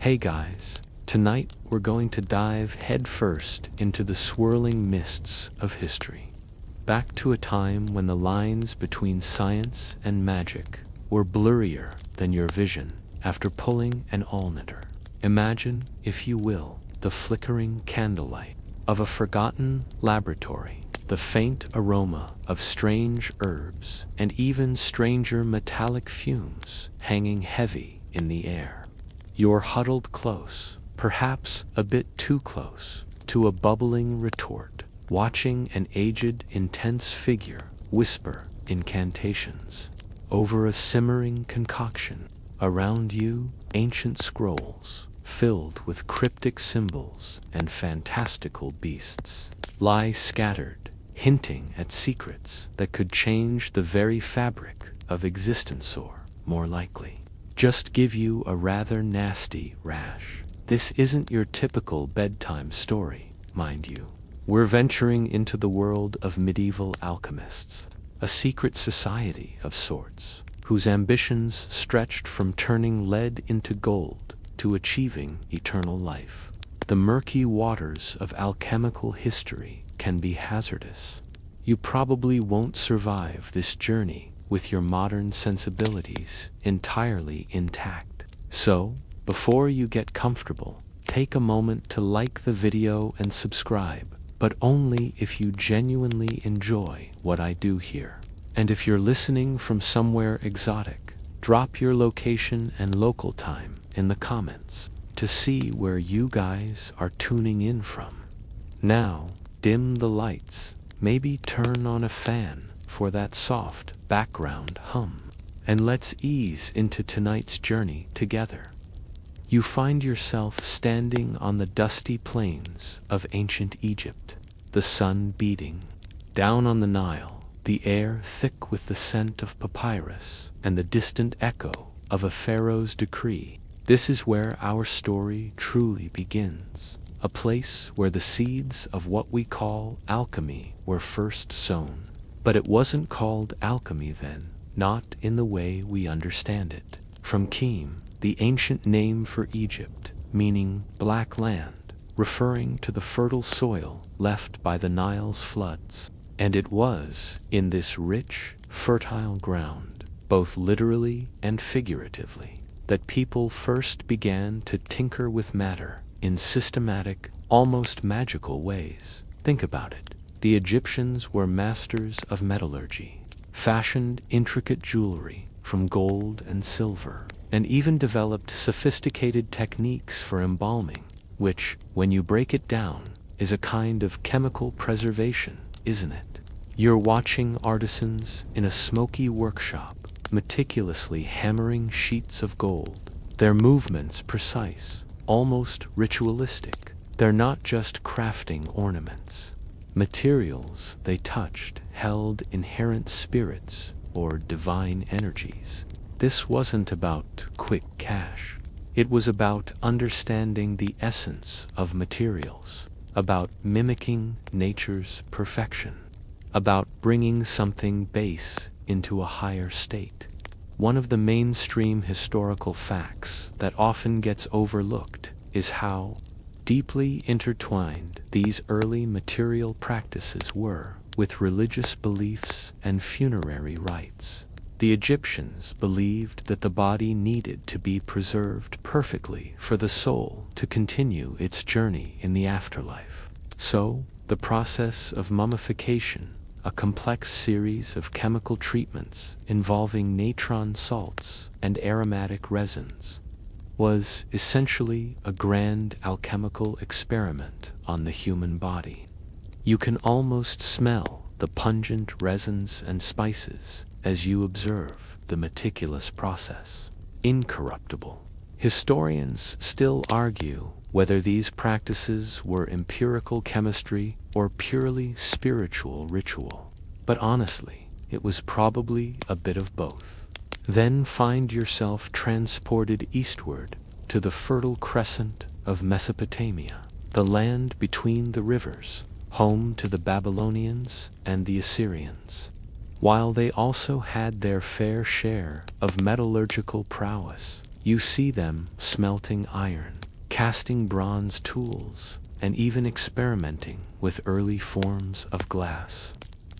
Hey guys, tonight we're going to dive headfirst into the swirling mists of history. Back to a time when the lines between science and magic were blurrier than your vision after pulling an all-nighter. Imagine, if you will, the flickering candlelight of a forgotten laboratory, the faint aroma of strange herbs, and even stranger metallic fumes hanging heavy in the air. You're huddled close, perhaps a bit too close, to a bubbling retort, watching an aged, intense figure whisper incantations over a simmering concoction. Around you, ancient scrolls, filled with cryptic symbols and fantastical beasts, lie scattered, hinting at secrets that could change the very fabric of existence, or, more likely, just give you a rather nasty rash. This isn't your typical bedtime story, mind you. We're venturing into the world of medieval alchemists, a secret society of sorts, whose ambitions stretched from turning lead into gold to achieving eternal life. The murky waters of alchemical history can be hazardous. You probably won't survive this journey with your modern sensibilities entirely intact. So, before you get comfortable, take a moment to like the video and subscribe, but only if you genuinely enjoy what I do here. And if you're listening from somewhere exotic, drop your location and local time in the comments to see where you guys are tuning in from. Now, dim the lights, maybe turn on a fan for that soft background hum, and let's ease into tonight's journey together. You find yourself standing on the dusty plains of ancient Egypt, the sun beating down on the Nile, the air thick with the scent of papyrus and the distant echo of a pharaoh's decree. This is where our story truly begins, a place where the seeds of what we call alchemy were first sown. But it wasn't called alchemy then, not in the way we understand it. From Chem, the ancient name for Egypt, meaning black land, referring to the fertile soil left by the Nile's floods. And it was in this rich, fertile ground, both literally and figuratively, that people first began to tinker with matter in systematic, almost magical ways. Think about it. The Egyptians were masters of metallurgy, fashioned intricate jewelry from gold and silver, and even developed sophisticated techniques for embalming, which, when you break it down, is a kind of chemical preservation, isn't it? You're watching artisans in a smoky workshop, meticulously hammering sheets of gold, their movements precise, almost ritualistic. They're not just crafting ornaments. Materials they touched held inherent spirits or divine energies. This wasn't about quick cash. It was about understanding the essence of materials, about mimicking nature's perfection, about bringing something base into a higher state. One of the mainstream historical facts that often gets overlooked is how deeply intertwined these early material practices were with religious beliefs and funerary rites. The Egyptians believed that the body needed to be preserved perfectly for the soul to continue its journey in the afterlife. So, the process of mummification, a complex series of chemical treatments involving natron salts and aromatic resins, was essentially a grand alchemical experiment on the human body. You can almost smell the pungent resins and spices as you observe the meticulous process. Incorruptible. Historians still argue whether these practices were empirical chemistry or purely spiritual ritual. But honestly, it was probably a bit of both. Then find yourself transported eastward to the fertile crescent of Mesopotamia, the land between the rivers, home to the Babylonians and the Assyrians. While they also had their fair share of metallurgical prowess, You see them smelting iron, casting bronze tools, and even experimenting with early forms of glass.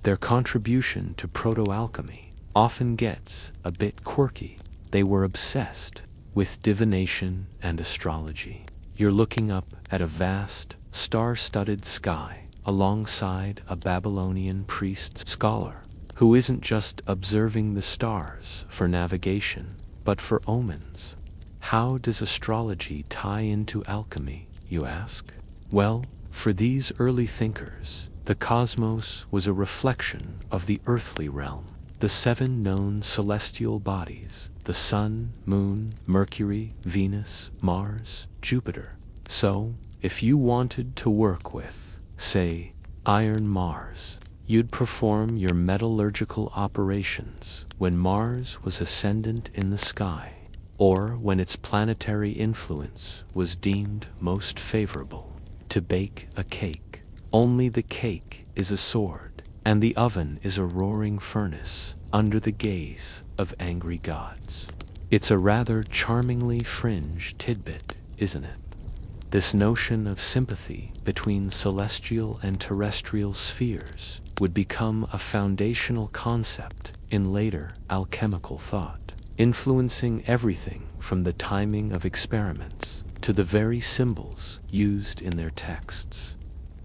Their contribution to proto-alchemy often gets a bit quirky. They were obsessed with divination and astrology. You're looking up at a vast, star-studded sky alongside a Babylonian priest-scholar who isn't just observing the stars for navigation, but for omens. How does astrology tie into alchemy, you ask? Well, for these early thinkers, the cosmos was a reflection of the earthly realm. The 7 known celestial bodies, the Sun, Moon, Mercury, Venus, Mars, Jupiter. So, if you wanted to work with, say, Iron Mars, you'd perform your metallurgical operations when Mars was ascendant in the sky, or when its planetary influence was deemed most favorable. To bake a cake, only the cake is a sword, and the oven is a roaring furnace under the gaze of angry gods. It's a rather charmingly fringe tidbit, isn't it? This notion of sympathy between celestial and terrestrial spheres would become a foundational concept in later alchemical thought, influencing everything from the timing of experiments to the very symbols used in their texts.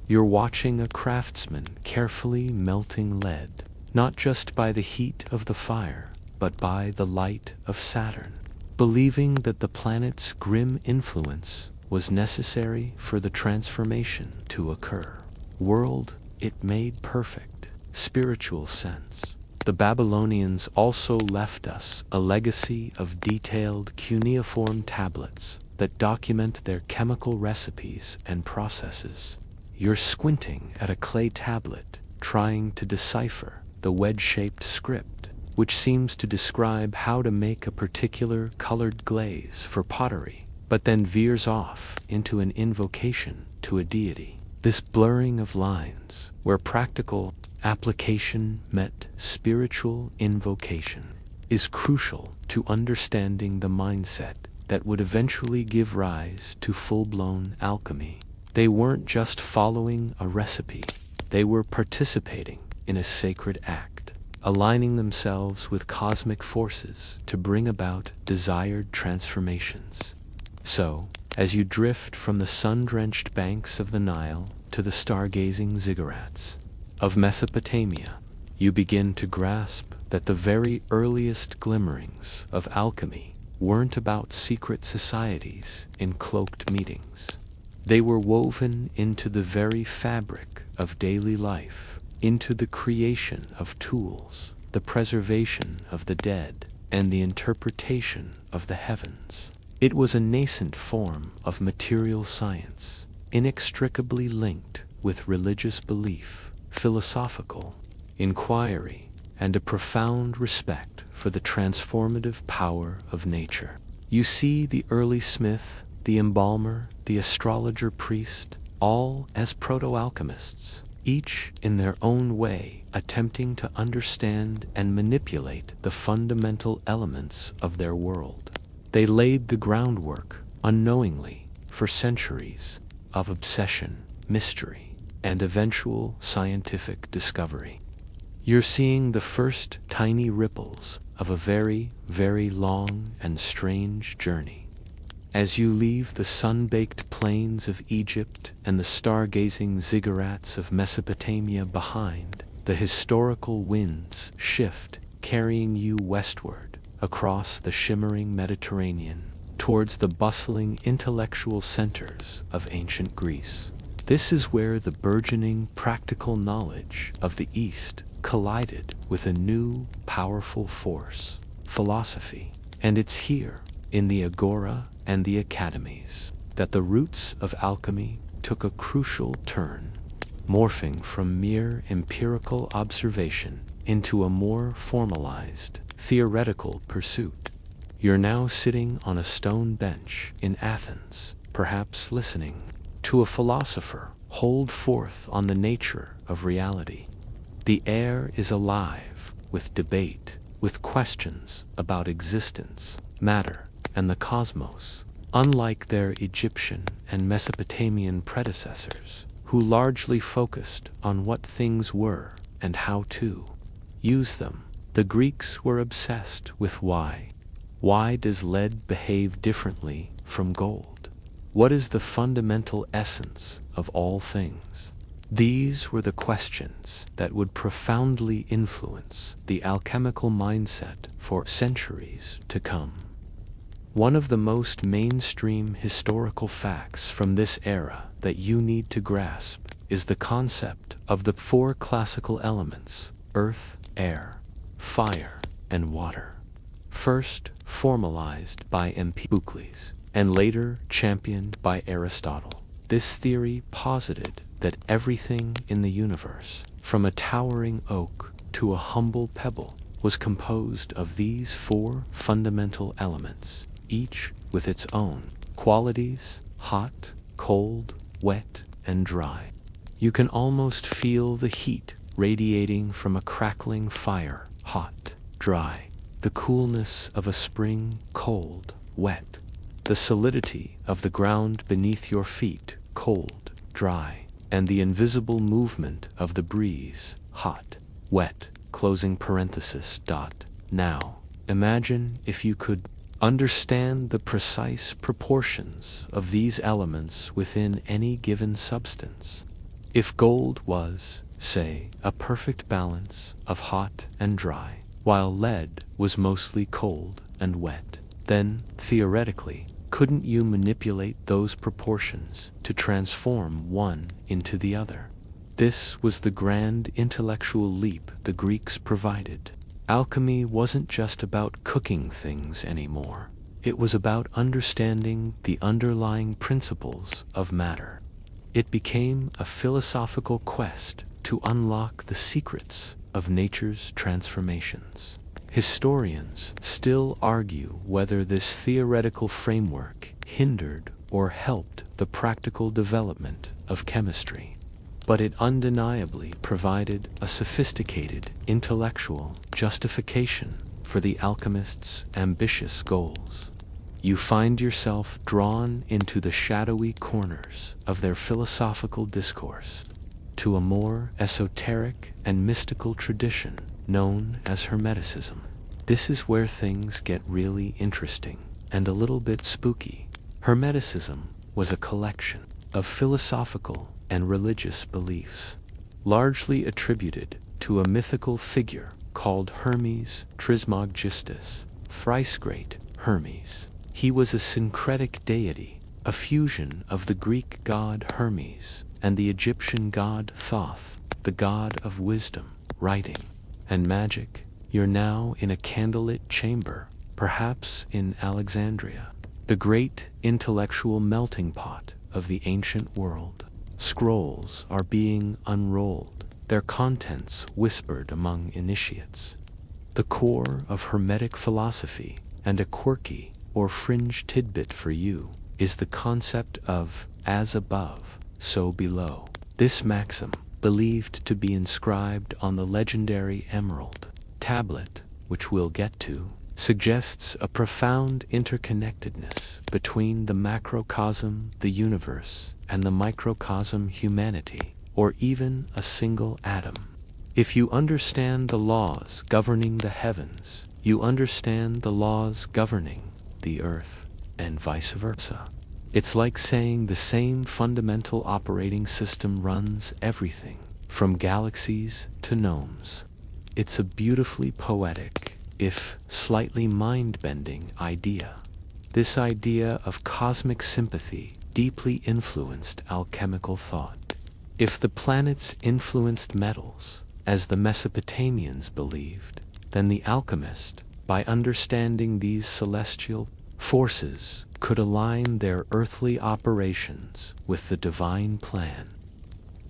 You're watching a craftsman carefully melting lead, not just by the heat of the fire, but by the light of Saturn, believing that the planet's grim influence was necessary for the transformation to occur. World, it made perfect, spiritual sense. The Babylonians also left us a legacy of detailed cuneiform tablets that document their chemical recipes and processes. You're squinting at a clay tablet, trying to decipher the wedge-shaped script, which seems to describe how to make a particular colored glaze for pottery, but then veers off into an invocation to a deity. This blurring of lines, where practical application met spiritual invocation, is crucial to understanding the mindset that would eventually give rise to full-blown alchemy. They weren't just following a recipe, they were participating in a sacred act, aligning themselves with cosmic forces to bring about desired transformations. So, as you drift from the sun-drenched banks of the Nile to the stargazing ziggurats of Mesopotamia, you begin to grasp that the very earliest glimmerings of alchemy weren't about secret societies in cloaked meetings. They were woven into the very fabric of daily life, into the creation of tools, the preservation of the dead, and the interpretation of the heavens. It was a nascent form of material science, inextricably linked with religious belief, philosophical inquiry, and a profound respect for the transformative power of nature. You see the early smith, the embalmer, the astrologer priest, all as proto-alchemists, each in their own way attempting to understand and manipulate the fundamental elements of their world. They laid the groundwork, unknowingly, for centuries of obsession, mystery, and eventual scientific discovery. You're seeing the first tiny ripples of a very, very long and strange journey. As you leave the sun-baked plains of Egypt and the stargazing ziggurats of Mesopotamia behind, the historical winds shift, carrying you westward across the shimmering Mediterranean towards the bustling intellectual centers of ancient Greece. This is where the burgeoning practical knowledge of the East collided with a new, powerful force, philosophy. And it's here, in the agora and the academies, that the roots of alchemy took a crucial turn, morphing from mere empirical observation into a more formalized, theoretical pursuit. You're now sitting on a stone bench in Athens, perhaps listening to a philosopher hold forth on the nature of reality. The air is alive with debate, with questions about existence, matter, and the cosmos, unlike their Egyptian and Mesopotamian predecessors, who largely focused on what things were and how to use them. The Greeks were obsessed with why. Why does lead behave differently from gold? What is the fundamental essence of all things? These were the questions that would profoundly influence the alchemical mindset for centuries to come. One of the most mainstream historical facts from this era that you need to grasp is the concept of the four classical elements: earth, air, fire, and water. First formalized by Empedocles, and later championed by Aristotle. This theory posited that everything in the universe, from a towering oak to a humble pebble, was composed of these four fundamental elements, each with its own qualities: hot, cold, wet, and dry. You can almost feel the heat radiating from a crackling fire, hot, dry; the coolness of a spring, cold, wet; the solidity of the ground beneath your feet, cold, dry; and the invisible movement of the breeze, hot, wet. Closing parenthesis. Now, imagine if you could understand the precise proportions of these elements within any given substance. If gold was, say, a perfect balance of hot and dry, while lead was mostly cold and wet, then, theoretically, couldn't you manipulate those proportions to transform one into the other? This was the grand intellectual leap the Greeks provided. Alchemy wasn't just about cooking things anymore. It was about understanding the underlying principles of matter. It became a philosophical quest to unlock the secrets of nature's transformations. Historians still argue whether this theoretical framework hindered or helped the practical development of chemistry, but it undeniably provided a sophisticated intellectual justification for the alchemists' ambitious goals. You find yourself drawn into the shadowy corners of their philosophical discourse, to a more esoteric and mystical tradition known as Hermeticism. This is where things get really interesting and a little bit spooky. Hermeticism was a collection of philosophical and religious beliefs, largely attributed to a mythical figure called Hermes Trismegistus, thrice great Hermes. He was a syncretic deity, a fusion of the Greek god Hermes and the Egyptian god Thoth, the god of wisdom, writing, and magic. You're now in a candlelit chamber, perhaps in Alexandria, the great intellectual melting pot of the ancient world. Scrolls are being unrolled, their contents whispered among initiates. The core of Hermetic philosophy, and a quirky or fringe tidbit for you, is the concept of as above, so below. This maxim, believed to be inscribed on the legendary emerald tablet, which we'll get to, suggests a profound interconnectedness between the macrocosm, the universe, and the microcosm, humanity, or even a single atom. If you understand the laws governing the heavens, you understand the laws governing the earth, and vice versa. It's like saying the same fundamental operating system runs everything, from galaxies to gnomes. It's a beautifully poetic, if slightly mind-bending idea. This idea of cosmic sympathy deeply influenced alchemical thought. If the planets influenced metals, as the Mesopotamians believed, then the alchemist, by understanding these celestial forces, could align their earthly operations with the divine plan.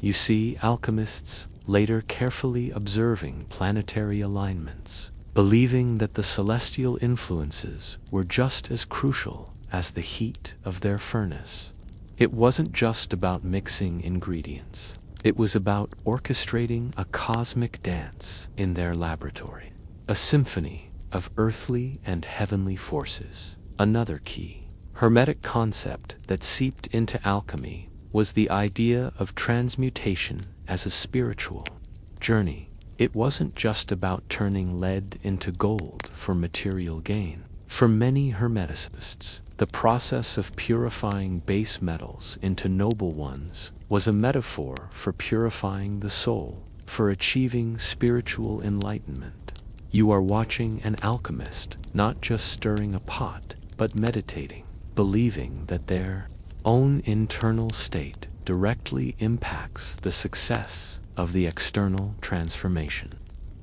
You see, alchemists later carefully observing planetary alignments, believing that the celestial influences were just as crucial as the heat of their furnace. It wasn't just about mixing ingredients. It was about orchestrating a cosmic dance in their laboratory, a symphony of earthly and heavenly forces. Another key Hermetic concept that seeped into alchemy was the idea of transmutation as a spiritual journey. It wasn't just about turning lead into gold for material gain. For many Hermeticists, the process of purifying base metals into noble ones was a metaphor for purifying the soul, for achieving spiritual enlightenment. You are watching an alchemist, not just stirring a pot, but meditating, believing that their own internal state directly impacts the success of the external transformation.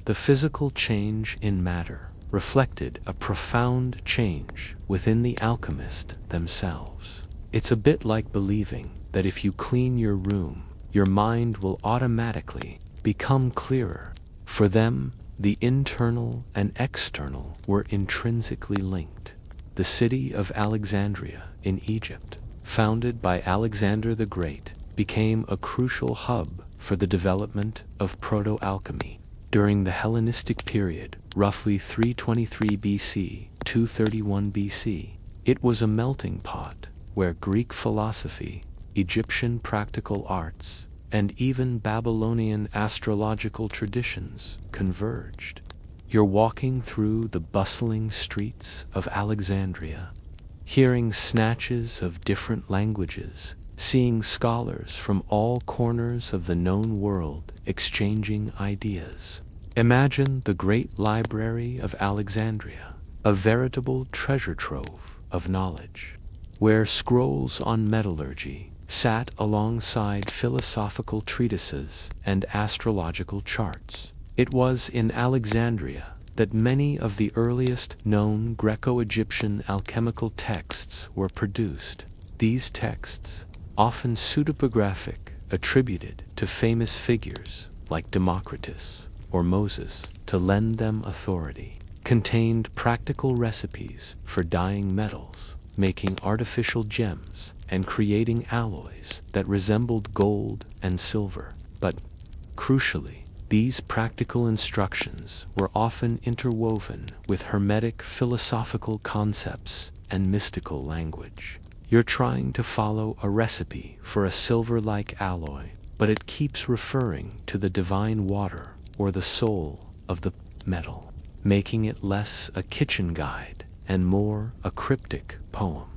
The physical change in matter reflected a profound change within the alchemist themselves. It's a bit like believing that if you clean your room, your mind will automatically become clearer. For them, the internal and external were intrinsically linked. The city of Alexandria in Egypt, founded by Alexander the Great, became a crucial hub for the development of proto-alchemy. During the Hellenistic period, roughly 323 BC, 231 BC, it was a melting pot where Greek philosophy, Egyptian practical arts, and even Babylonian astrological traditions converged. You're walking through the bustling streets of Alexandria, hearing snatches of different languages, seeing scholars from all corners of the known world exchanging ideas. Imagine the great library of Alexandria, a veritable treasure trove of knowledge, where scrolls on metallurgy sat alongside philosophical treatises and astrological charts. It was in Alexandria that many of the earliest known Greco-Egyptian alchemical texts were produced. These texts, often pseudepigraphic, attributed to famous figures like Democritus or Moses to lend them authority, contained practical recipes for dyeing metals, making artificial gems, and creating alloys that resembled gold and silver. But, crucially, these practical instructions were often interwoven with Hermetic philosophical concepts and mystical language. You're trying to follow a recipe for a silver-like alloy, but it keeps referring to the divine water or the soul of the metal, making it less a kitchen guide and more a cryptic poem.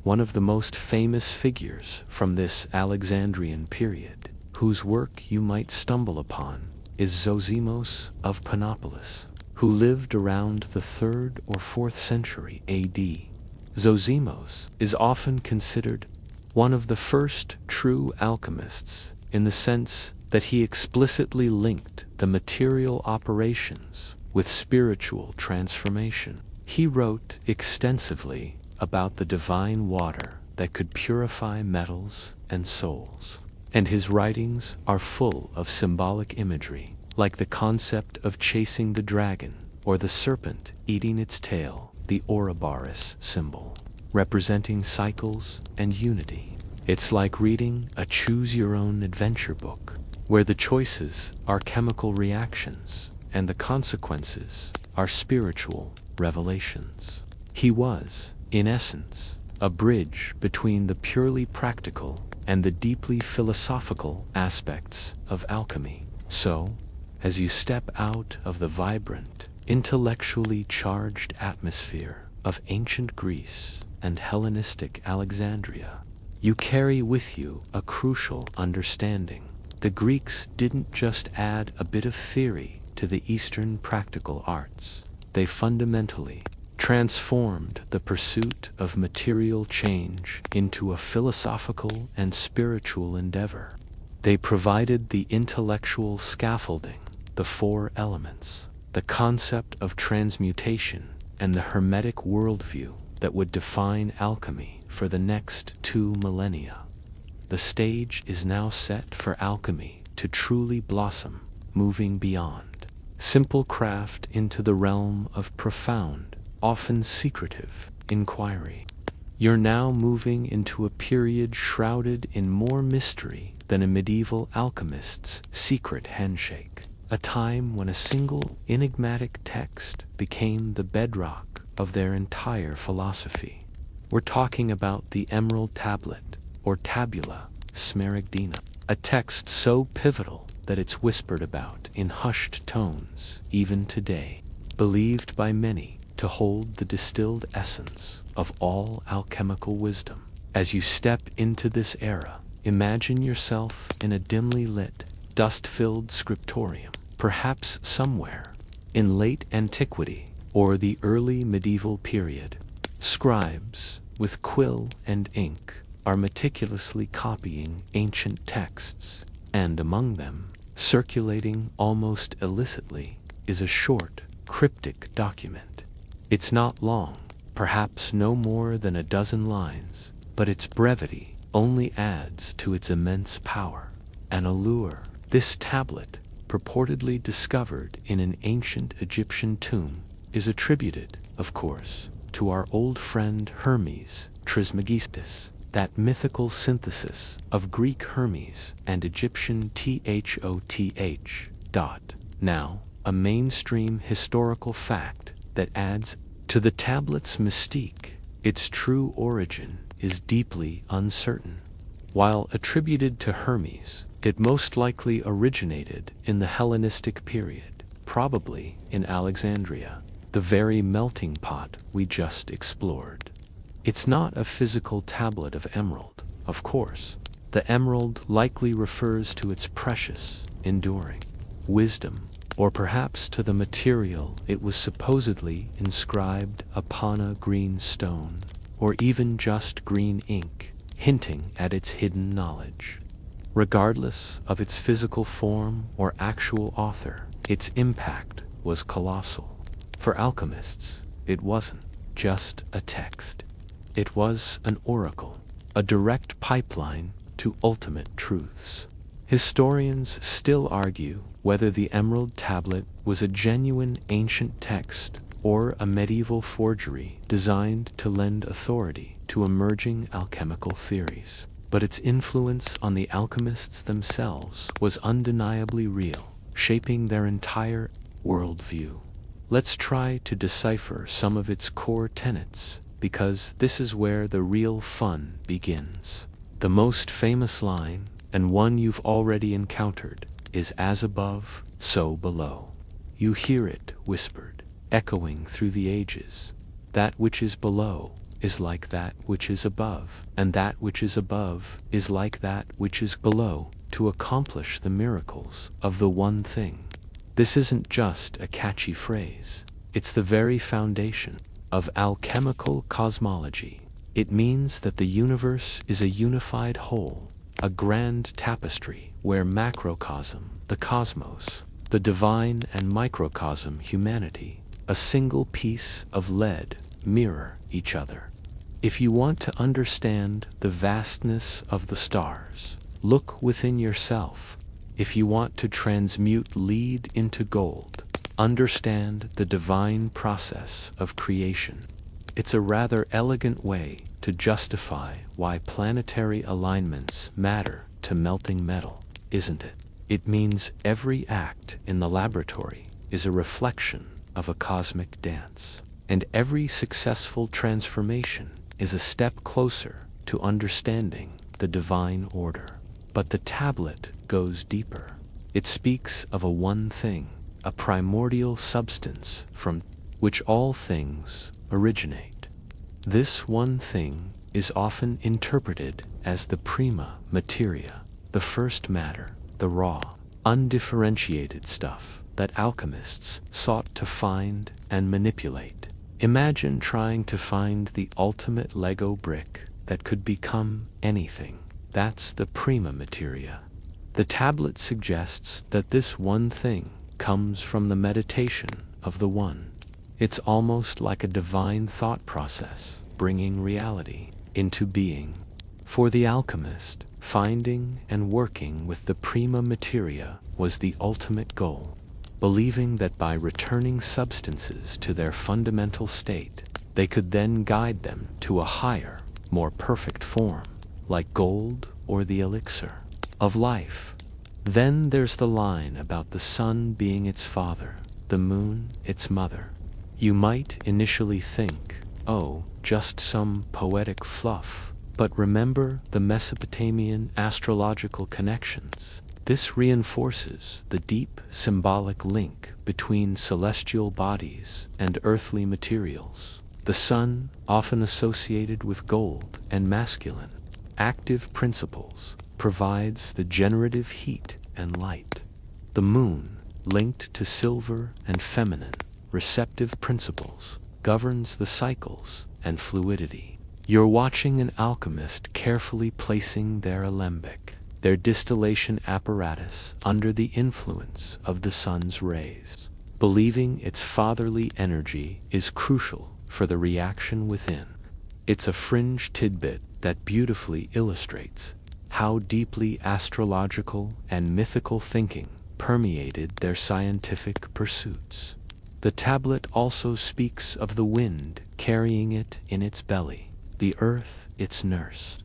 One of the most famous figures from this Alexandrian period, whose work you might stumble upon, is Zosimos of Panopolis, who lived around the 3rd or 4th century AD. Zosimos is often considered one of the first true alchemists in the sense that he explicitly linked the material operations with spiritual transformation. He wrote extensively about the divine water that could purify metals and souls, and his writings are full of symbolic imagery, like the concept of chasing the dragon or the serpent eating its tail, the Ouroboros symbol, representing cycles and unity. It's like reading a choose-your-own-adventure book, where the choices are chemical reactions and the consequences are spiritual revelations. He was, in essence, a bridge between the purely practical and the deeply philosophical aspects of alchemy. So, as you step out of the vibrant, intellectually charged atmosphere of ancient Greece and Hellenistic Alexandria, you carry with you a crucial understanding. The Greeks didn't just add a bit of theory to the Eastern practical arts. They fundamentally transformed the pursuit of material change into a philosophical and spiritual endeavor. They provided the intellectual scaffolding, the 4 elements, the concept of transmutation, and the Hermetic worldview that would define alchemy for the next 2 millennia. The stage is now set for alchemy to truly blossom, moving beyond simple craft into the realm of profound, often secretive, inquiry. You're now moving into a period shrouded in more mystery than a medieval alchemist's secret handshake, a time when a single enigmatic text became the bedrock of their entire philosophy. We're talking about the Emerald Tablet, or Tabula Smaragdina, a text so pivotal that it's whispered about in hushed tones even today, believed by many to hold the distilled essence of all alchemical wisdom. As you step into this era, imagine yourself in a dimly lit, dust-filled scriptorium, perhaps somewhere in late antiquity or the early medieval period. Scribes, with quill and ink, are meticulously copying ancient texts, and among them, circulating almost illicitly, is a short, cryptic document. It's not long, perhaps no more than a dozen lines, but its brevity only adds to its immense power and allure. This tablet, purportedly discovered in an ancient Egyptian tomb, is attributed, of course, to our old friend Hermes Trismegistus, that mythical synthesis of Greek Hermes and Egyptian Thoth. Now, a mainstream historical fact that adds to the tablet's mystique. Its true origin is deeply uncertain. While attributed to Hermes, it most likely originated in the Hellenistic period, probably in Alexandria, the very melting pot we just explored. It's not a physical tablet of emerald, of course. The emerald likely refers to its precious, enduring wisdom, or perhaps to the material it was supposedly inscribed upon, a green stone, or even just green ink, hinting at its hidden knowledge. Regardless of its physical form or actual author, its impact was colossal. For alchemists, it wasn't just a text. It was an oracle, a direct pipeline to ultimate truths. Historians still argue whether the Emerald Tablet was a genuine ancient text or a medieval forgery designed to lend authority to emerging alchemical theories. But its influence on the alchemists themselves was undeniably real, shaping their entire worldview. Let's try to decipher some of its core tenets, because this is where the real fun begins. The most famous line, and one you've already encountered, is "as above, so below." You hear it whispered, echoing through the ages. That which is below is like that which is above, and that which is above is like that which is below, to accomplish the miracles of the one thing. This isn't just a catchy phrase. It's the very foundation of alchemical cosmology. It means that the universe is a unified whole, a grand tapestry where macrocosm, the cosmos, the divine, and microcosm, humanity, a single piece of lead, mirror each other. If you want to understand the vastness of the stars, look within yourself. If you want to transmute lead into gold, understand the divine process of creation. It's a rather elegant way to justify why planetary alignments matter to melting metal, isn't it? It means every act in the laboratory is a reflection of a cosmic dance, and every successful transformation is a step closer to understanding the divine order. But the tablet goes deeper. It speaks of a one thing, a primordial substance from which all things originate. This one thing is often interpreted as the prima materia, the first matter, the raw, undifferentiated stuff that alchemists sought to find and manipulate. Imagine trying to find the ultimate Lego brick that could become anything. That's the prima materia. The tablet suggests that this one thing comes from the meditation of the One. It's almost like a divine thought process, bringing reality into being. For the alchemist, finding and working with the prima materia was the ultimate goal, believing that by returning substances to their fundamental state, they could then guide them to a higher, more perfect form, like gold or the elixir of life. Then there's the line about the sun being its father, the moon its mother. You might initially think oh, just some poetic fluff. But remember the Mesopotamian astrological connections. This reinforces the deep symbolic link between celestial bodies and earthly materials. The sun, often associated with gold and masculine, active principles, provides the generative heat and light. The moon, linked to silver and feminine, receptive principles, governs the cycles and fluidity. You're watching an alchemist carefully placing their alembic, their distillation apparatus, under the influence of the sun's rays, believing its fatherly energy is crucial for the reaction within. It's a fringe tidbit that beautifully illustrates how deeply astrological and mythical thinking permeated their scientific pursuits. The tablet also speaks of the wind carrying it in its belly, the earth its nurse.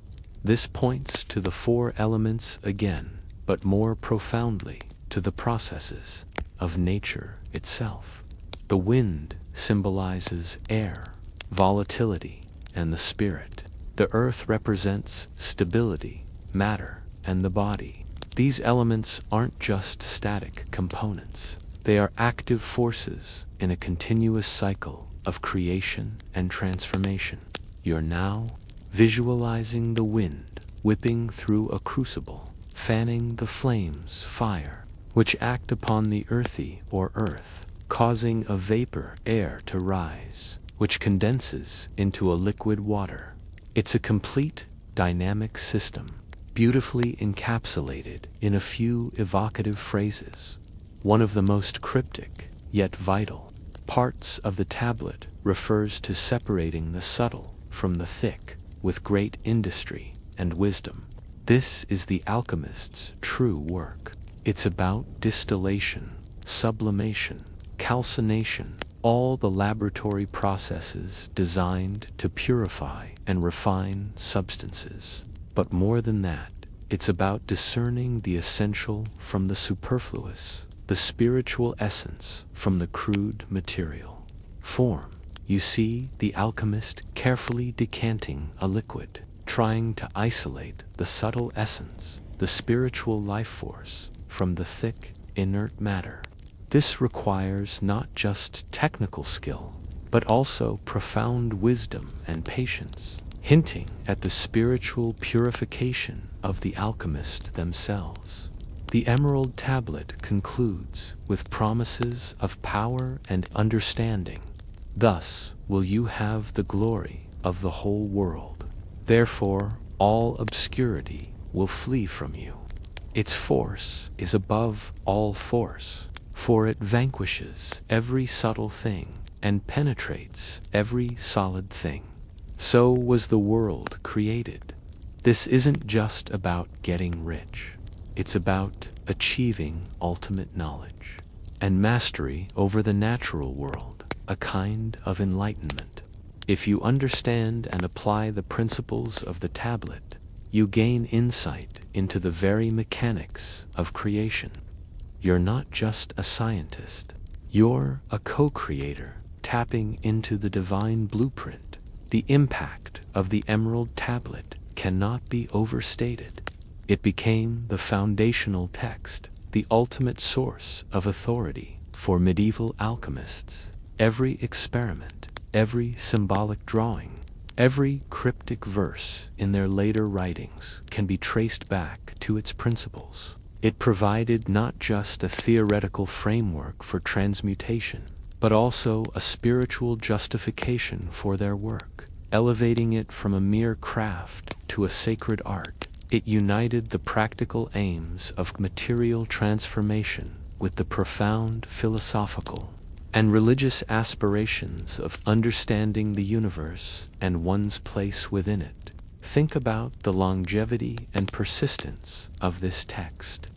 This points to the four elements again, but more profoundly to the processes of nature itself. The wind symbolizes air, volatility, and the spirit. The earth represents stability, matter, and the body. These elements aren't just static components. They are active forces in a continuous cycle of creation and transformation. You're now visualizing the wind whipping through a crucible, fanning the flames, fire, which act upon the earthy or earth, causing a vapor air to rise, which condenses into a liquid water. It's a complete dynamic system, beautifully encapsulated in a few evocative phrases. One of the most cryptic, yet vital, parts of the tablet refers to separating the subtle from the thick with great industry and wisdom. This is the alchemist's true work. It's about distillation, sublimation, calcination, all the laboratory processes designed to purify and refine substances. But more than that, it's about discerning the essential from the superfluous, the spiritual essence from the crude material. Form. You see the alchemist carefully decanting a liquid, trying to isolate the subtle essence, the spiritual life force, from the thick, inert matter. This requires not just technical skill, but also profound wisdom and patience, hinting at the spiritual purification of the alchemist themselves. The Emerald Tablet concludes with promises of power and understanding. Thus will you have the glory of the whole world. Therefore, all obscurity will flee from you. Its force is above all force, for it vanquishes every subtle thing and penetrates every solid thing. So was the world created. This isn't just about getting rich. It's about achieving ultimate knowledge and mastery over the natural world, a kind of enlightenment. If you understand and apply the principles of the tablet, you gain insight into the very mechanics of creation. You're not just a scientist. You're a co-creator, tapping into the divine blueprint. The impact of the Emerald Tablet cannot be overstated. It became the foundational text, the ultimate source of authority for medieval alchemists. Every experiment, every symbolic drawing, every cryptic verse in their later writings can be traced back to its principles. It provided not just a theoretical framework for transmutation, but also a spiritual justification for their work, elevating it from a mere craft to a sacred art. It united the practical aims of material transformation with the profound philosophical and religious aspirations of understanding the universe and one's place within it. Think about the longevity and persistence of this text.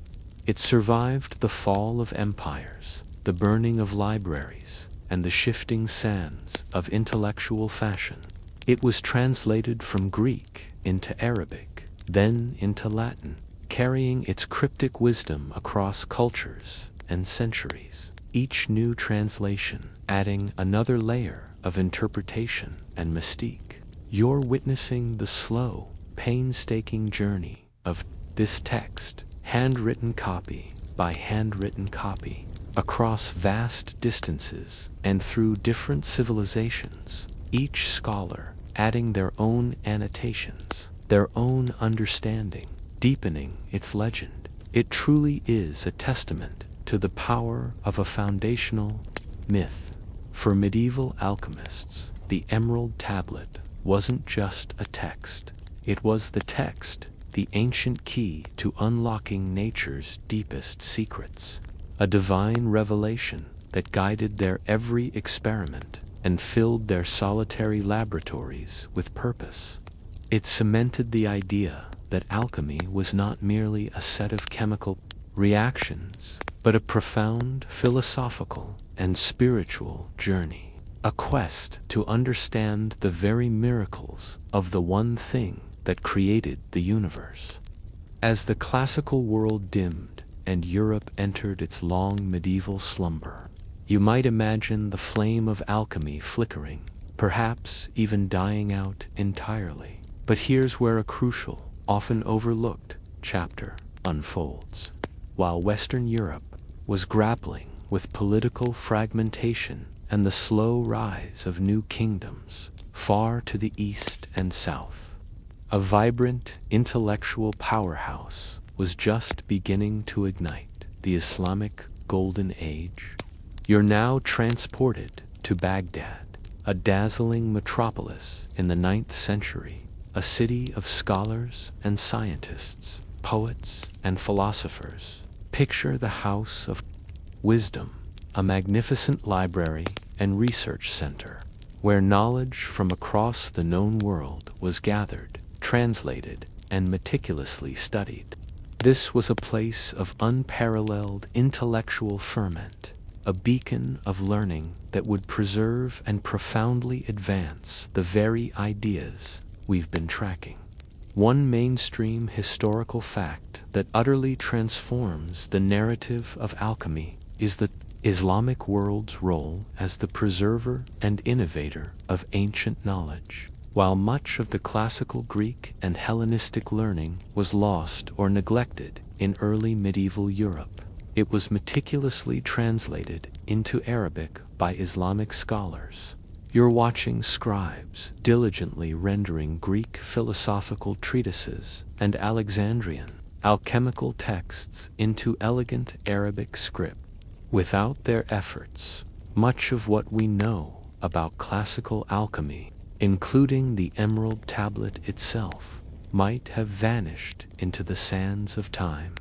It survived the fall of empires, the burning of libraries, and the shifting sands of intellectual fashion. It was translated from Greek into Arabic, then into Latin, carrying its cryptic wisdom across cultures and centuries. Each new translation adding another layer of interpretation and mystique. You're witnessing the slow, painstaking journey of this text, handwritten copy by handwritten copy, across vast distances and through different civilizations, each scholar adding their own annotations, their own understanding, deepening its legend. It truly is a testament to the power of a foundational myth. For medieval alchemists, the Emerald Tablet wasn't just a text. It was the text, the ancient key to unlocking nature's deepest secrets, a divine revelation that guided their every experiment and filled their solitary laboratories with purpose. It cemented the idea that alchemy was not merely a set of chemical reactions, but a profound philosophical and spiritual journey, a quest to understand the very miracles of the one thing that created the universe. As the classical world dimmed and Europe entered its long medieval slumber, you might imagine the flame of alchemy flickering, perhaps even dying out entirely. But here's where a crucial, often overlooked chapter unfolds. While Western Europe was grappling with political fragmentation and the slow rise of new kingdoms far to the east and south, a vibrant intellectual powerhouse was just beginning to ignite. The Islamic Golden Age. You're now transported to Baghdad, a dazzling metropolis in the 9th century, a city of scholars and scientists, poets and philosophers. Picture the House of Wisdom, a magnificent library and research center, where knowledge from across the known world was gathered, translated, and meticulously studied. This was a place of unparalleled intellectual ferment, a beacon of learning that would preserve and profoundly advance the very ideas we've been tracking. One mainstream historical fact that utterly transforms the narrative of alchemy is the Islamic world's role as the preserver and innovator of ancient knowledge. While much of the classical Greek and Hellenistic learning was lost or neglected in early medieval Europe, it was meticulously translated into Arabic by Islamic scholars. You're watching scribes diligently rendering Greek philosophical treatises and Alexandrian alchemical texts into elegant Arabic script. Without their efforts, much of what we know about classical alchemy, including the Emerald Tablet itself, might have vanished into the sands of time.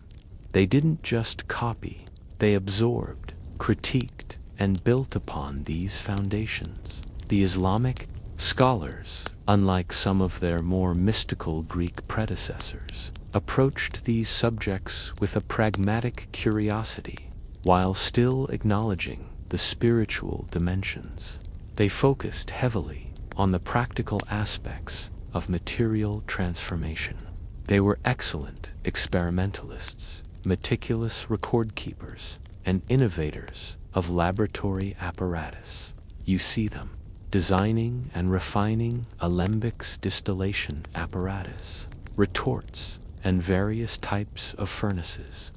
They didn't just copy, they absorbed, critiqued, and built upon these foundations. The Islamic scholars, unlike some of their more mystical Greek predecessors, approached these subjects with a pragmatic curiosity, while still acknowledging the spiritual dimensions. They focused heavily on the practical aspects of material transformation. They were excellent experimentalists, meticulous record keepers, and innovators of laboratory apparatus. You see them designing and refining alembics, distillation apparatus, retorts, and various types of furnaces,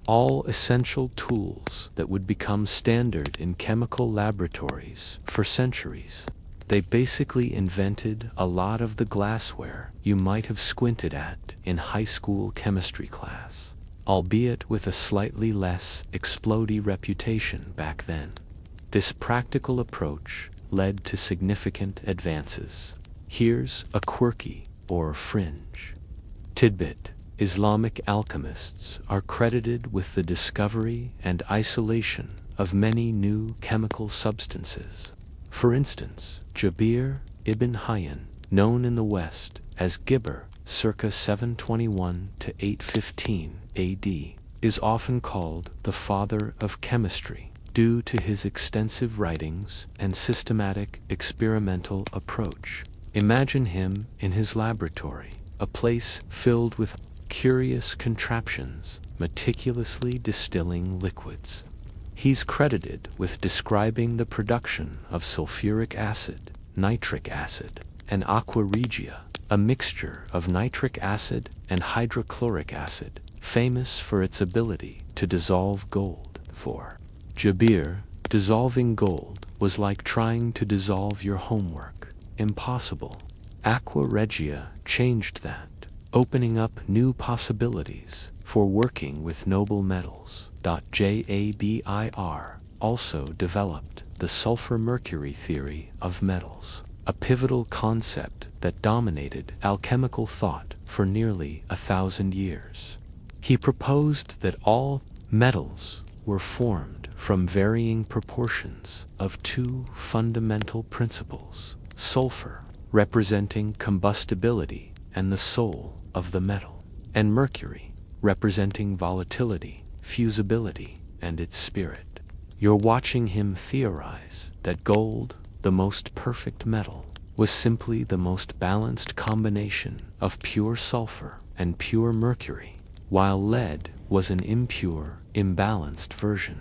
all essential tools that would become standard in chemical laboratories for centuries. They basically invented a lot of the glassware you might have squinted at in high school chemistry class, albeit with a slightly less explodey reputation back then. This practical approach led to significant advances. Here's a quirky or fringe tidbit. Islamic alchemists are credited with the discovery and isolation of many new chemical substances. For instance, Jabir ibn Hayyan, known in the West as Geber, circa 721 to 815 AD, is often called the father of chemistry due to his extensive writings and systematic experimental approach. Imagine him in his laboratory, a place filled with curious contraptions, meticulously distilling liquids. He's credited with describing the production of sulfuric acid, nitric acid, and aqua regia, a mixture of nitric acid and hydrochloric acid, famous for its ability to dissolve gold. For Jabir, dissolving gold was like trying to dissolve your homework. Impossible. Aqua regia changed that, opening up new possibilities for working with noble metals. Jabir also developed the sulfur-mercury theory of metals, a pivotal concept that dominated alchemical thought for nearly 1,000 years. He proposed that all metals were formed from varying proportions of two fundamental principles: sulfur, representing combustibility and the soul of the metal, and mercury, representing volatility, fusibility, and its spirit. You're watching him theorize that gold, the most perfect metal, was simply the most balanced combination of pure sulfur and pure mercury, while lead was an impure, imbalanced version.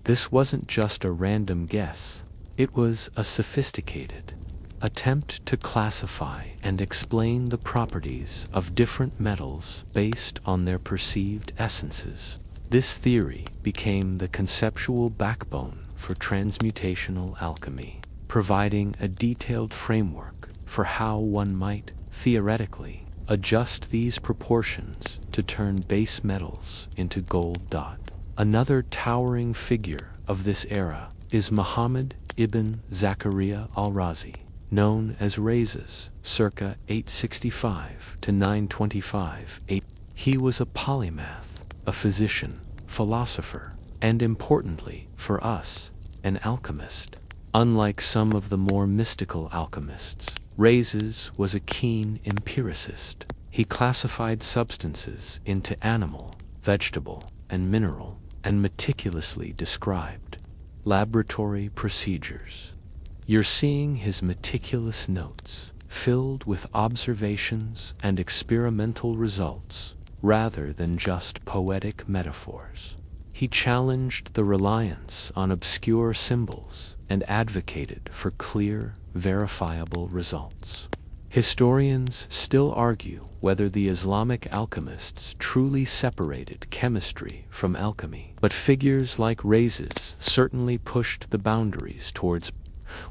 This wasn't just a random guess, it was a sophisticated attempt to classify and explain the properties of different metals based on their perceived essences. This theory became the conceptual backbone for transmutational alchemy, providing a detailed framework for how one might, theoretically, adjust these proportions to turn base metals into gold. Another towering figure of this era is Muhammad ibn Zakaria al-Razi, known as Rhazes, circa 865 to 925 AD. He was a polymath, a physician, philosopher, and importantly for us, an alchemist. Unlike some of the more mystical alchemists, Rhazes was a keen empiricist. He classified substances into animal, vegetable, and mineral, and meticulously described laboratory procedures. You're seeing his meticulous notes, filled with observations and experimental results, rather than just poetic metaphors. He challenged the reliance on obscure symbols and advocated for clear, verifiable results. Historians still argue whether the Islamic alchemists truly separated chemistry from alchemy, but figures like Rhazes certainly pushed the boundaries towards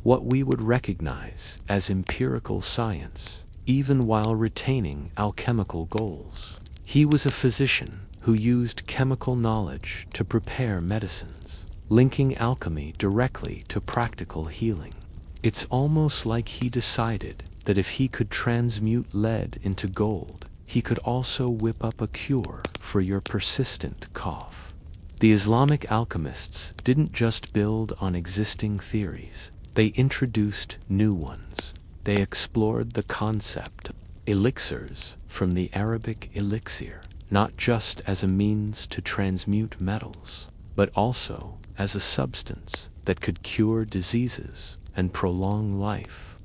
what we would recognize as empirical science, even while retaining alchemical goals. He was a physician who used chemical knowledge to prepare medicines, linking alchemy directly to practical healing. It's almost like he decided that if he could transmute lead into gold, he could also whip up a cure for your persistent cough. The Islamic alchemists didn't just build on existing theories, they introduced new ones. They explored the concept of elixirs, from the Arabic elixir, not just as a means to transmute metals, but also as a substance that could cure diseases and prolong life.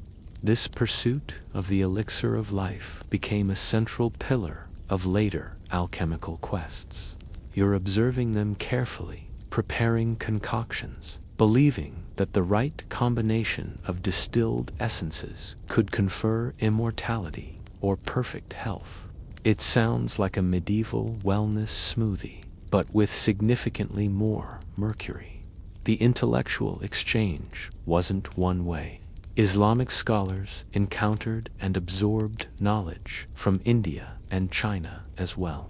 This pursuit of the elixir of life became a central pillar of later alchemical quests. You're observing them carefully, preparing concoctions, believing that the right combination of distilled essences could confer immortality or perfect health. It sounds like a medieval wellness smoothie, but with significantly more mercury. The intellectual exchange wasn't one way. Islamic scholars encountered and absorbed knowledge from India and China as well.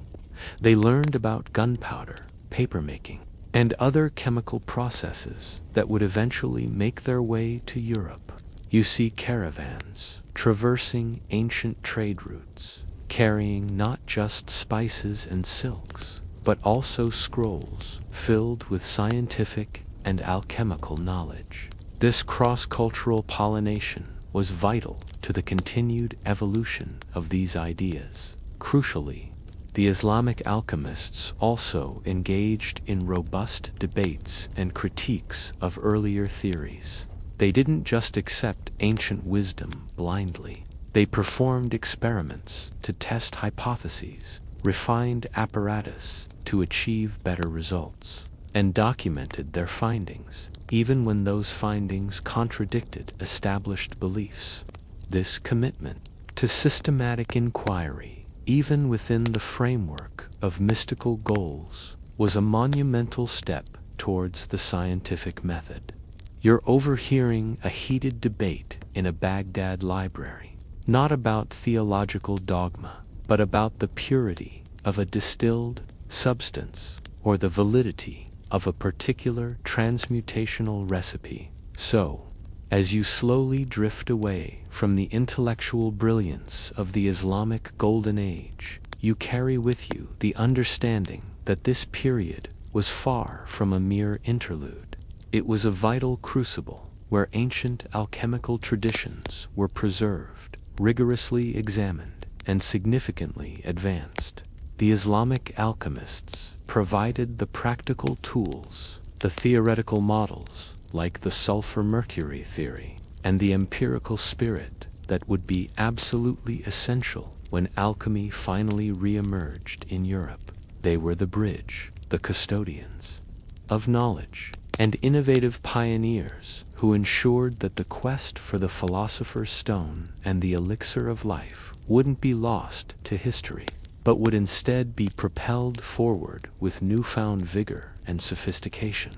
They learned about gunpowder, papermaking, and other chemical processes that would eventually make their way to Europe. You see caravans traversing ancient trade routes, carrying not just spices and silks, but also scrolls filled with scientific and alchemical knowledge. This cross-cultural pollination was vital to the continued evolution of these ideas. Crucially, the Islamic alchemists also engaged in robust debates and critiques of earlier theories. They didn't just accept ancient wisdom blindly. They performed experiments to test hypotheses, refined apparatus to achieve better results. and documented their findings, even when those findings contradicted established beliefs. This commitment to systematic inquiry, even within the framework of mystical goals, was a monumental step towards the scientific method. You're overhearing a heated debate in a Baghdad library, not about theological dogma, but about the purity of a distilled substance or the validity of a particular transmutational recipe. So, as you slowly drift away from the intellectual brilliance of the Islamic Golden Age, you carry with you the understanding that this period was far from a mere interlude. It was a vital crucible where ancient alchemical traditions were preserved, rigorously examined, and significantly advanced. The Islamic alchemists provided the practical tools, the theoretical models, like the sulfur-mercury theory, and the empirical spirit that would be absolutely essential when alchemy finally re-emerged in Europe. They were the bridge, the custodians of knowledge, and innovative pioneers who ensured that the quest for the philosopher's stone and the elixir of life wouldn't be lost to history, but would instead be propelled forward with newfound vigor and sophistication.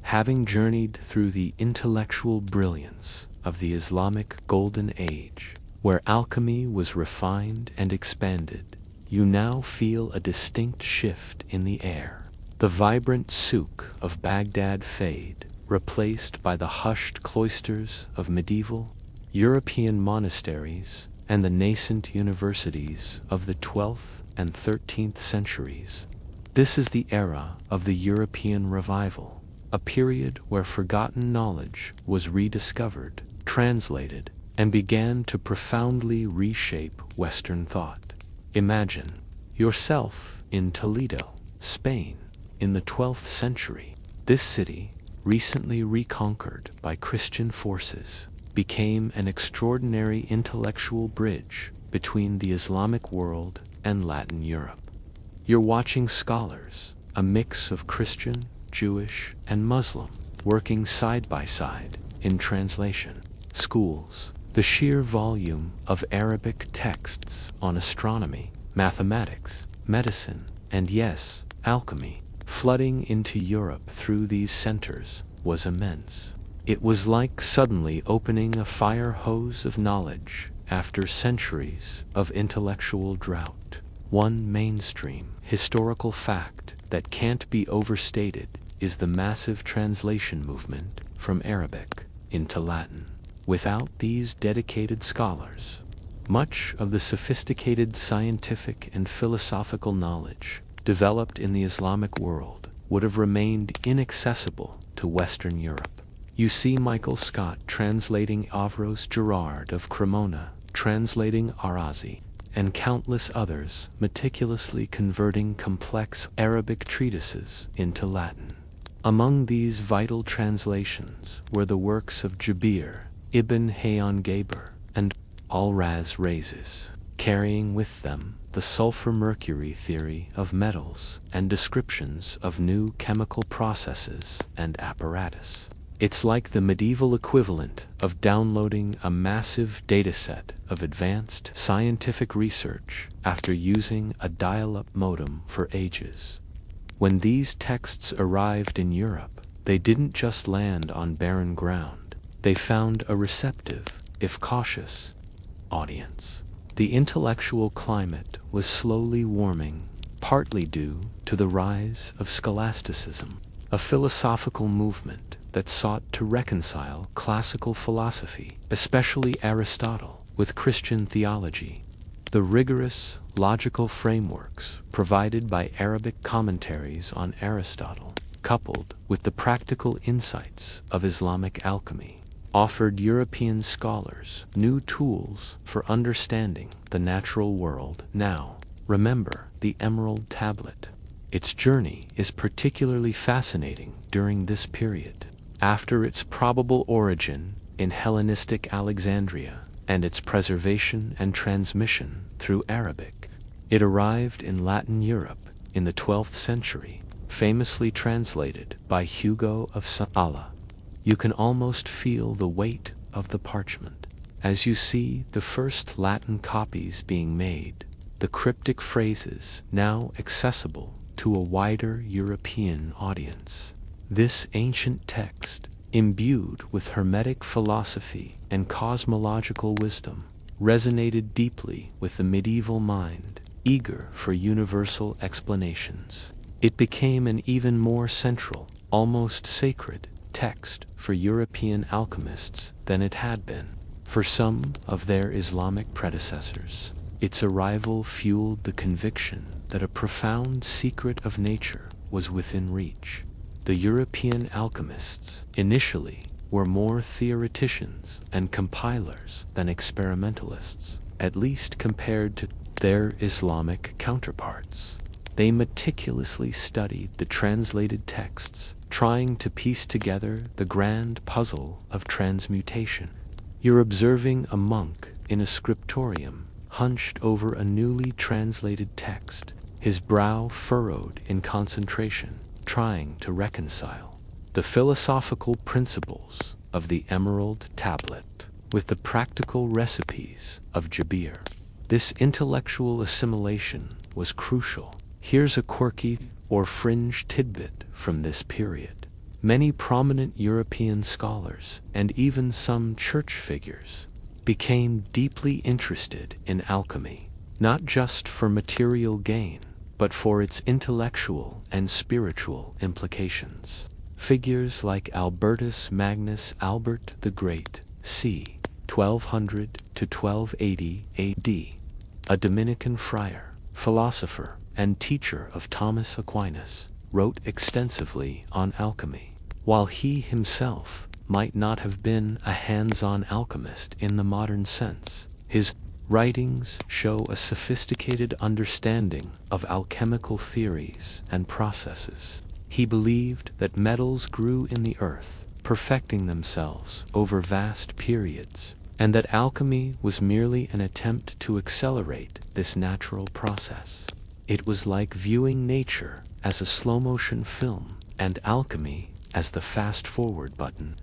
Having journeyed through the intellectual brilliance of the Islamic Golden Age, where alchemy was refined and expanded, you now feel a distinct shift in the air. The vibrant souk of Baghdad fade, replaced by the hushed cloisters of medieval European monasteries and the nascent universities of the 12th and 13th centuries. This is the era of the European revival, a period where forgotten knowledge was rediscovered, translated, and began to profoundly reshape Western thought. Imagine yourself in Toledo, Spain, in the 12th century. This city, recently reconquered by Christian forces, became an extraordinary intellectual bridge between the Islamic world and Latin Europe. You're watching scholars, a mix of Christian, Jewish, and Muslim, working side by side in translation. Schools, the sheer volume of Arabic texts on astronomy, mathematics, medicine, and yes, alchemy, flooding into Europe through these centers was immense. It was like suddenly opening a fire hose of knowledge after centuries of intellectual drought. One mainstream historical fact that can't be overstated is the massive translation movement from Arabic into Latin. Without these dedicated scholars, much of the sophisticated scientific and philosophical knowledge developed in the Islamic world would have remained inaccessible to Western Europe. You see Michael Scott translating Avros Gerard of Cremona, translating Arazi, and countless others meticulously converting complex Arabic treatises into Latin. Among these vital translations were the works of Jabir ibn Hayyan Geber and Al-Razes, carrying with them the sulfur-mercury theory of metals and descriptions of new chemical processes and apparatus. It's like the medieval equivalent of downloading a massive dataset of advanced scientific research after using a dial-up modem for ages. When these texts arrived in Europe, they didn't just land on barren ground. They found a receptive, if cautious, audience. The intellectual climate was slowly warming, partly due to the rise of scholasticism, a philosophical movement that sought to reconcile classical philosophy, especially Aristotle, with Christian theology. The rigorous, logical frameworks provided by Arabic commentaries on Aristotle, coupled with the practical insights of Islamic alchemy, offered European scholars new tools for understanding the natural world. Now, remember the Emerald Tablet. Its journey is particularly fascinating during this period. After its probable origin in Hellenistic Alexandria and its preservation and transmission through Arabic, it arrived in Latin Europe in the 12th century. famously translated by Hugo of Sala. You can almost feel the weight of the parchment as you see the first Latin copies being made, the cryptic phrases now accessible to a wider European audience. This ancient text, imbued with Hermetic philosophy and cosmological wisdom, resonated deeply with the medieval mind, eager for universal explanations. It became an even more central, almost sacred, text for European alchemists than it had been for some of their Islamic predecessors. Its arrival fueled the conviction that a profound secret of nature was within reach. The European alchemists, initially, were more theoreticians and compilers than experimentalists, at least compared to their Islamic counterparts. They meticulously studied the translated texts, trying to piece together the grand puzzle of transmutation. You're observing a monk in a scriptorium, hunched over a newly translated text, his brow furrowed in concentration, trying to reconcile the philosophical principles of the Emerald Tablet with the practical recipes of Jabir. This intellectual assimilation was crucial. Here's a quirky or fringe tidbit from this period. Many prominent European scholars, and even some church figures, became deeply interested in alchemy, not just for material gain, but for its intellectual and spiritual implications. Figures like Albertus Magnus Albert the Great, c. 1200 to 1280 AD, a Dominican friar, philosopher, and teacher of Thomas Aquinas, wrote extensively on alchemy. While he himself might not have been a hands-on alchemist in the modern sense, his writings show a sophisticated understanding of alchemical theories and processes. He believed that metals grew in the earth, perfecting themselves over vast periods, and that alchemy was merely an attempt to accelerate this natural process. It was like viewing nature as a slow-motion film and alchemy as the fast-forward button.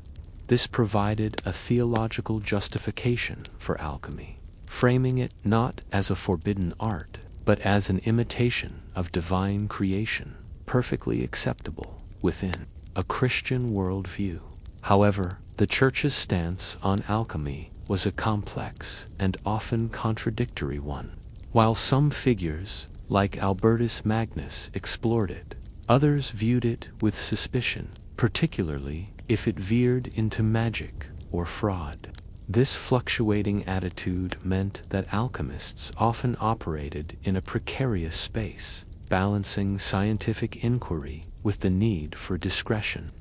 This provided a theological justification for alchemy, framing it not as a forbidden art, but as an imitation of divine creation, perfectly acceptable within a Christian worldview. However, the Church's stance on alchemy was a complex and often contradictory one. While some figures, like Albertus Magnus, explored it, others viewed it with suspicion, particularly if it veered into magic or fraud. This fluctuating attitude meant that alchemists often operated in a precarious space, balancing scientific inquiry with the need for discretion.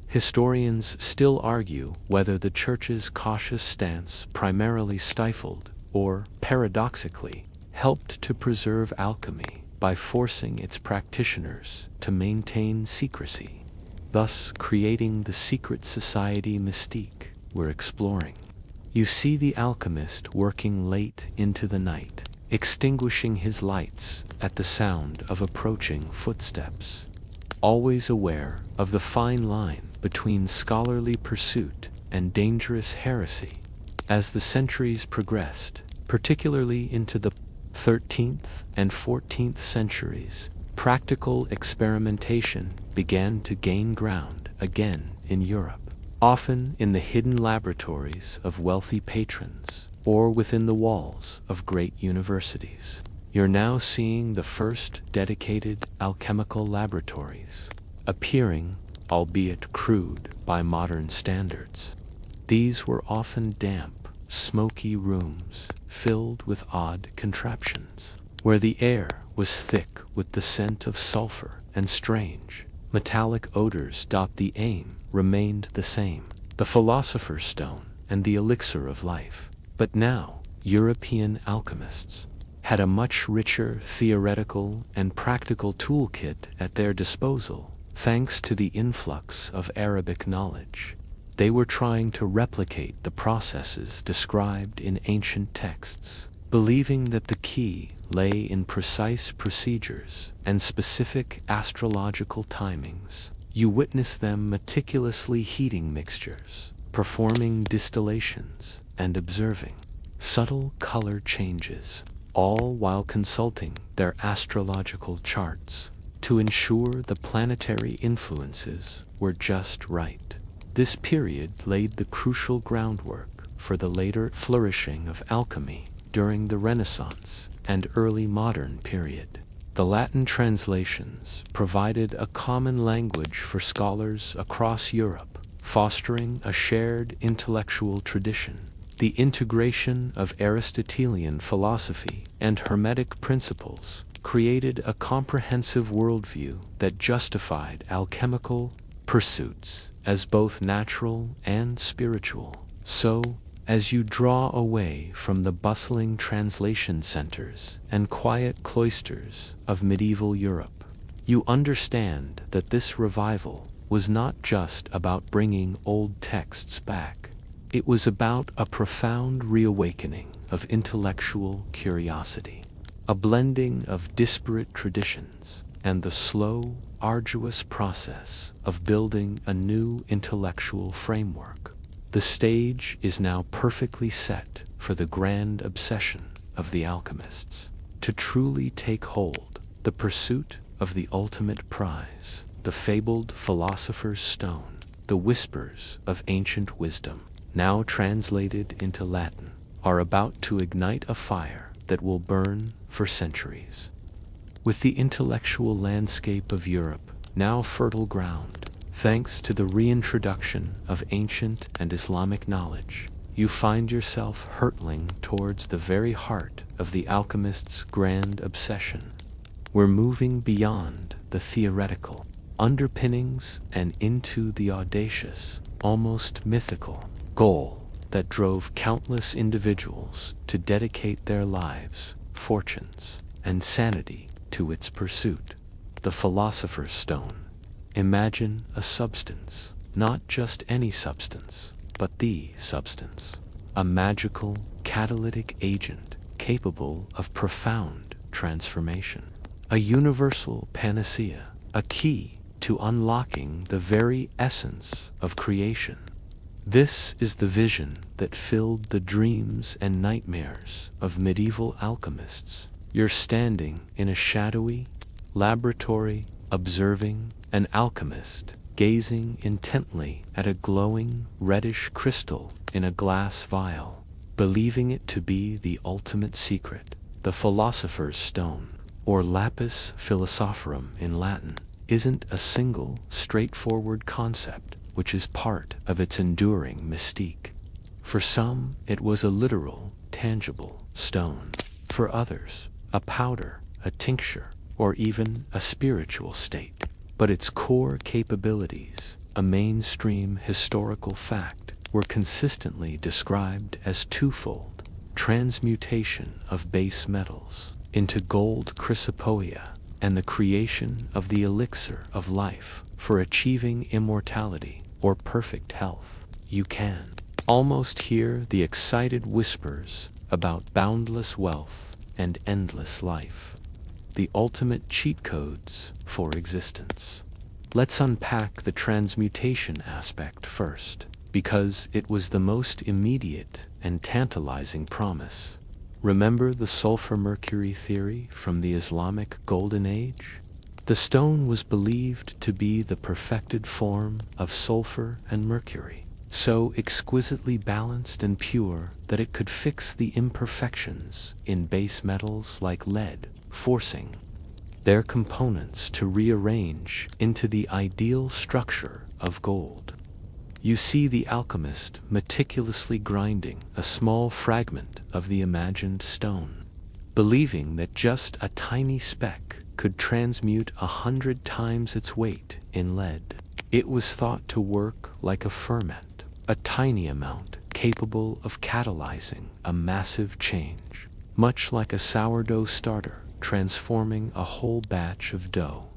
Historians still argue whether the Church's cautious stance primarily stifled or, paradoxically, helped to preserve alchemy by forcing its practitioners to maintain secrecy, thus creating the secret society mystique we're exploring. You see the alchemist working late into the night, extinguishing his lights at the sound of approaching footsteps, always aware of the fine line between scholarly pursuit and dangerous heresy. As the centuries progressed, particularly into the 13th and 14th centuries, practical experimentation began to gain ground again in Europe, often in the hidden laboratories of wealthy patrons or within the walls of great universities. You're now seeing the first dedicated alchemical laboratories appearing, albeit crude by modern standards. These were often damp, smoky rooms filled with odd contraptions, where the air was thick with the scent of sulfur and strange, metallic odors. The aim remained the same, the Philosopher's Stone and the Elixir of life. But now, European alchemists had a much richer theoretical and practical toolkit at their disposal, thanks to the influx of Arabic knowledge. They were trying to replicate the processes described in ancient texts, Believing that the key lay in precise procedures and specific astrological timings, you witness them meticulously heating mixtures, performing distillations, and observing subtle color changes, all while consulting their astrological charts to ensure the planetary influences were just right. This period laid the crucial groundwork for the later flourishing of alchemy during the Renaissance and early modern period. The Latin translations provided a common language for scholars across Europe, fostering a shared intellectual tradition. The integration of Aristotelian philosophy and Hermetic principles created a comprehensive worldview that justified alchemical pursuits as both natural and spiritual. So, as you draw away from the bustling translation centers and quiet cloisters of medieval Europe, you understand that this revival was not just about bringing old texts back. It was about a profound reawakening of intellectual curiosity, a blending of disparate traditions, and the slow, arduous process of building a new intellectual framework. The stage is now perfectly set for the grand obsession of the alchemists to truly take hold, the pursuit of the ultimate prize, the fabled philosopher's stone, the whispers of ancient wisdom, now translated into Latin, are about to ignite a fire that will burn for centuries. With the intellectual landscape of Europe now fertile ground, thanks to the reintroduction of ancient and Islamic knowledge, you find yourself hurtling towards the very heart of the alchemist's grand obsession. We're moving beyond the theoretical underpinnings and into the audacious, almost mythical goal that drove countless individuals to dedicate their lives, fortunes, and sanity to its pursuit, the philosopher's stone. Imagine a substance, not just any substance, but the substance, a magical, catalytic agent capable of profound transformation, a universal panacea, a key to unlocking the very essence of creation. This is the vision that filled the dreams and nightmares of medieval alchemists. You're standing in a shadowy laboratory, observing an alchemist gazing intently at a glowing reddish crystal in a glass vial, believing it to be the ultimate secret. The philosopher's stone, or lapis philosophorum in Latin, isn't a single, straightforward concept which is part of its enduring mystique. For some, it was a literal, tangible stone. For others, a powder, a tincture, or even a spiritual state. But its core capabilities, a mainstream historical fact, were consistently described as twofold: transmutation of base metals into gold chrysopoeia, and the creation of the elixir of life for achieving immortality or perfect health. You can almost hear the excited whispers about boundless wealth and endless life, the ultimate cheat codes for existence. Let's unpack the transmutation aspect first, because it was the most immediate and tantalizing promise. Remember the sulfur-mercury theory from the Islamic Golden Age? The stone was believed to be the perfected form of sulfur and mercury, so exquisitely balanced and pure that it could fix the imperfections in base metals like lead, forcing their components to rearrange into the ideal structure of gold. You see the alchemist meticulously grinding a small fragment of the imagined stone, believing that just a tiny speck could transmute 100 times its weight in lead. It was thought to work like a ferment, a tiny amount capable of catalyzing a massive change, much like a sourdough starter transforming a whole batch of dough.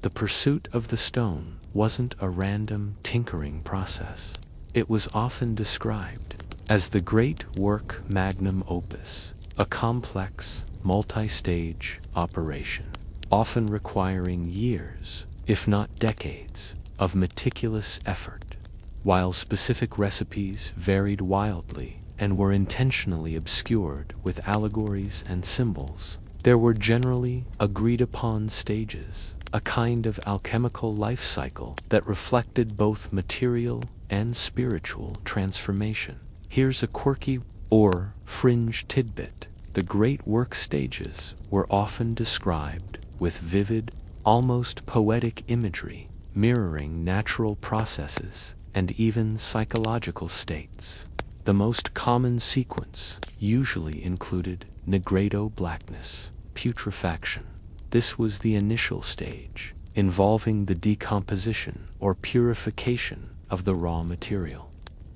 The pursuit of the stone wasn't a random tinkering process. It was often described as the great work magnum opus, a complex, multi-stage operation, often requiring years, if not decades, of meticulous effort. While specific recipes varied wildly and were intentionally obscured with allegories and symbols, there were generally agreed-upon stages, a kind of alchemical life cycle that reflected both material and spiritual transformation. Here's a quirky or fringe tidbit. The great work stages were often described with vivid, almost poetic imagery, mirroring natural processes and even psychological states. The most common sequence usually included nigredo blackness, putrefaction. This was the initial stage, involving the decomposition or purification of the raw material.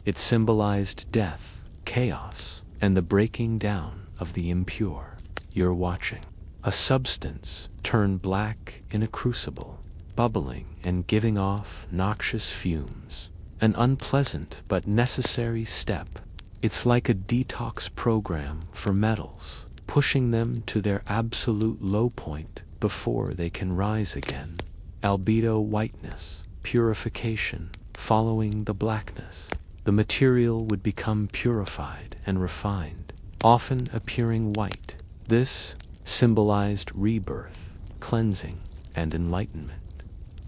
It symbolized death, chaos, and the breaking down of the impure. You're watching a substance turn black in a crucible, bubbling and giving off noxious fumes. An unpleasant but necessary step. It's like a detox program for metals, pushing them to their absolute low point before they can rise again. Albedo whiteness, purification, following the blackness. The material would become purified and refined, often appearing white. This symbolized rebirth, cleansing, and enlightenment.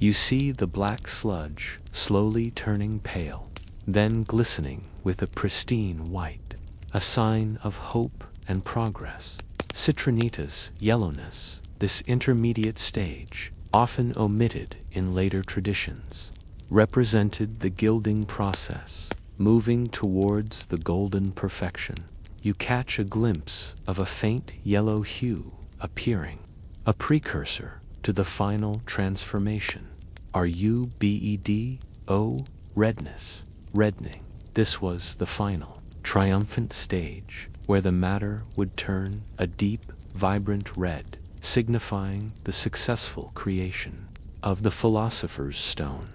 You see the black sludge slowly turning pale, then glistening with a pristine white, a sign of hope and progress. Citronita's yellowness, this intermediate stage, often omitted in later traditions, represented the gilding process, moving towards the golden perfection. You catch a glimpse of a faint yellow hue appearing, a precursor to the final transformation. Rubedo, redness, reddening. This was the final, triumphant stage, where the matter would turn a deep, vibrant red, signifying the successful creation of the philosopher's stone.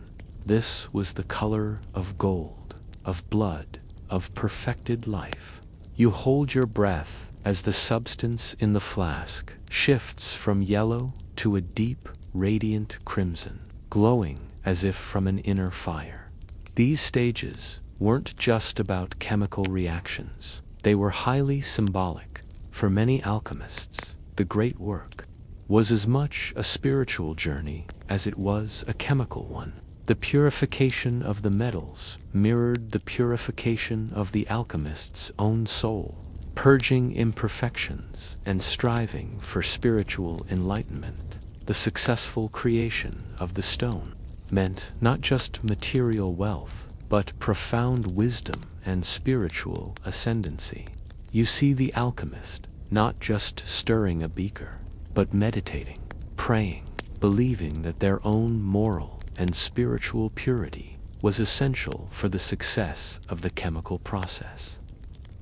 This was the color of gold, of blood, of perfected life. You hold your breath as the substance in the flask shifts from yellow to a deep, radiant crimson, glowing as if from an inner fire. These stages weren't just about chemical reactions. They were highly symbolic. For many alchemists, the great work was as much a spiritual journey as it was a chemical one. The purification of the metals mirrored the purification of the alchemist's own soul, purging imperfections and striving for spiritual enlightenment. The successful creation of the stone meant not just material wealth, but profound wisdom and spiritual ascendancy. You see the alchemist not just stirring a beaker, but meditating, praying, believing that their own moral and spiritual purity was essential for the success of the chemical process.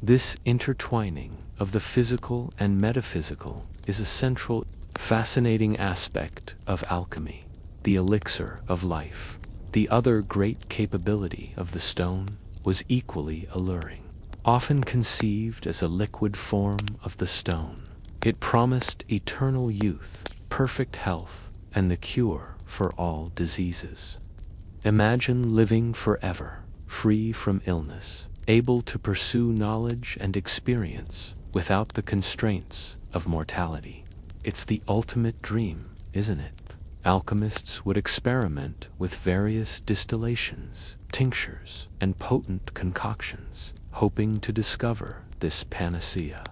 This intertwining of the physical and metaphysical is a central, fascinating aspect of alchemy, the elixir of life. The other great capability of the stone was equally alluring. Often conceived as a liquid form of the stone, it promised eternal youth, perfect health, and the cure for all diseases. Imagine living forever, free from illness, able to pursue knowledge and experience without the constraints of mortality. It's the ultimate dream, isn't it? Alchemists would experiment with various distillations, tinctures, and potent concoctions, hoping to discover this panacea.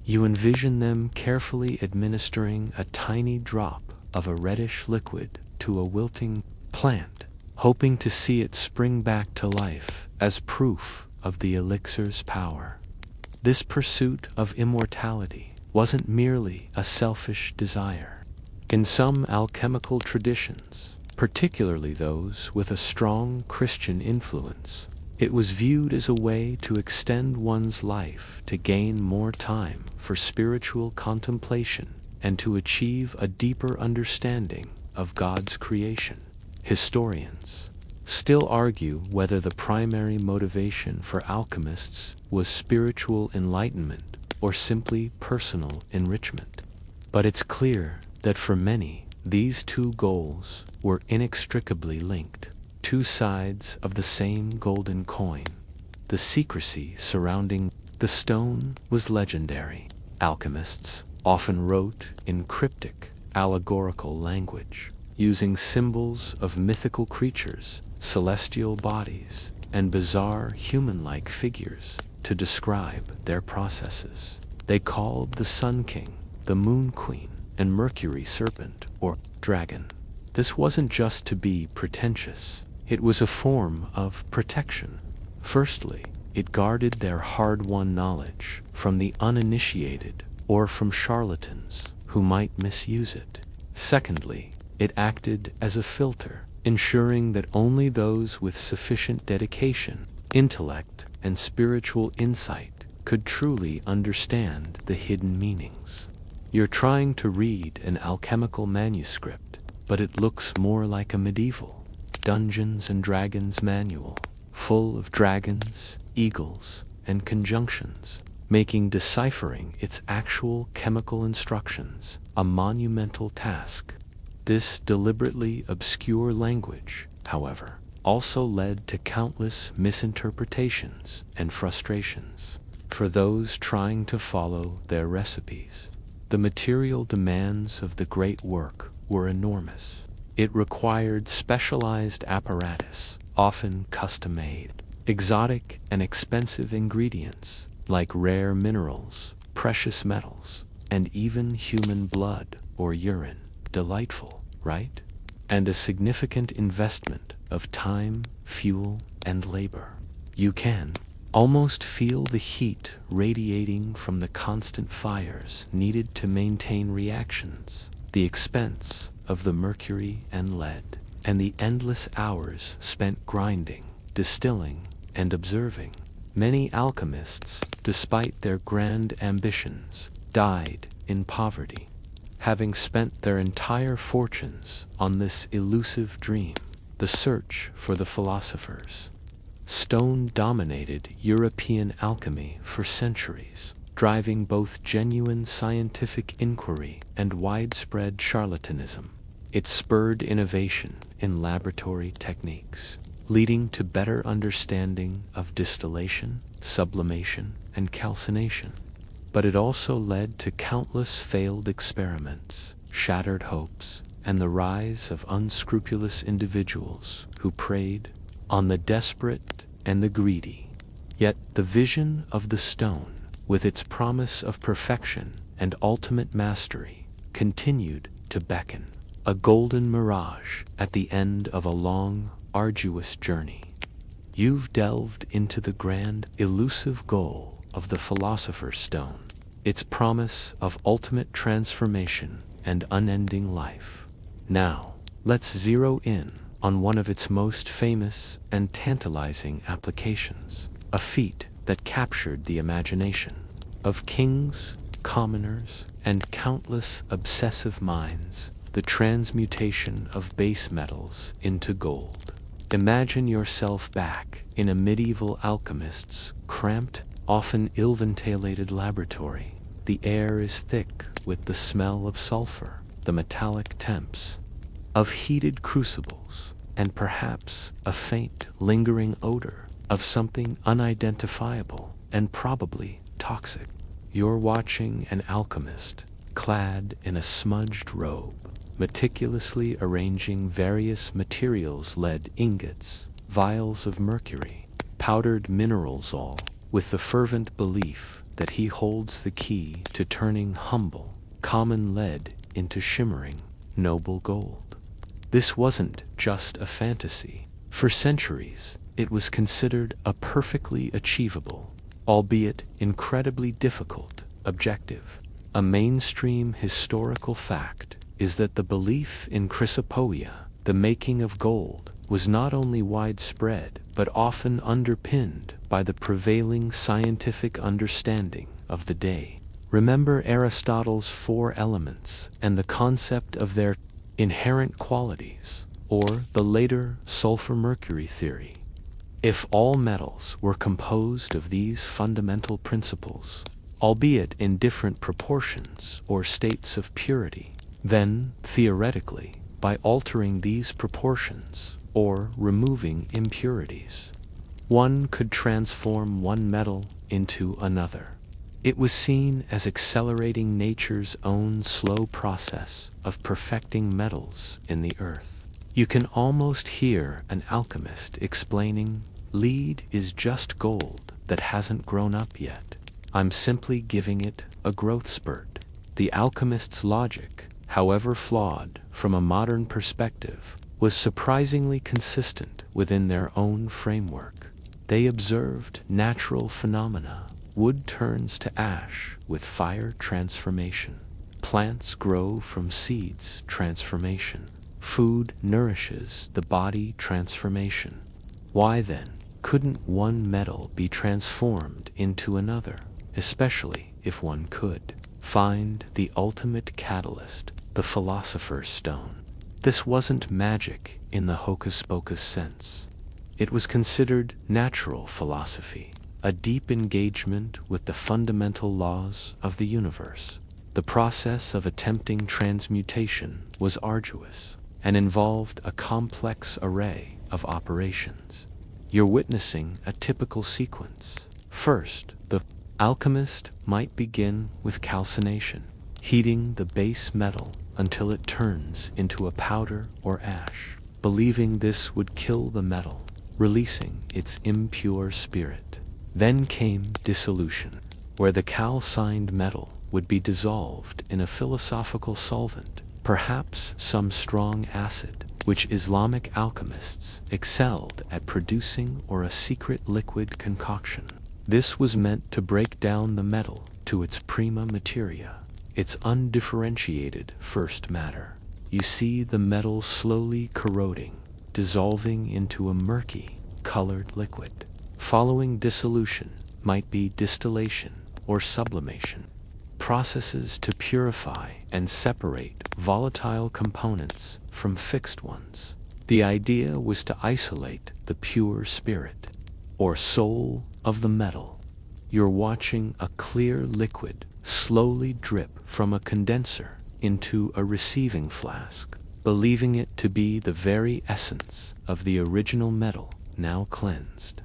You envision them carefully administering a tiny drop of a reddish liquid to a wilting plant, hoping to see it spring back to life as proof of the elixir's power. This pursuit of immortality wasn't merely a selfish desire. In some alchemical traditions, particularly those with a strong Christian influence, it was viewed as a way to extend one's life to gain more time for spiritual contemplation and to achieve a deeper understanding of God's creation. Historians still argue whether the primary motivation for alchemists was spiritual enlightenment or simply personal enrichment. But it's clear that for many, these two goals were inextricably linked, two sides of the same golden coin. The secrecy surrounding the stone was legendary. Alchemists often wrote in cryptic, allegorical language, using symbols of mythical creatures, celestial bodies, and bizarre human-like figures to describe their processes. They called the Sun King, the Moon Queen, and Mercury serpent or dragon. This wasn't just to be pretentious. It was a form of protection. Firstly, it guarded their hard-won knowledge from the uninitiated or from charlatans who might misuse it. Secondly, it acted as a filter, ensuring that only those with sufficient dedication, intellect, and spiritual insight could truly understand the hidden meanings. You're trying to read an alchemical manuscript, but it looks more like a medieval Dungeons and Dragons manual, full of dragons, eagles, and conjunctions, making deciphering its actual chemical instructions a monumental task. This deliberately obscure language, however, also led to countless misinterpretations and frustrations for those trying to follow their recipes. The material demands of the great work were enormous. It required specialized apparatus, often custom-made, exotic and expensive ingredients like rare minerals, precious metals, and even human blood or urine. Delightful, right? And a significant investment of time, fuel, and labor. You can almost feel the heat radiating from the constant fires needed to maintain reactions, the expense of the mercury and lead, and the endless hours spent grinding, distilling, and observing. Many alchemists, despite their grand ambitions, died in poverty, having spent their entire fortunes on this elusive dream, the search for the philosophers. Stone dominated European alchemy for centuries, driving both genuine scientific inquiry and widespread charlatanism. It spurred innovation in laboratory techniques, leading to better understanding of distillation, sublimation, and calcination. But it also led to countless failed experiments, shattered hopes, and the rise of unscrupulous individuals who preyed on the desperate and the greedy. Yet the vision of the stone, with its promise of perfection and ultimate mastery, continued to beckon, a golden mirage at the end of a long, arduous journey. You've delved into the grand, elusive goal of the Philosopher's Stone, its promise of ultimate transformation and unending life. Now, let's zero in on one of its most famous and tantalizing applications, a feat that captured the imagination of kings, commoners, and countless obsessive minds: the transmutation of base metals into gold. Imagine yourself back in a medieval alchemist's cramped, often ill-ventilated laboratory. The air is thick with the smell of sulfur, the metallic temps of heated crucibles, and perhaps a faint, lingering odor of something unidentifiable and probably toxic. You're watching an alchemist, clad in a smudged robe, meticulously arranging various materials: lead ingots, vials of mercury, powdered minerals, all with the fervent belief that he holds the key to turning humble, common lead into shimmering, noble gold. This wasn't just a fantasy. For centuries, it was considered a perfectly achievable, albeit incredibly difficult, objective. A mainstream historical fact is that the belief in chrysopoeia, the making of gold, was not only widespread but often underpinned by the prevailing scientific understanding of the day. Remember Aristotle's 4 elements and the concept of their inherent qualities, or the later sulfur-mercury theory. If all metals were composed of these fundamental principles, albeit in different proportions or states of purity. Then, theoretically, by altering these proportions or removing impurities, one could transform one metal into another. It was seen as accelerating nature's own slow process of perfecting metals in the earth. You can almost hear an alchemist explaining, "Lead is just gold that hasn't grown up yet. I'm simply giving it a growth spurt." The alchemist's logic, however flawed from a modern perspective, was surprisingly consistent within their own framework. They observed natural phenomena. Wood turns to ash with fire transformation. Plants grow from seeds transformation. Food nourishes the body transformation. Why then couldn't one metal be transformed into another, especially if one could find the ultimate catalyst, the philosopher's stone? This wasn't magic in the hocus-pocus sense. It was considered natural philosophy, a deep engagement with the fundamental laws of the universe. The process of attempting transmutation was arduous and involved a complex array of operations. You're witnessing a typical sequence. First, the alchemist might begin with calcination, heating the base metal until it turns into a powder or ash, believing this would kill the metal, releasing its impure spirit. Then came dissolution, where the calcined metal would be dissolved in a philosophical solvent, perhaps some strong acid, which Islamic alchemists excelled at producing, or a secret liquid concoction. This was meant to break down the metal to its prima materia, its undifferentiated first matter. You see the metal slowly corroding, dissolving into a murky, colored liquid. Following dissolution might be distillation or sublimation, processes to purify and separate volatile components from fixed ones. The idea was to isolate the pure spirit, or soul, of the metal. You're watching a clear liquid slowly drip from a condenser into a receiving flask, believing it to be the very essence of the original metal now cleansed.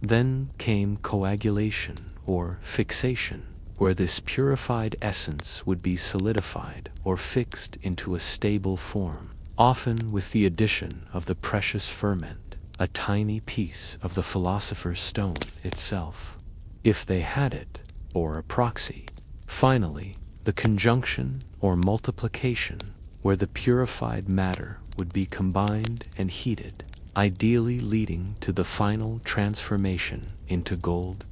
Then came coagulation or fixation, where this purified essence would be solidified or fixed into a stable form, often with the addition of the precious ferment, a tiny piece of the philosopher's stone itself, if they had it, or a proxy. Finally, the conjunction or multiplication, where the purified matter would be combined and heated, ideally leading to the final transformation into gold.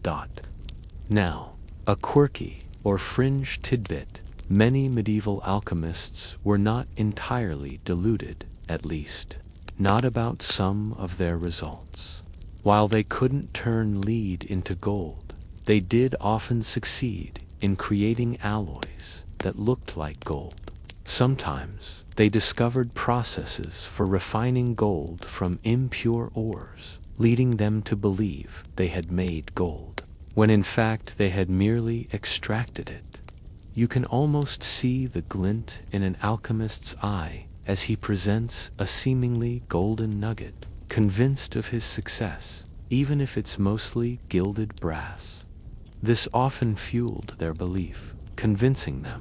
Now, a quirky or fringe tidbit: many medieval alchemists were not entirely deluded, at least not about some of their results. While they couldn't turn lead into gold, they did often succeed in creating alloys that looked like gold. Sometimes they discovered processes for refining gold from impure ores, leading them to believe they had made gold, when in fact they had merely extracted it. You can almost see the glint in an alchemist's eye as he presents a seemingly golden nugget, convinced of his success, even if it's mostly gilded brass. This often fueled their belief, convincing them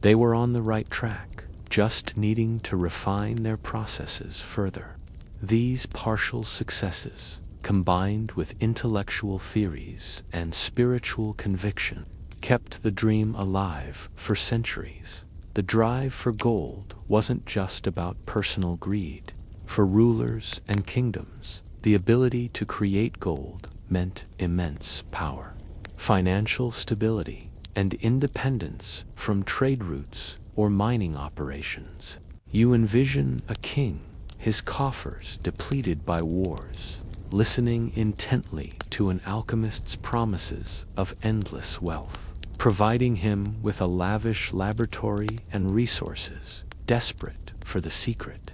they were on the right track, just needing to refine their processes further. These partial successes, combined with intellectual theories and spiritual conviction, kept the dream alive for centuries. The drive for gold wasn't just about personal greed. For rulers and kingdoms, the ability to create gold meant immense power, financial stability, and independence from trade routes or mining operations. You envision a king, his coffers depleted by wars, listening intently to an alchemist's promises of endless wealth, providing him with a lavish laboratory and resources, desperate for the secret.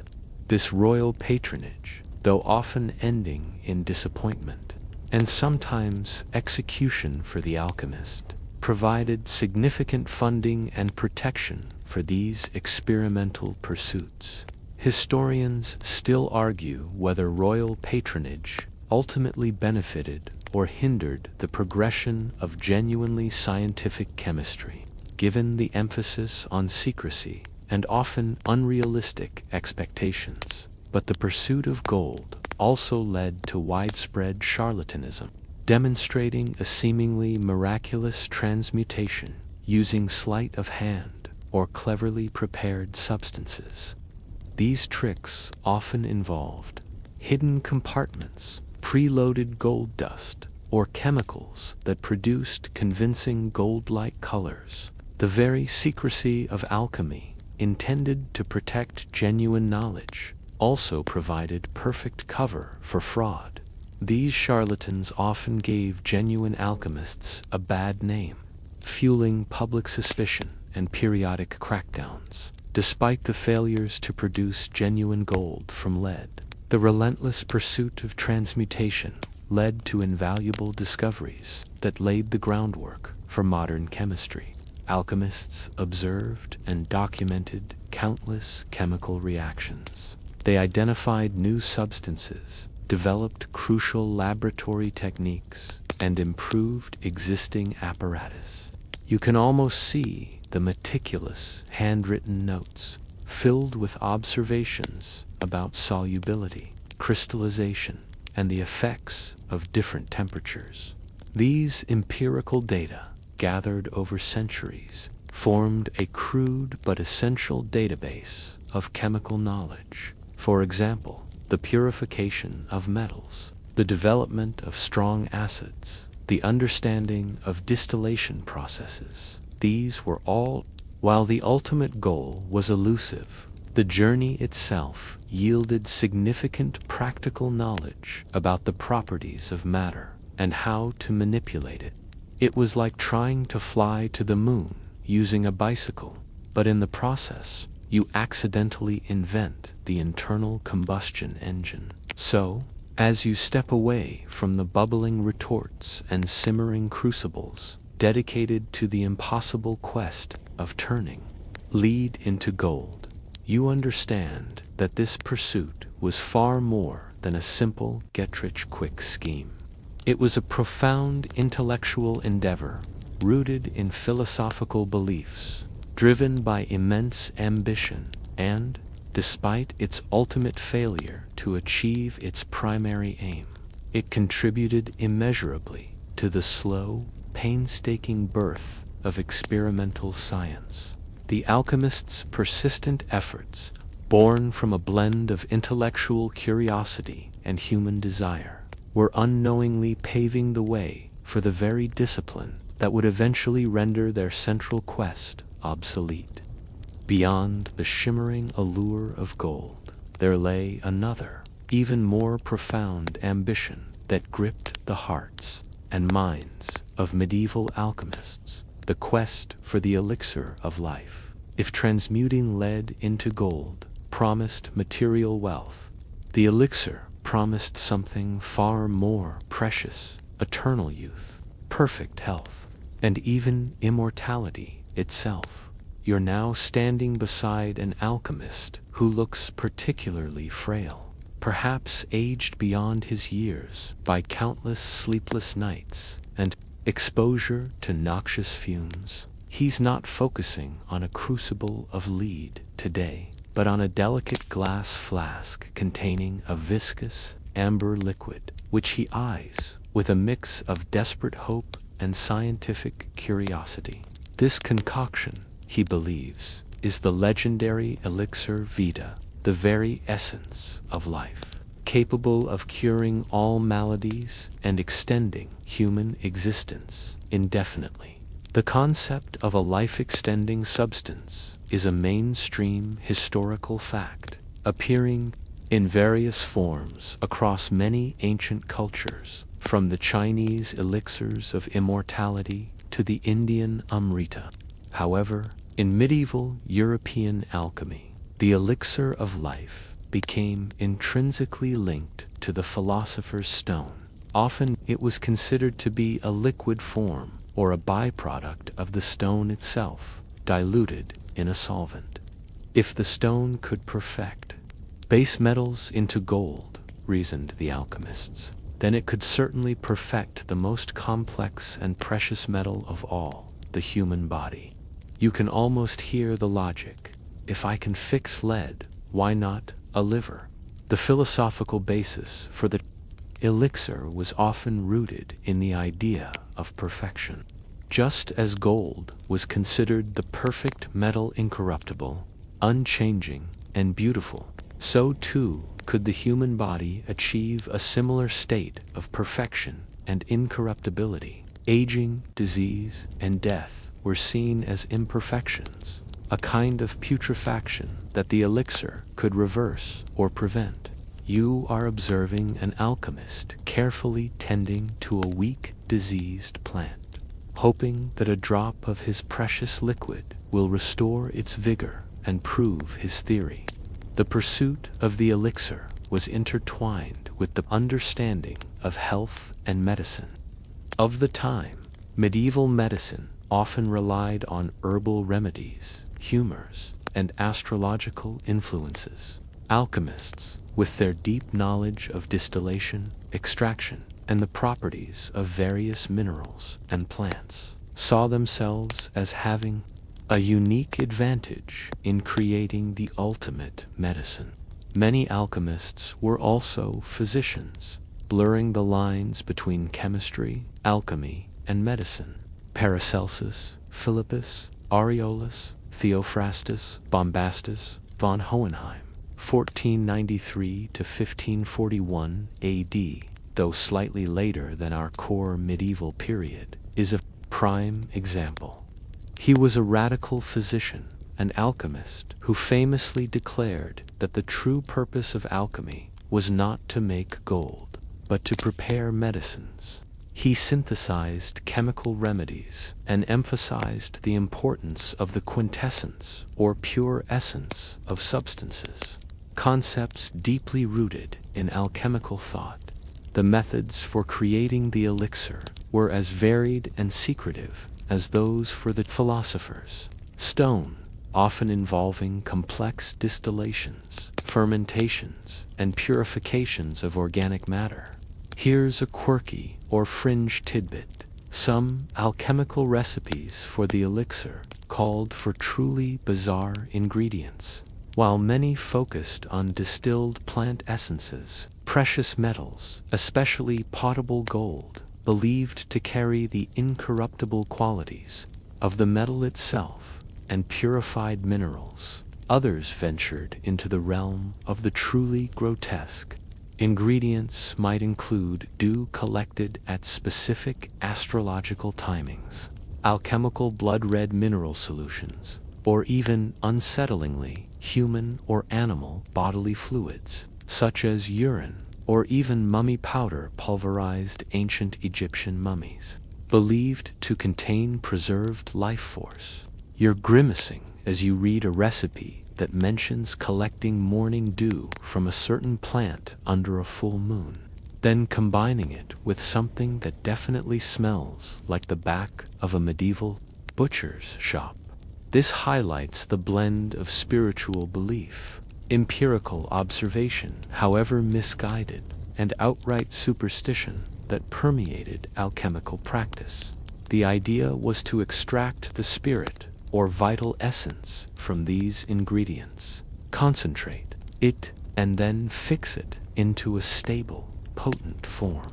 This royal patronage, though often ending in disappointment, and sometimes execution for the alchemist, provided significant funding and protection for these experimental pursuits. Historians still argue whether royal patronage ultimately benefited or hindered the progression of genuinely scientific chemistry, given the emphasis on secrecy and often unrealistic expectations. But the pursuit of gold also led to widespread charlatanism, demonstrating a seemingly miraculous transmutation using sleight of hand or cleverly prepared substances. These tricks often involved hidden compartments, preloaded gold dust, or chemicals that produced convincing gold-like colors. The very secrecy of alchemy, intended to protect genuine knowledge, also provided perfect cover for fraud. These charlatans often gave genuine alchemists a bad name, fueling public suspicion and periodic crackdowns. Despite the failures to produce genuine gold from lead, the relentless pursuit of transmutation led to invaluable discoveries that laid the groundwork for modern chemistry. Alchemists observed and documented countless chemical reactions. They identified new substances, developed crucial laboratory techniques, and improved existing apparatus. You can almost see the meticulous handwritten notes filled with observations about solubility, crystallization, and the effects of different temperatures. These empirical data, gathered over centuries, formed a crude but essential database of chemical knowledge. For example, the purification of metals, the development of strong acids, the understanding of distillation processes. These were all, while the ultimate goal was elusive, the journey itself yielded significant practical knowledge about the properties of matter and how to manipulate it. It was like trying to fly to the moon using a bicycle, but in the process, you accidentally invent the internal combustion engine. So, as you step away from the bubbling retorts and simmering crucibles dedicated to the impossible quest of turning lead into gold, you understand that this pursuit was far more than a simple get-rich-quick scheme. It was a profound intellectual endeavor rooted in philosophical beliefs, driven by immense ambition, and, despite its ultimate failure to achieve its primary aim, it contributed immeasurably to the slow, painstaking birth of experimental science. The alchemists' persistent efforts, born from a blend of intellectual curiosity and human desire, were unknowingly paving the way for the very discipline that would eventually render their central quest obsolete. Beyond the shimmering allure of gold, there lay another, even more profound ambition that gripped the hearts and minds of medieval alchemists: the quest for the elixir of life. If transmuting lead into gold promised material wealth, the elixir promised something far more precious: eternal youth, perfect health, and even immortality itself. You're now standing beside an alchemist who looks particularly frail, perhaps aged beyond his years by countless sleepless nights and exposure to noxious fumes. He's not focusing on a crucible of lead today, but on a delicate glass flask containing a viscous, amber liquid, which he eyes with a mix of desperate hope and scientific curiosity. This concoction, he believes, is the legendary elixir vita, the very essence of life, capable of curing all maladies and extending human existence indefinitely. The concept of a life-extending substance is a mainstream historical fact, appearing in various forms across many ancient cultures, from the Chinese elixirs of immortality to the Indian amrita. However, in medieval European alchemy, the elixir of life became intrinsically linked to the philosopher's stone. Often it was considered to be a liquid form or a byproduct of the stone itself, diluted in a solvent. If the stone could perfect base metals into gold, reasoned the alchemists, then it could certainly perfect the most complex and precious metal of all, the human body. You can almost hear the logic. If I can fix lead, why not a liver? The philosophical basis for the elixir was often rooted in the idea of perfection. Just as gold was considered the perfect metal, incorruptible, unchanging, and beautiful, so too could the human body achieve a similar state of perfection and incorruptibility. Aging, disease, and death were seen as imperfections, a kind of putrefaction that the elixir could reverse or prevent. You are observing an alchemist carefully tending to a weak, diseased plant, hoping that a drop of his precious liquid will restore its vigor and prove his theory. The pursuit of the elixir was intertwined with the understanding of health and medicine. Of the time, medieval medicine often relied on herbal remedies, humors, and astrological influences. Alchemists, with their deep knowledge of distillation, extraction, and the properties of various minerals and plants, saw themselves as having a unique advantage in creating the ultimate medicine. Many alchemists were also physicians, blurring the lines between chemistry, alchemy, and medicine. Paracelsus, Philippus, Aureolus, Theophrastus, Bombastus, von Hohenheim, 1493 to 1541 AD, though slightly later than our core medieval period, is a prime example. He was a radical physician, an alchemist, who famously declared that the true purpose of alchemy was not to make gold, but to prepare medicines. He synthesized chemical remedies and emphasized the importance of the quintessence or pure essence of substances, concepts deeply rooted in alchemical thought. The methods for creating the elixir were as varied and secretive as those for the philosophers. Stone, often involving complex distillations, fermentations, and purifications of organic matter. Here's a quirky or fringe tidbit. Some alchemical recipes for the elixir called for truly bizarre ingredients, while many focused on distilled plant essences, precious metals, especially potable gold, believed to carry the incorruptible qualities of the metal itself, and purified minerals. Others ventured into the realm of the truly grotesque. Ingredients might include dew collected at specific astrological timings, alchemical blood-red mineral solutions, or even, unsettlingly, human or animal bodily fluids, such as urine, or even mummy powder pulverized ancient Egyptian mummies, believed to contain preserved life force. You're grimacing as you read a recipe that mentions collecting morning dew from a certain plant under a full moon, then combining it with something that definitely smells like the back of a medieval butcher's shop. This highlights the blend of spiritual belief, empirical observation, however misguided, and outright superstition that permeated alchemical practice. The idea was to extract the spirit or vital essence from these ingredients, concentrate it, and then fix it into a stable, potent form.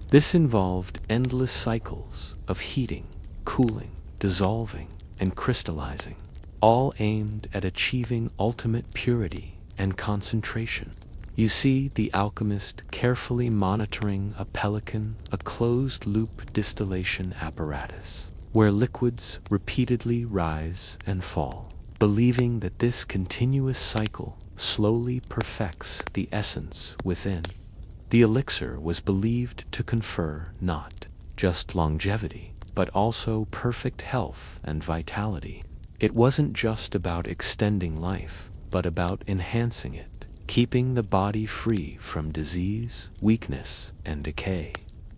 This involved endless cycles of heating, cooling, dissolving, and crystallizing, all aimed at achieving ultimate purity and concentration. You see the alchemist carefully monitoring a pelican, a closed-loop distillation apparatus, where liquids repeatedly rise and fall, believing that this continuous cycle slowly perfects the essence within. The elixir was believed to confer not just longevity, but also perfect health and vitality. It wasn't just about extending life, but about enhancing it, keeping the body free from disease, weakness, and decay.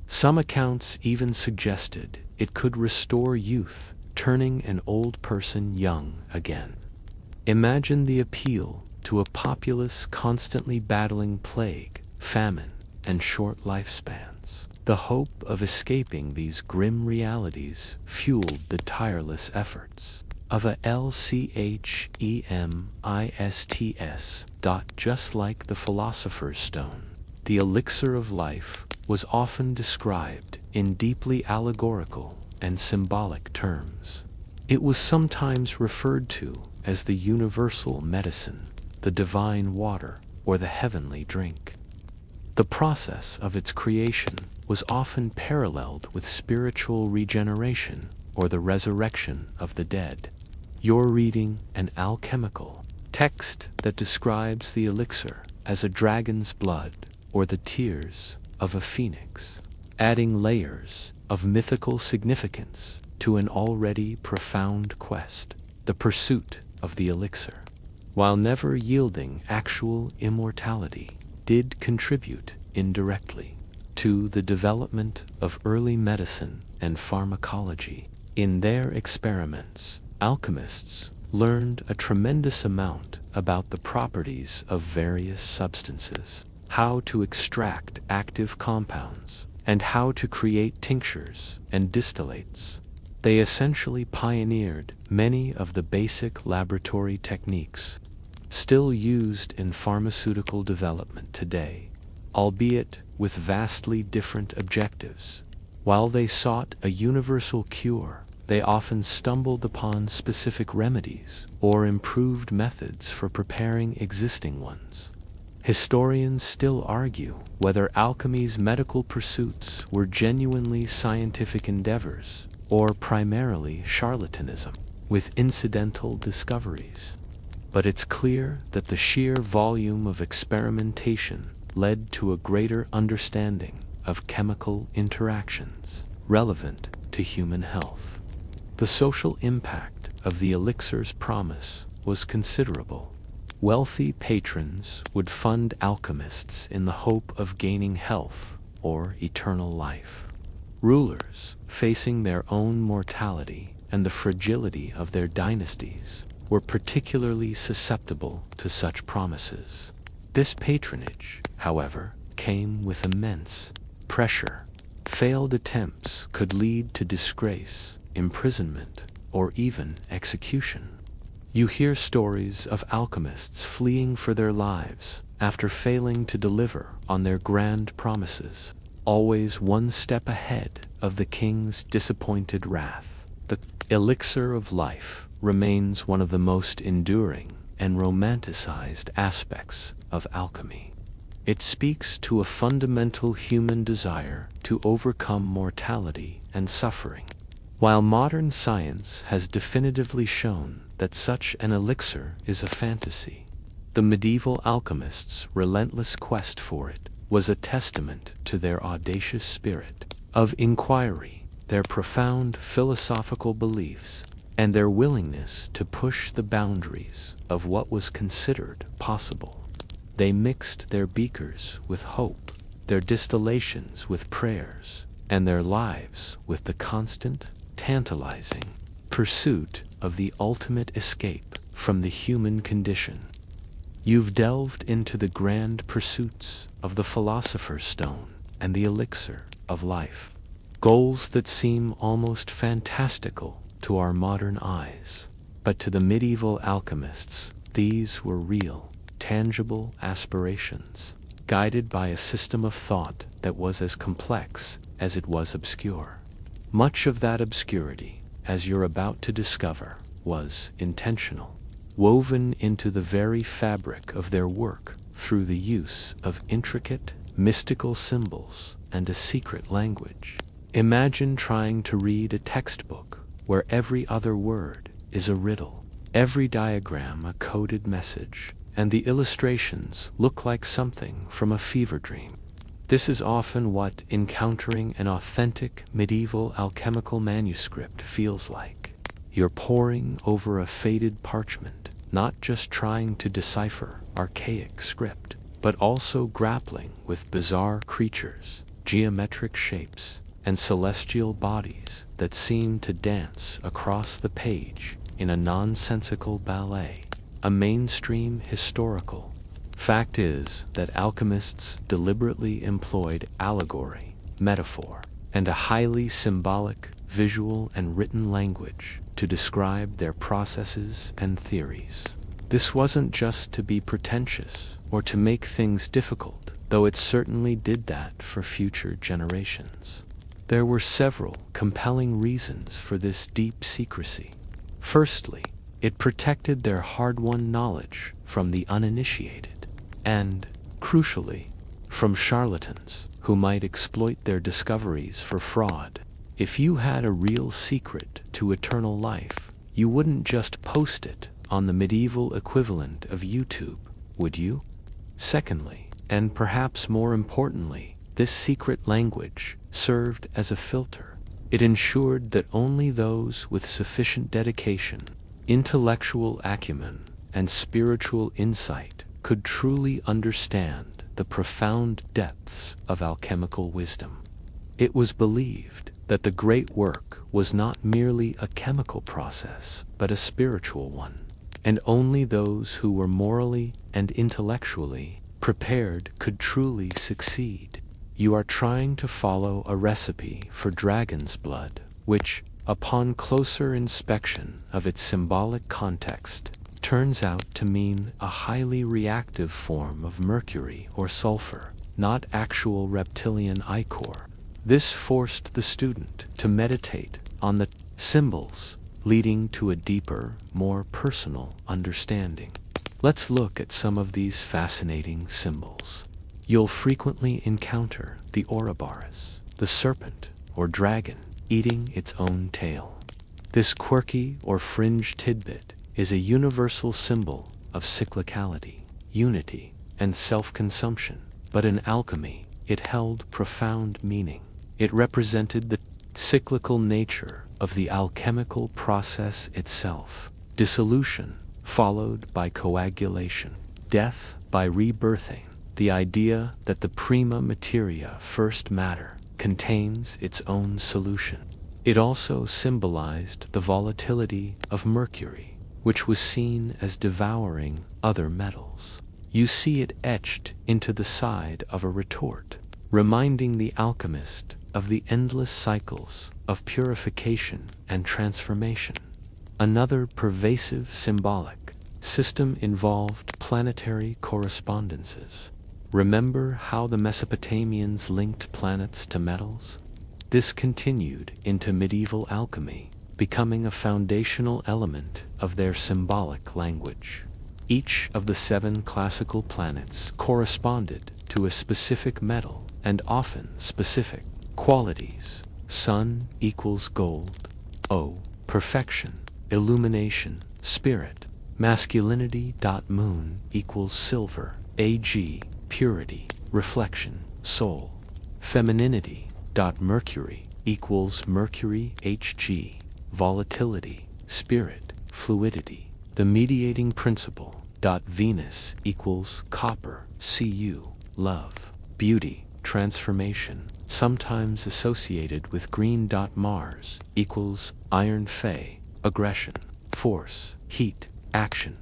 Some accounts even suggested it could restore youth, turning an old person young again. Imagine the appeal to a populace constantly battling plague, famine, and short lifespans. The hope of escaping these grim realities fueled the tireless efforts of a Alchemists. Just like the Philosopher's Stone, the elixir of life was often described in deeply allegorical and symbolic terms. It was sometimes referred to as the universal medicine, the divine water, or the heavenly drink. The process of its creation was often paralleled with spiritual regeneration or the resurrection of the dead. You're reading an alchemical text that describes the elixir as a dragon's blood or the tears of a phoenix, adding layers of mythical significance to an already profound quest, the pursuit of the elixir, while never yielding actual immortality, did contribute indirectly to the development of early medicine and pharmacology. In their experiments, alchemists learned a tremendous amount about the properties of various substances, how to extract active compounds, and how to create tinctures and distillates. They essentially pioneered many of the basic laboratory techniques still used in pharmaceutical development today, albeit with vastly different objectives. While they sought a universal cure, they often stumbled upon specific remedies or improved methods for preparing existing ones. Historians still argue whether alchemy's medical pursuits were genuinely scientific endeavors or primarily charlatanism with incidental discoveries. But it's clear that the sheer volume of experimentation led to a greater understanding of chemical interactions relevant to human health. The social impact of the elixir's promise was considerable. Wealthy patrons would fund alchemists in the hope of gaining health or eternal life. Rulers, facing their own mortality and the fragility of their dynasties, were particularly susceptible to such promises. This patronage, however, came with immense pressure. Failed attempts could lead to disgrace, imprisonment, or even execution. You hear stories of alchemists fleeing for their lives after failing to deliver on their grand promises, always one step ahead of the king's disappointed wrath. The elixir of life remains one of the most enduring and romanticized aspects of alchemy. It speaks to a fundamental human desire to overcome mortality and suffering. While modern science has definitively shown that such an elixir is a fantasy, the medieval alchemists' relentless quest for it was a testament to their audacious spirit of inquiry, their profound philosophical beliefs, and their willingness to push the boundaries of what was considered possible. They mixed their beakers with hope, their distillations with prayers, and their lives with the constant, tantalizing pursuit of the ultimate escape from the human condition. You've delved into the grand pursuits of the Philosopher's Stone and the Elixir of Life, goals that seem almost fantastical to our modern eyes. But to the medieval alchemists, these were real, tangible aspirations, guided by a system of thought that was as complex as it was obscure. Much of that obscurity, as you're about to discover, was intentional, woven into the very fabric of their work through the use of intricate, mystical symbols and a secret language. Imagine trying to read a textbook where every other word is a riddle, every diagram a coded message, and the illustrations look like something from a fever dream. This is often what encountering an authentic medieval alchemical manuscript feels like. You're poring over a faded parchment, not just trying to decipher archaic script, but also grappling with bizarre creatures, geometric shapes, and celestial bodies that seemed to dance across the page in a nonsensical ballet. A mainstream historical fact is that alchemists deliberately employed allegory, metaphor, and a highly symbolic, visual and written language to describe their processes and theories. This wasn't just to be pretentious or to make things difficult, though it certainly did that for future generations. There were several compelling reasons for this deep secrecy. Firstly, it protected their hard-won knowledge from the uninitiated, and, crucially, from charlatans who might exploit their discoveries for fraud. If you had a real secret to eternal life, you wouldn't just post it on the medieval equivalent of YouTube, would you? Secondly, and perhaps more importantly, this secret language served as a filter. It ensured that only those with sufficient dedication, intellectual acumen, and spiritual insight could truly understand the profound depths of alchemical wisdom. It was believed that the great work was not merely a chemical process, but a spiritual one, and only those who were morally and intellectually prepared could truly succeed. You are trying to follow a recipe for dragon's blood, which, upon closer inspection of its symbolic context, turns out to mean a highly reactive form of mercury or sulfur, not actual reptilian ichor. This forced the student to meditate on the symbols, leading to a deeper, more personal understanding. Let's look at some of these fascinating symbols. You'll frequently encounter the Ouroboros, the serpent or dragon eating its own tail. This quirky or fringe tidbit is a universal symbol of cyclicality, unity, and self-consumption, but in alchemy, it held profound meaning. It represented the cyclical nature of the alchemical process itself. Dissolution, followed by coagulation. Death by rebirthing. The idea that the prima materia, first matter, contains its own solution. It also symbolized the volatility of mercury, which was seen as devouring other metals. You see it etched into the side of a retort, reminding the alchemist of the endless cycles of purification and transformation. Another pervasive symbolic system involved planetary correspondences. Remember how the Mesopotamians linked planets to metals? This continued into medieval alchemy, becoming a foundational element of their symbolic language. Each of the 7 classical planets corresponded to a specific metal and often specific qualities. Sun equals gold. O, perfection, illumination, spirit. Masculinity. Moon equals silver. Ag, purity, reflection, soul. Femininity. Mercury equals mercury. Hg, volatility, spirit, fluidity. The mediating principle. Venus equals copper. Cu, love, beauty, transformation, sometimes associated with green. Mars equals iron. Fe, aggression, force, heat, action.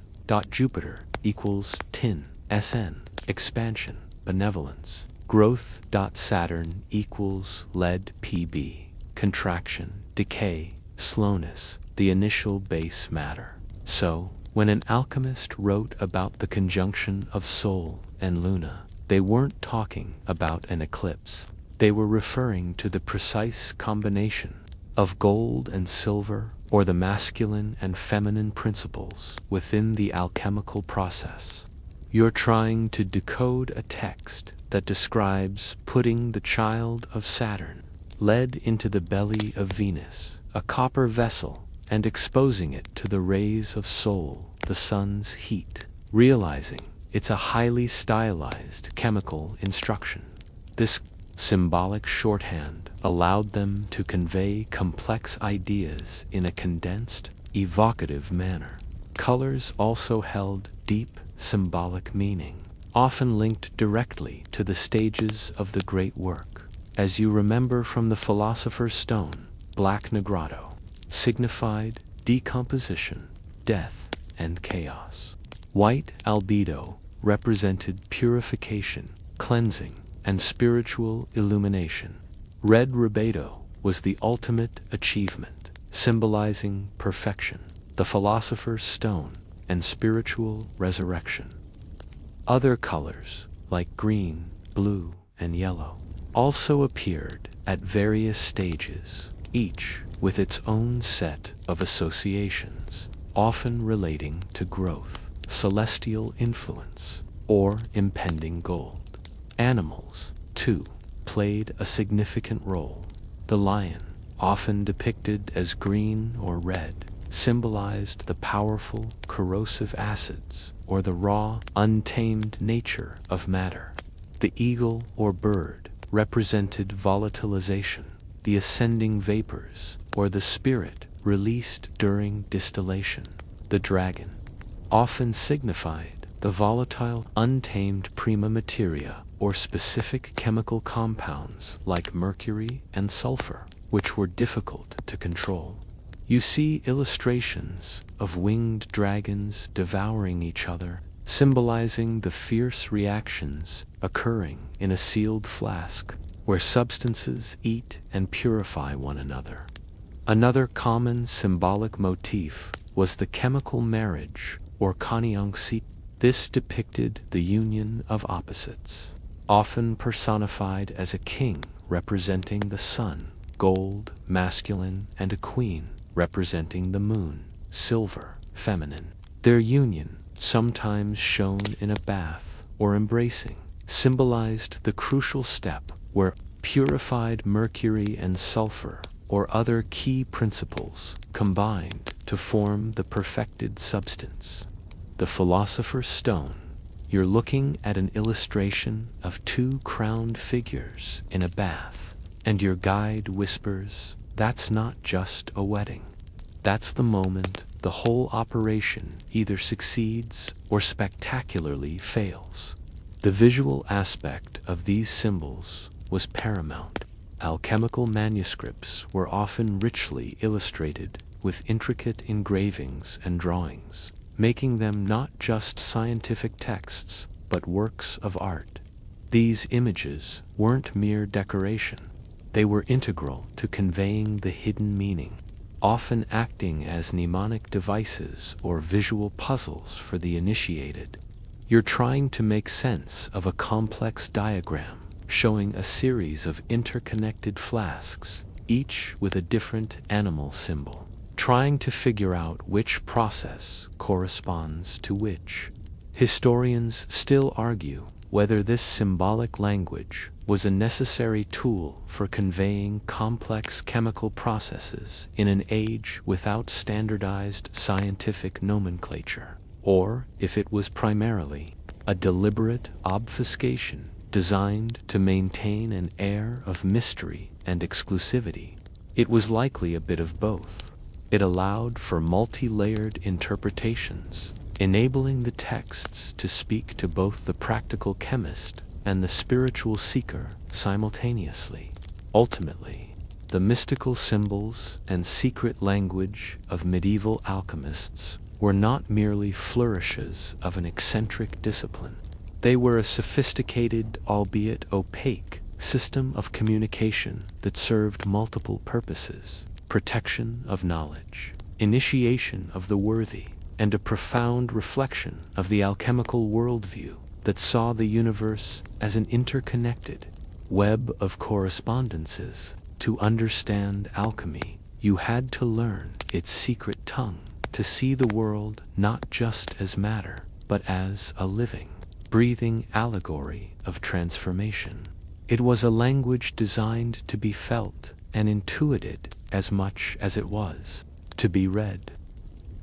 Jupiter equals tin. Sn, expansion, benevolence, growth. Saturn equals lead. Pb, contraction, decay, slowness, the initial base matter. So, when an alchemist wrote about the conjunction of Sol and Luna, they weren't talking about an eclipse. They were referring to the precise combination of gold and silver, or the masculine and feminine principles within the alchemical process. You're trying to decode a text that describes putting the child of Saturn, lead, into the belly of Venus, a copper vessel, and exposing it to the rays of Sol, the sun's heat, realizing it's a highly stylized chemical instruction. This symbolic shorthand allowed them to convey complex ideas in a condensed, evocative manner. Colors also held deep symbolic meaning, often linked directly to the stages of the great work. as you remember from the Philosopher's Stone, black negrado, signified decomposition, death, and chaos. White albedo represented purification, cleansing, and spiritual illumination. Red rubedo was the ultimate achievement, symbolizing perfection, the Philosopher's Stone, and spiritual resurrection. Other colors, like green, blue, and yellow, also appeared at various stages, each with its own set of associations, often relating to growth, celestial influence, or impending gold. Animals, too, played a significant role. The lion, often depicted as green or red, symbolized the powerful corrosive acids or the raw, untamed nature of matter. The eagle or bird represented volatilization, the ascending vapors, or the spirit released during distillation. The dragon often signified the volatile, untamed prima materia, or specific chemical compounds like mercury and sulfur, which were difficult to control. You see illustrations of winged dragons devouring each other, symbolizing the fierce reactions occurring in a sealed flask, where substances eat and purify one another. Another common symbolic motif was the chemical marriage, or conjonction. This depicted the union of opposites, often personified as a king representing the sun, gold, masculine, and a queen representing the moon, silver, feminine. Their union, sometimes shown in a bath or embracing, symbolized the crucial step where purified mercury and sulfur, or other key principles, combined to form the perfected substance. The Philosopher's Stone. You're looking at an illustration of two crowned figures in a bath, and your guide whispers, "That's not just a wedding. That's the moment the whole operation either succeeds or spectacularly fails." The visual aspect of these symbols was paramount. Alchemical manuscripts were often richly illustrated with intricate engravings and drawings, making them not just scientific texts, but works of art. These images weren't mere decoration. They were integral to conveying the hidden meaning, often acting as mnemonic devices or visual puzzles for the initiated. You're trying to make sense of a complex diagram showing a series of interconnected flasks, each with a different animal symbol, trying to figure out which process corresponds to which. Historians still argue whether this symbolic language was a necessary tool for conveying complex chemical processes in an age without standardized scientific nomenclature, or if it was primarily a deliberate obfuscation designed to maintain an air of mystery and exclusivity. It was likely a bit of both. It allowed for multi-layered interpretations, enabling the texts to speak to both the practical chemist and the spiritual seeker simultaneously. Ultimately, the mystical symbols and secret language of medieval alchemists were not merely flourishes of an eccentric discipline. They were a sophisticated, albeit opaque, system of communication that served multiple purposes: protection of knowledge, initiation of the worthy, and a profound reflection of the alchemical worldview that saw the universe as an interconnected web of correspondences. To understand alchemy, you had to learn its secret tongue, to see the world not just as matter, but as a living, breathing allegory of transformation. It was a language designed to be felt and intuited as much as it was to be read.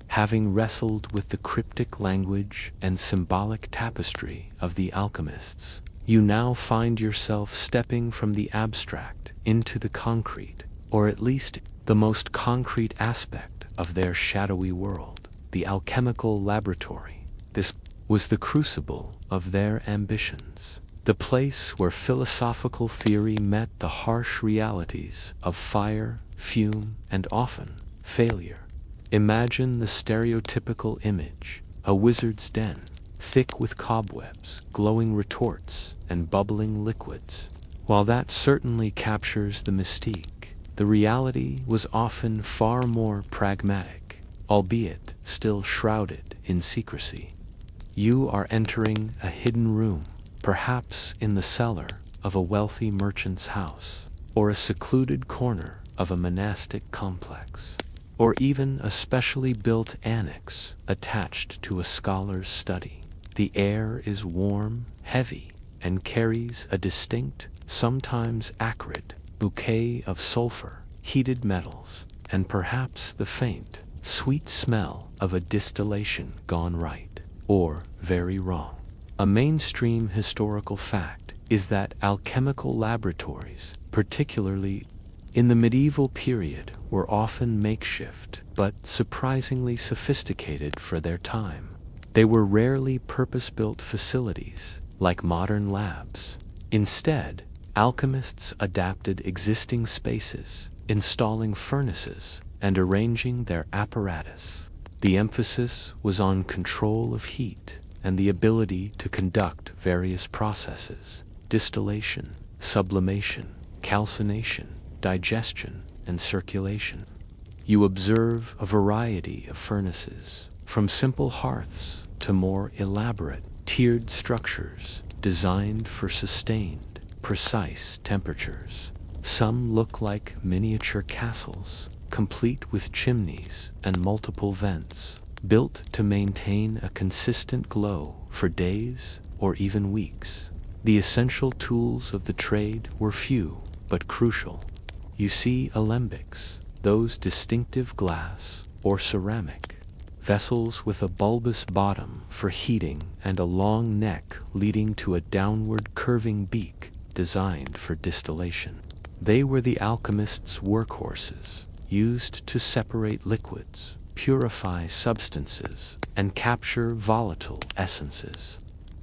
Having wrestled with the cryptic language and symbolic tapestry of the alchemists, you now find yourself stepping from the abstract into the concrete, or at least the most concrete aspect of their shadowy world, the alchemical laboratory. This was the crucible of their ambitions. the place where philosophical theory met the harsh realities of fire, fume, and often failure. Imagine the stereotypical image, a wizard's den, thick with cobwebs, glowing retorts, and bubbling liquids. While that certainly captures the mystique, the reality was often far more pragmatic, albeit still shrouded in secrecy. You are entering a hidden room, perhaps in the cellar of a wealthy merchant's house, or a secluded corner of a monastic complex, or even a specially built annex attached to a scholar's study. The air is warm, heavy, and carries a distinct, sometimes acrid, bouquet of sulfur, heated metals, and perhaps the faint, sweet smell of a distillation gone right, or very wrong. A mainstream historical fact is that alchemical laboratories, particularly in the medieval period, were often makeshift, but surprisingly sophisticated for their time. They were rarely purpose-built facilities, like modern labs. Instead, alchemists adapted existing spaces, installing furnaces, and arranging their apparatus. The emphasis was on control of heat and the ability to conduct various processes: distillation, sublimation, calcination, digestion, and circulation. You observe a variety of furnaces, from simple hearths to more elaborate, tiered structures designed for sustained, precise temperatures. Some look like miniature castles, complete with chimneys and multiple vents, built to maintain a consistent glow for days or even weeks. The essential tools of the trade were few but crucial. You see alembics, those distinctive glass or ceramic vessels with a bulbous bottom for heating and a long neck leading to a downward curving beak designed for distillation. They were the alchemists' workhorses, used to separate liquids, purify substances, and capture volatile essences.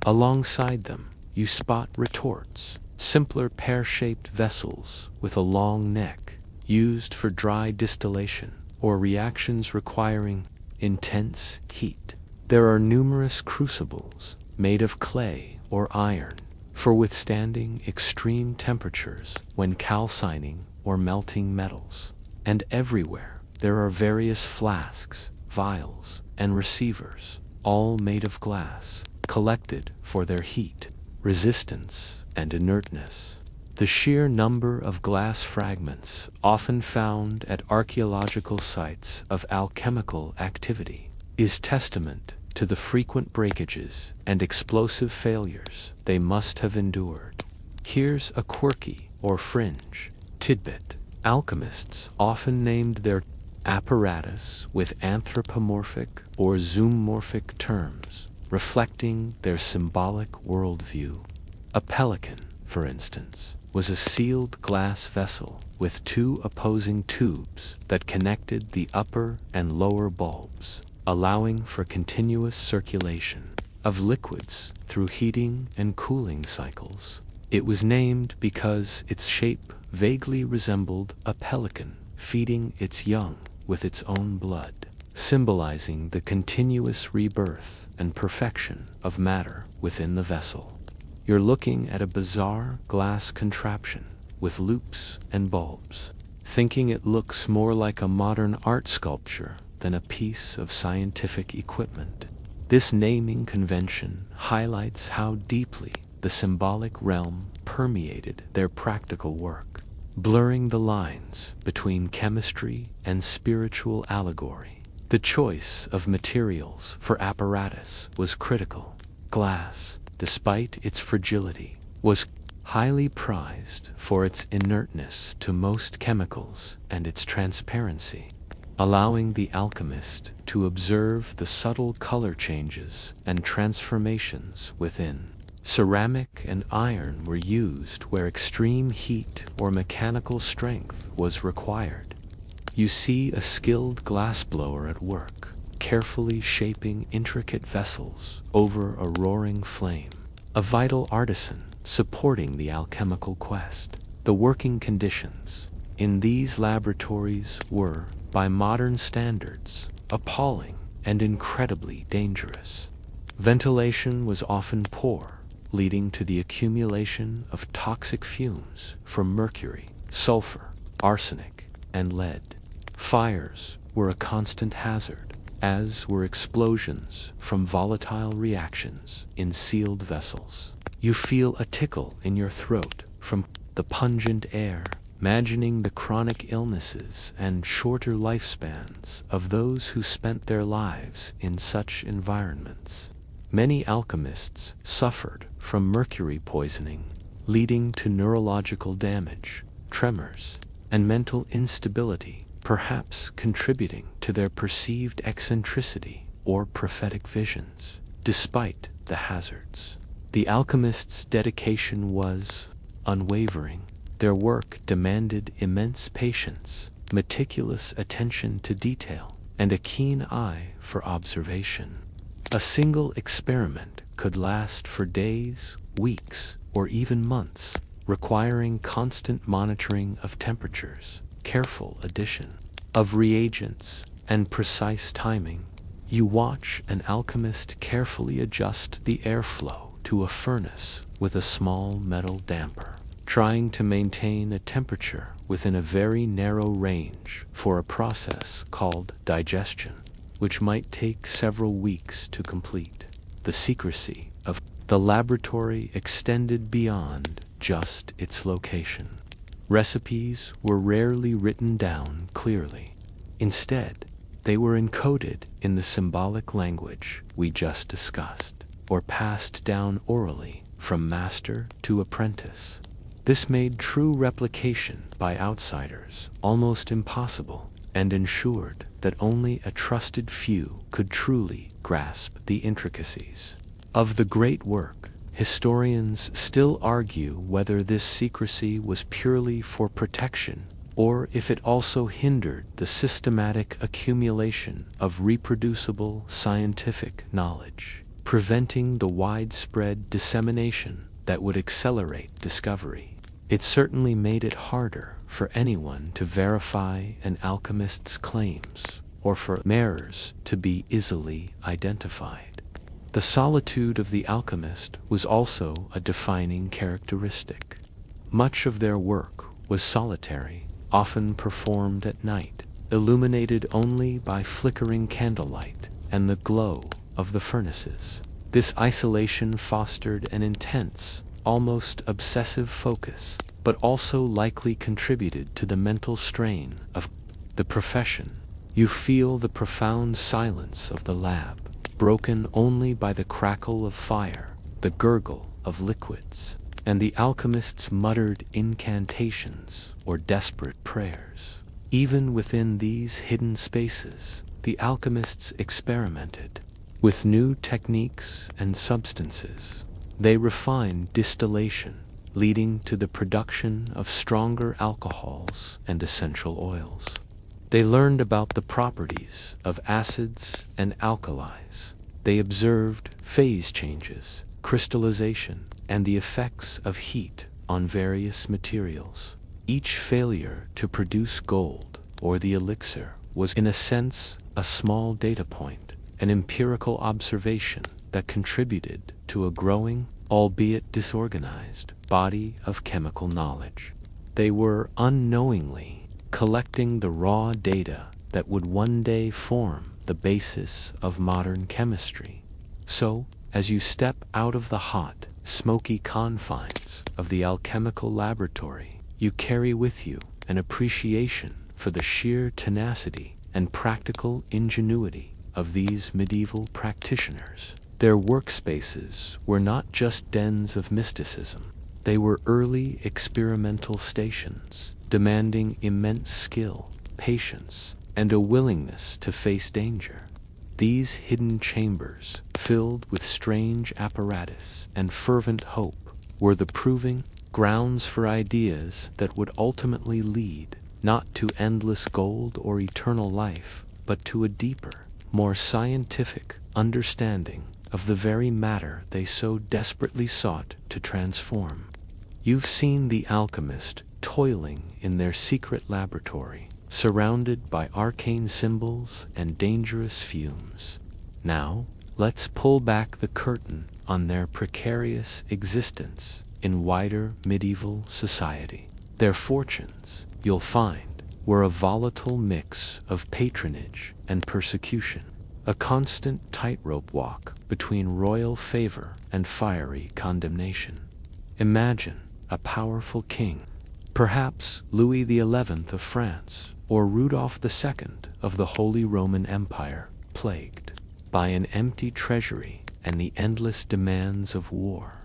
Alongside them, you spot retorts, simpler pear-shaped vessels with a long neck, used for dry distillation or reactions requiring intense heat. There are numerous crucibles made of clay or iron for withstanding extreme temperatures when calcining or melting metals. And everywhere there are various flasks, vials, and receivers, all made of glass, collected for their heat, resistance, and inertness. The sheer number of glass fragments often found at archaeological sites of alchemical activity is testament to the frequent breakages and explosive failures they must have endured. Here's a quirky or fringe tidbit. Alchemists often named their apparatus with anthropomorphic or zoomorphic terms, reflecting their symbolic worldview. A pelican, for instance, was a sealed glass vessel with two opposing tubes that connected the upper and lower bulbs, allowing for continuous circulation of liquids through heating and cooling cycles. It was named because its shape vaguely resembled a pelican feeding its young with its own blood, symbolizing the continuous rebirth and perfection of matter within the vessel. You're looking at a bizarre glass contraption with loops and bulbs, thinking it looks more like a modern art sculpture than a piece of scientific equipment. This naming convention highlights how deeply the symbolic realm permeated their practical work, blurring the lines between chemistry and spiritual allegory. The choice of materials for apparatus was critical. Glass, despite its fragility, was highly prized for its inertness to most chemicals and its transparency, allowing the alchemist to observe the subtle color changes and transformations within. Ceramic and iron were used where extreme heat or mechanical strength was required. You see a skilled glassblower at work, carefully shaping intricate vessels over a roaring flame. A vital artisan supporting the alchemical quest. The working conditions in these laboratories were, by modern standards, appalling and incredibly dangerous. Ventilation was often poor, leading to the accumulation of toxic fumes from mercury, sulfur, arsenic, and lead. Fires were a constant hazard, as were explosions from volatile reactions in sealed vessels. You feel a tickle in your throat from the pungent air, imagining the chronic illnesses and shorter lifespans of those who spent their lives in such environments. Many alchemists suffered from mercury poisoning, leading to neurological damage, tremors, and mental instability, perhaps contributing to their perceived eccentricity or prophetic visions. Despite the hazards, the alchemists' dedication was unwavering. Their work demanded immense patience, meticulous attention to detail, and a keen eye for observation. A single experiment could last for days, weeks, or even months, requiring constant monitoring of temperatures, careful addition of reagents, and precise timing. You watch an alchemist carefully adjust the airflow to a furnace with a small metal damper, trying to maintain a temperature within a very narrow range for a process called digestion, which might take several weeks to complete. The secrecy of the laboratory extended beyond just its location. Recipes were rarely written down clearly. Instead, they were encoded in the symbolic language we just discussed, or passed down orally from master to apprentice. This made true replication by outsiders almost impossible, and ensured that only a trusted few could truly grasp the intricacies of the great work. Historians still argue whether this secrecy was purely for protection, or if it also hindered the systematic accumulation of reproducible scientific knowledge, preventing the widespread dissemination that would accelerate discovery. It certainly made it harder for anyone to verify an alchemist's claims, or for errors to be easily identified. The solitude of the alchemist was also a defining characteristic. Much of their work was solitary, often performed at night, illuminated only by flickering candlelight and the glow of the furnaces. This isolation fostered an intense, almost obsessive focus, but also likely contributed to the mental strain of the profession. You feel the profound silence of the lab, broken only by the crackle of fire, the gurgle of liquids, and the alchemist's muttered incantations or desperate prayers. Even within these hidden spaces, the alchemists experimented with new techniques and substances. They refined distillation, leading to the production of stronger alcohols and essential oils. They learned about the properties of acids and alkalis. They observed phase changes, crystallization, and the effects of heat on various materials. Each failure to produce gold, or the elixir, was in a sense a small data point, an empirical observation that contributed to a growing, albeit disorganized, body of chemical knowledge. They were unknowingly collecting the raw data that would one day form the basis of modern chemistry. So, as you step out of the hot, smoky confines of the alchemical laboratory, you carry with you an appreciation for the sheer tenacity and practical ingenuity of these medieval practitioners. Their workspaces were not just dens of mysticism. They were early experimental stations, demanding immense skill, patience, and a willingness to face danger. These hidden chambers, filled with strange apparatus and fervent hope, were the proving grounds for ideas that would ultimately lead not to endless gold or eternal life, but to a deeper, more scientific understanding of the very matter they so desperately sought to transform. You've seen the alchemist toiling in their secret laboratory, surrounded by arcane symbols and dangerous fumes. Now, let's pull back the curtain on their precarious existence in wider medieval society. Their fortunes, you'll find, were a volatile mix of patronage and persecution, a constant tightrope walk between royal favor and fiery condemnation. Imagine a powerful king, perhaps Louis XI of France or Rudolph II of the Holy Roman Empire, plagued by an empty treasury and the endless demands of war.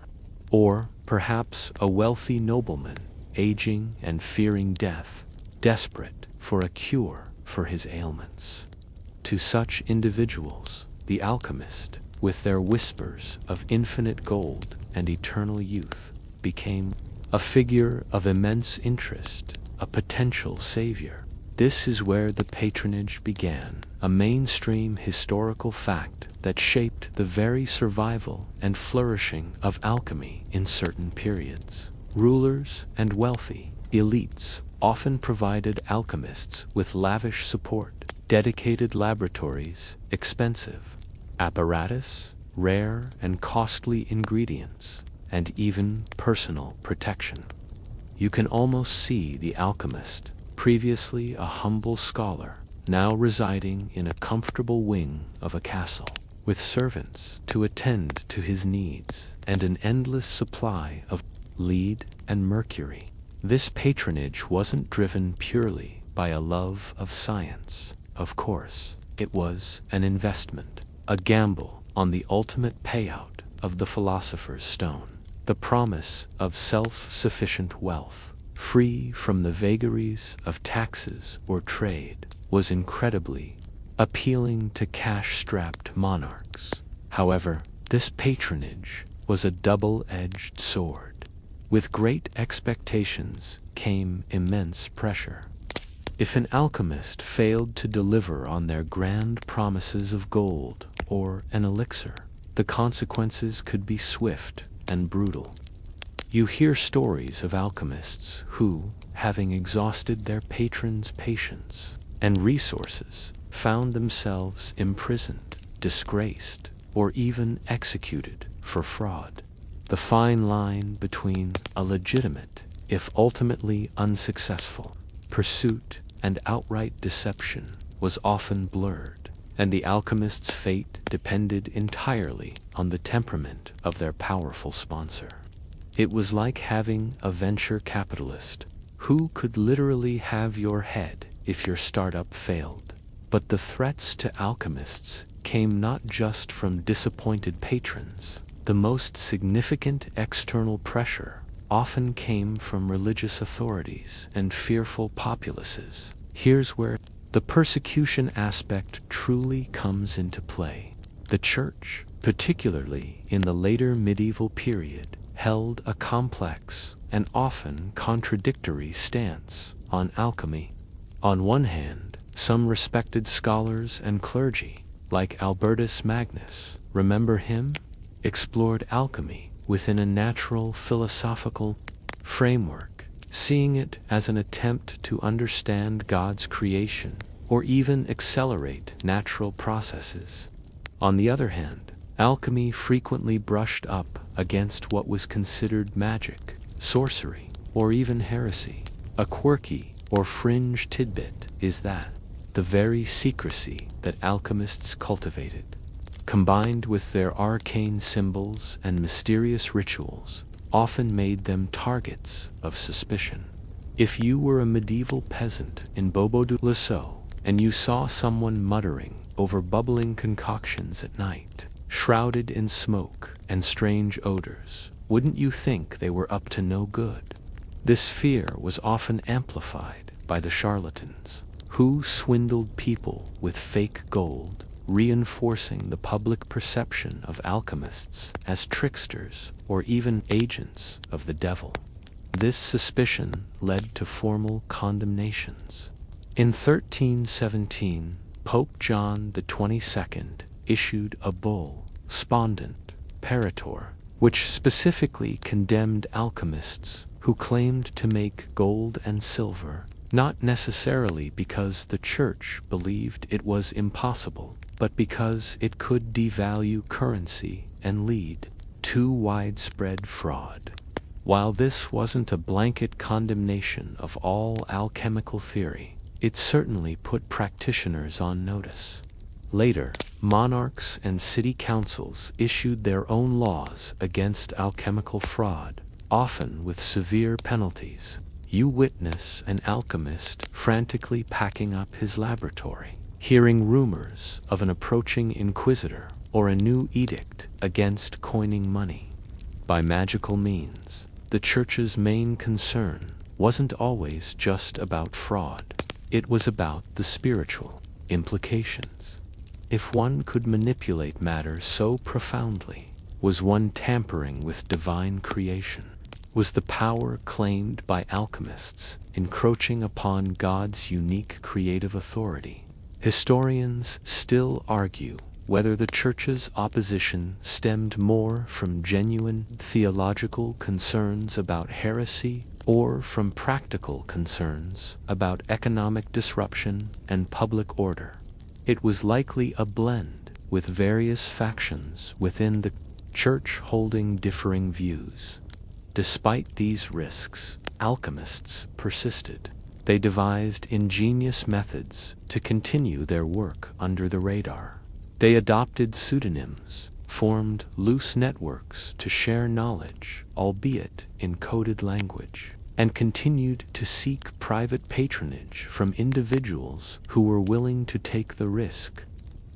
Or perhaps a wealthy nobleman, aging and fearing death, desperate for a cure for his ailments. To such individuals, the alchemist, with their whispers of infinite gold and eternal youth, became a figure of immense interest, a potential savior. This is where the patronage began, a mainstream historical fact that shaped the very survival and flourishing of alchemy in certain periods. Rulers and wealthy elites often provided alchemists with lavish support, dedicated laboratories, expensive apparatus, rare and costly ingredients, and even personal protection. You can almost see the alchemist, previously a humble scholar, now residing in a comfortable wing of a castle, with servants to attend to his needs and an endless supply of lead and mercury. This patronage wasn't driven purely by a love of science. Of course, it was an investment, a gamble on the ultimate payout of the philosopher's stone, the promise of self-sufficient wealth, free from the vagaries of taxes or trade, was incredibly appealing to cash-strapped monarchs. However, this patronage was a double-edged sword. With great expectations came immense pressure. If an alchemist failed to deliver on their grand promises of gold or an elixir, the consequences could be swift and brutal. You hear stories of alchemists who, having exhausted their patrons' patience and resources, found themselves imprisoned, disgraced, or even executed for fraud. The fine line between a legitimate, if ultimately unsuccessful, pursuit and outright deception was often blurred, and the alchemist's fate depended entirely on the temperament of their powerful sponsor. It was like having a venture capitalist who could literally have your head if your startup failed. But the threats to alchemists came not just from disappointed patrons. The most significant external pressure often came from religious authorities and fearful populaces. Here's where the persecution aspect truly comes into play. The church, particularly in the later medieval period, held a complex and often contradictory stance on alchemy. On one hand, some respected scholars and clergy, like Albertus Magnus, remember him? Explored alchemy within a natural philosophical framework, seeing it as an attempt to understand God's creation or even accelerate natural processes. On the other hand, alchemy frequently brushed up against what was considered magic, sorcery, or even heresy. A quirky or fringe tidbit is that the very secrecy that alchemists cultivated, combined with their arcane symbols and mysterious rituals, often made them targets of suspicion. If you were a medieval peasant in Beaubaudu-le-Sceau and you saw someone muttering over bubbling concoctions at night, shrouded in smoke and strange odors, wouldn't you think they were up to no good? This fear was often amplified by the charlatans, who swindled people with fake gold, reinforcing the public perception of alchemists as tricksters or even agents of the devil. This suspicion led to formal condemnations. In 1317, Pope John XXII issued a bull Spondent, Parator, which specifically condemned alchemists who claimed to make gold and silver, not necessarily because the church believed it was impossible, but because it could devalue currency and lead to widespread fraud. While this wasn't a blanket condemnation of all alchemical theory, it certainly put practitioners on notice. Later, monarchs and city councils issued their own laws against alchemical fraud, often with severe penalties. You witness an alchemist frantically packing up his laboratory, hearing rumors of an approaching inquisitor or a new edict against coining money. By magical means, the church's main concern wasn't always just about fraud. It was about the spiritual implications. If one could manipulate matter so profoundly, was one tampering with divine creation? Was the power claimed by alchemists encroaching upon God's unique creative authority? Historians still argue whether the Church's opposition stemmed more from genuine theological concerns about heresy or from practical concerns about economic disruption and public order. It was likely a blend, with various factions within the Church holding differing views. Despite these risks, alchemists persisted. They devised ingenious methods to continue their work under the radar. They adopted pseudonyms, formed loose networks to share knowledge, albeit in coded language, and continued to seek private patronage from individuals who were willing to take the risk.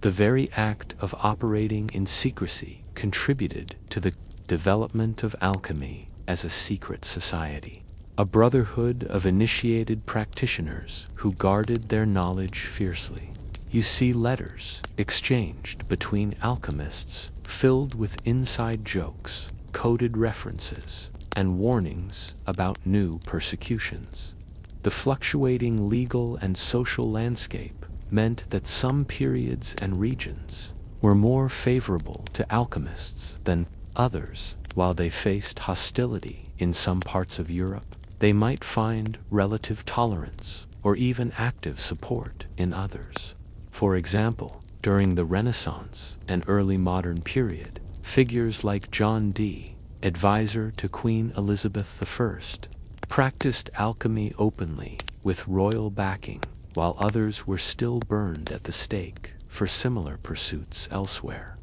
The very act of operating in secrecy contributed to the development of alchemy as a secret society, a brotherhood of initiated practitioners who guarded their knowledge fiercely. You see letters exchanged between alchemists filled with inside jokes, coded references, and warnings about new persecutions. The fluctuating legal and social landscape meant that some periods and regions were more favorable to alchemists than others. While they faced hostility in some parts of Europe, they might find relative tolerance or even active support in others. For example, during the Renaissance and early modern period, figures like John Dee, advisor to Queen Elizabeth I, practiced alchemy openly with royal backing, while others were still burned at the stake for similar pursuits elsewhere.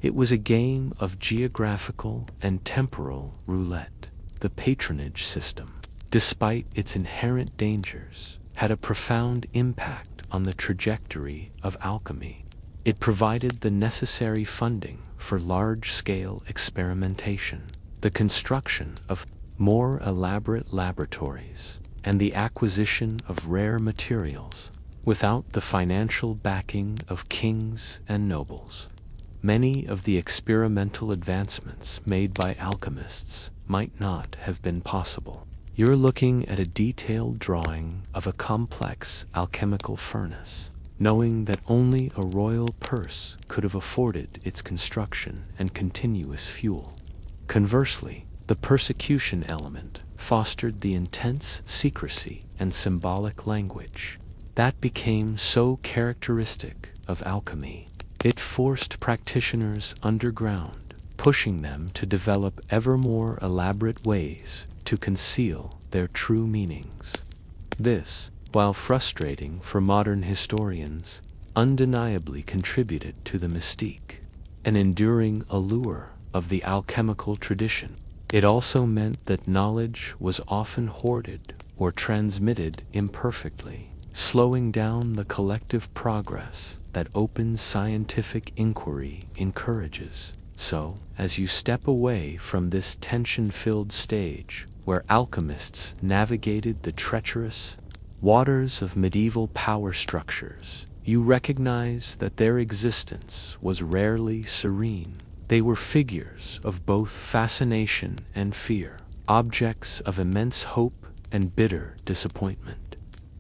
It was a game of geographical and temporal roulette. The patronage system, despite its inherent dangers, had a profound impact on the trajectory of alchemy. It provided the necessary funding for large-scale experimentation, the construction of more elaborate laboratories, and the acquisition of rare materials. Without the financial backing of kings and nobles, many of the experimental advancements made by alchemists might not have been possible. You're looking at a detailed drawing of a complex alchemical furnace, knowing that only a royal purse could have afforded its construction and continuous fuel. Conversely, the persecution element fostered the intense secrecy and symbolic language that became so characteristic of alchemy. It forced practitioners underground, pushing them to develop ever more elaborate ways to conceal their true meanings. This, while frustrating for modern historians, undeniably contributed to the mystique, an enduring allure of the alchemical tradition. It also meant that knowledge was often hoarded or transmitted imperfectly, slowing down the collective progress that open scientific inquiry encourages. So, as you step away from this tension-filled stage where alchemists navigated the treacherous waters of medieval power structures, you recognize that their existence was rarely serene. They were figures of both fascination and fear, objects of immense hope and bitter disappointment.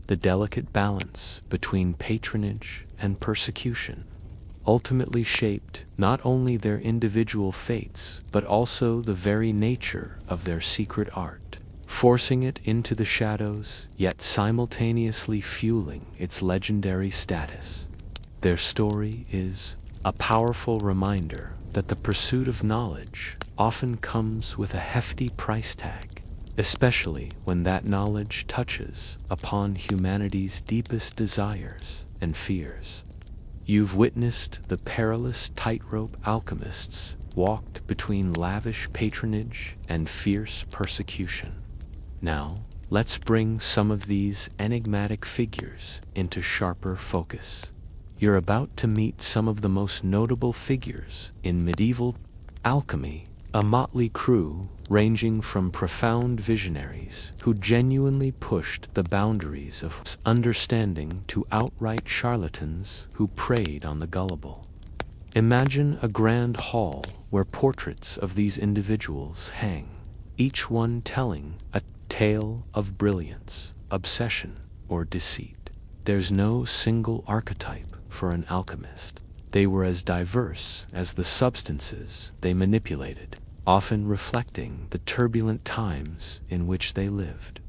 The delicate balance between patronage and persecution, ultimately shaped not only their individual fates, but also the very nature of their secret art, forcing it into the shadows, yet simultaneously fueling its legendary status. Their story is a powerful reminder that the pursuit of knowledge often comes with a hefty price tag, especially when that knowledge touches upon humanity's deepest desires and fears. You've witnessed the perilous tightrope alchemists walked between lavish patronage and fierce persecution. Now, let's bring some of these enigmatic figures into sharper focus. You're about to meet some of the most notable figures in medieval alchemy, a motley crew ranging from profound visionaries who genuinely pushed the boundaries of understanding to outright charlatans who preyed on the gullible. Imagine a grand hall where portraits of these individuals hang, each one telling a tale of brilliance, obsession, or deceit. There's no single archetype for an alchemist. They were as diverse as the substances they manipulated, often reflecting the turbulent times in which they lived.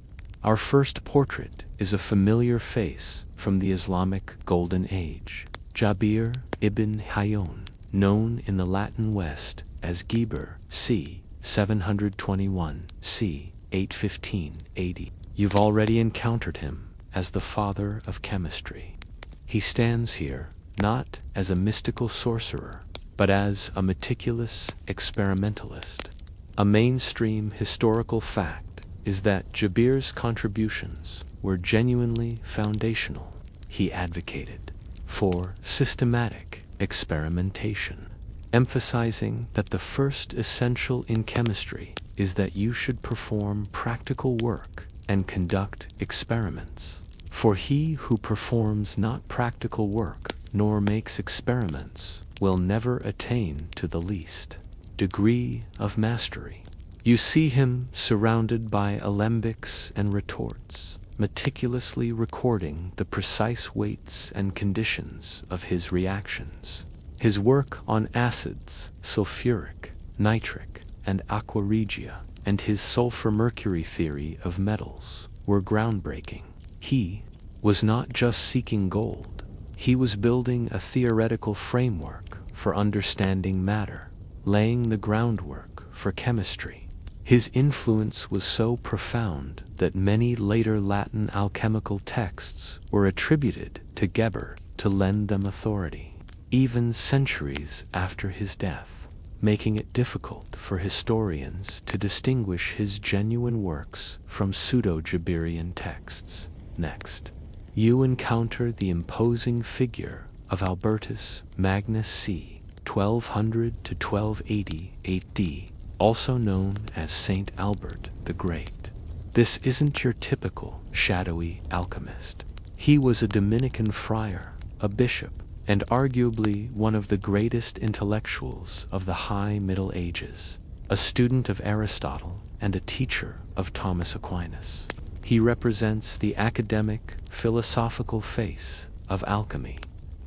Our first portrait is a familiar face from the Islamic Golden Age, Jabir ibn Hayyan, known in the Latin West as Geber, c. 721, c. 815 AD. You've already encountered him as the father of chemistry. He stands here not as a mystical sorcerer, but as a meticulous experimentalist. A mainstream historical fact is that Jabir's contributions were genuinely foundational. He advocated for systematic experimentation, emphasizing that the first essential in chemistry is that you should perform practical work and conduct experiments. For he who performs not practical work nor makes experiments will never attain to the least degree of mastery. You see him surrounded by alembics and retorts, meticulously recording the precise weights and conditions of his reactions. His work on acids, sulfuric, nitric, and aqua regia, and his sulfur-mercury theory of metals were groundbreaking. He was not just seeking gold. He was building a theoretical framework for understanding matter, laying the groundwork for chemistry. His influence was so profound that many later Latin alchemical texts were attributed to Geber to lend them authority, even centuries after his death, making it difficult for historians to distinguish his genuine works from pseudo-Jabirian texts. Next, you encounter the imposing figure of Albertus Magnus c. 1200 to 1280 AD, also known as Saint Albert the Great. This isn't your typical shadowy alchemist. He was a Dominican friar, a bishop, and arguably one of the greatest intellectuals of the High Middle Ages, a student of Aristotle and a teacher of Thomas Aquinas. He represents the academic, philosophical face of alchemy.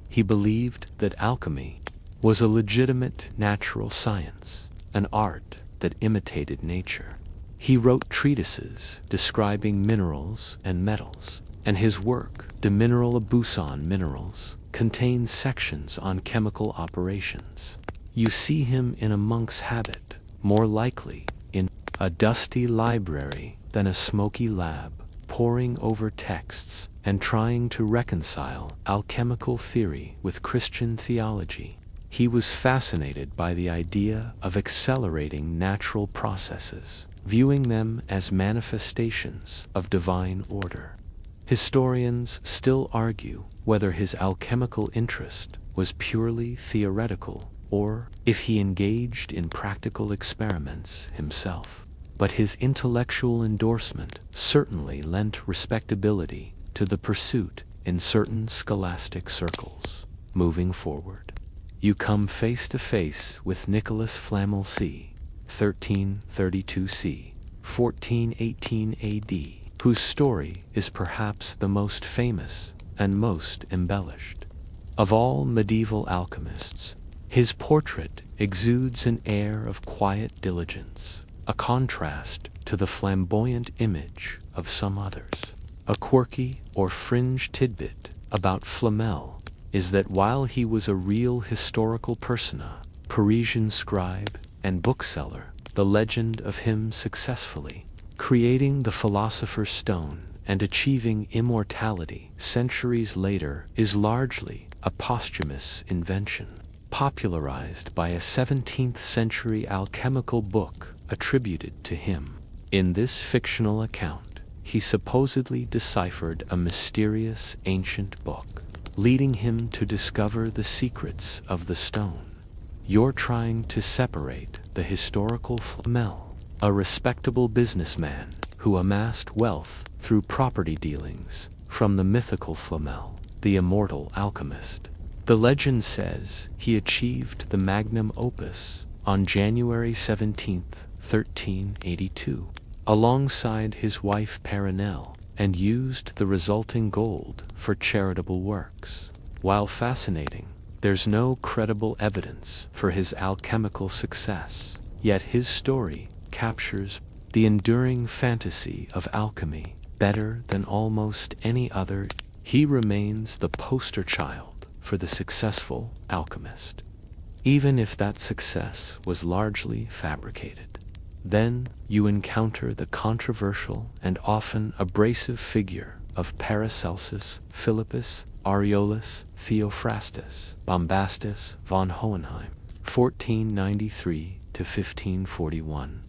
He believed that alchemy was a legitimate natural science, an art that imitated nature. He wrote treatises describing minerals and metals, and his work, De Mineralibus Minerals, contains sections on chemical operations. You see him in a monk's habit, more likely in a dusty library than a smoky lab, poring over texts and trying to reconcile alchemical theory with Christian theology. He was fascinated by the idea of accelerating natural processes, viewing them as manifestations of divine order. Historians still argue whether his alchemical interest was purely theoretical or if he engaged in practical experiments himself. But his intellectual endorsement certainly lent respectability to the pursuit in certain scholastic circles. Moving forward, you come face to face with Nicholas Flamel c. 1332 c. 1418 AD, whose story is perhaps the most famous and most embellished. Of all medieval alchemists, his portrait exudes an air of quiet diligence, a contrast to the flamboyant image of some others. A quirky or fringe tidbit about Flamel is that while he was a real historical persona, Parisian scribe and bookseller, the legend of him successfully creating the Philosopher's Stone and achieving immortality centuries later is largely a posthumous invention, popularized by a 17th century alchemical book attributed to him. In this fictional account, he supposedly deciphered a mysterious ancient book, leading him to discover the secrets of the stone. You're trying to separate the historical Flamel, a respectable businessman who amassed wealth through property dealings, from the mythical Flamel, the immortal alchemist. The legend says he achieved the magnum opus on January 17, 1382, alongside his wife Perenelle, and used the resulting gold for charitable works. While fascinating, there's no credible evidence for his alchemical success, yet his story captures the enduring fantasy of alchemy better than almost any other. He remains the poster child for the successful alchemist, even if that success was largely fabricated. Then you encounter the controversial and often abrasive figure of Paracelsus, Philippus, Aureolus, Theophrastus, Bombastus von Hohenheim, 1493 to 1541,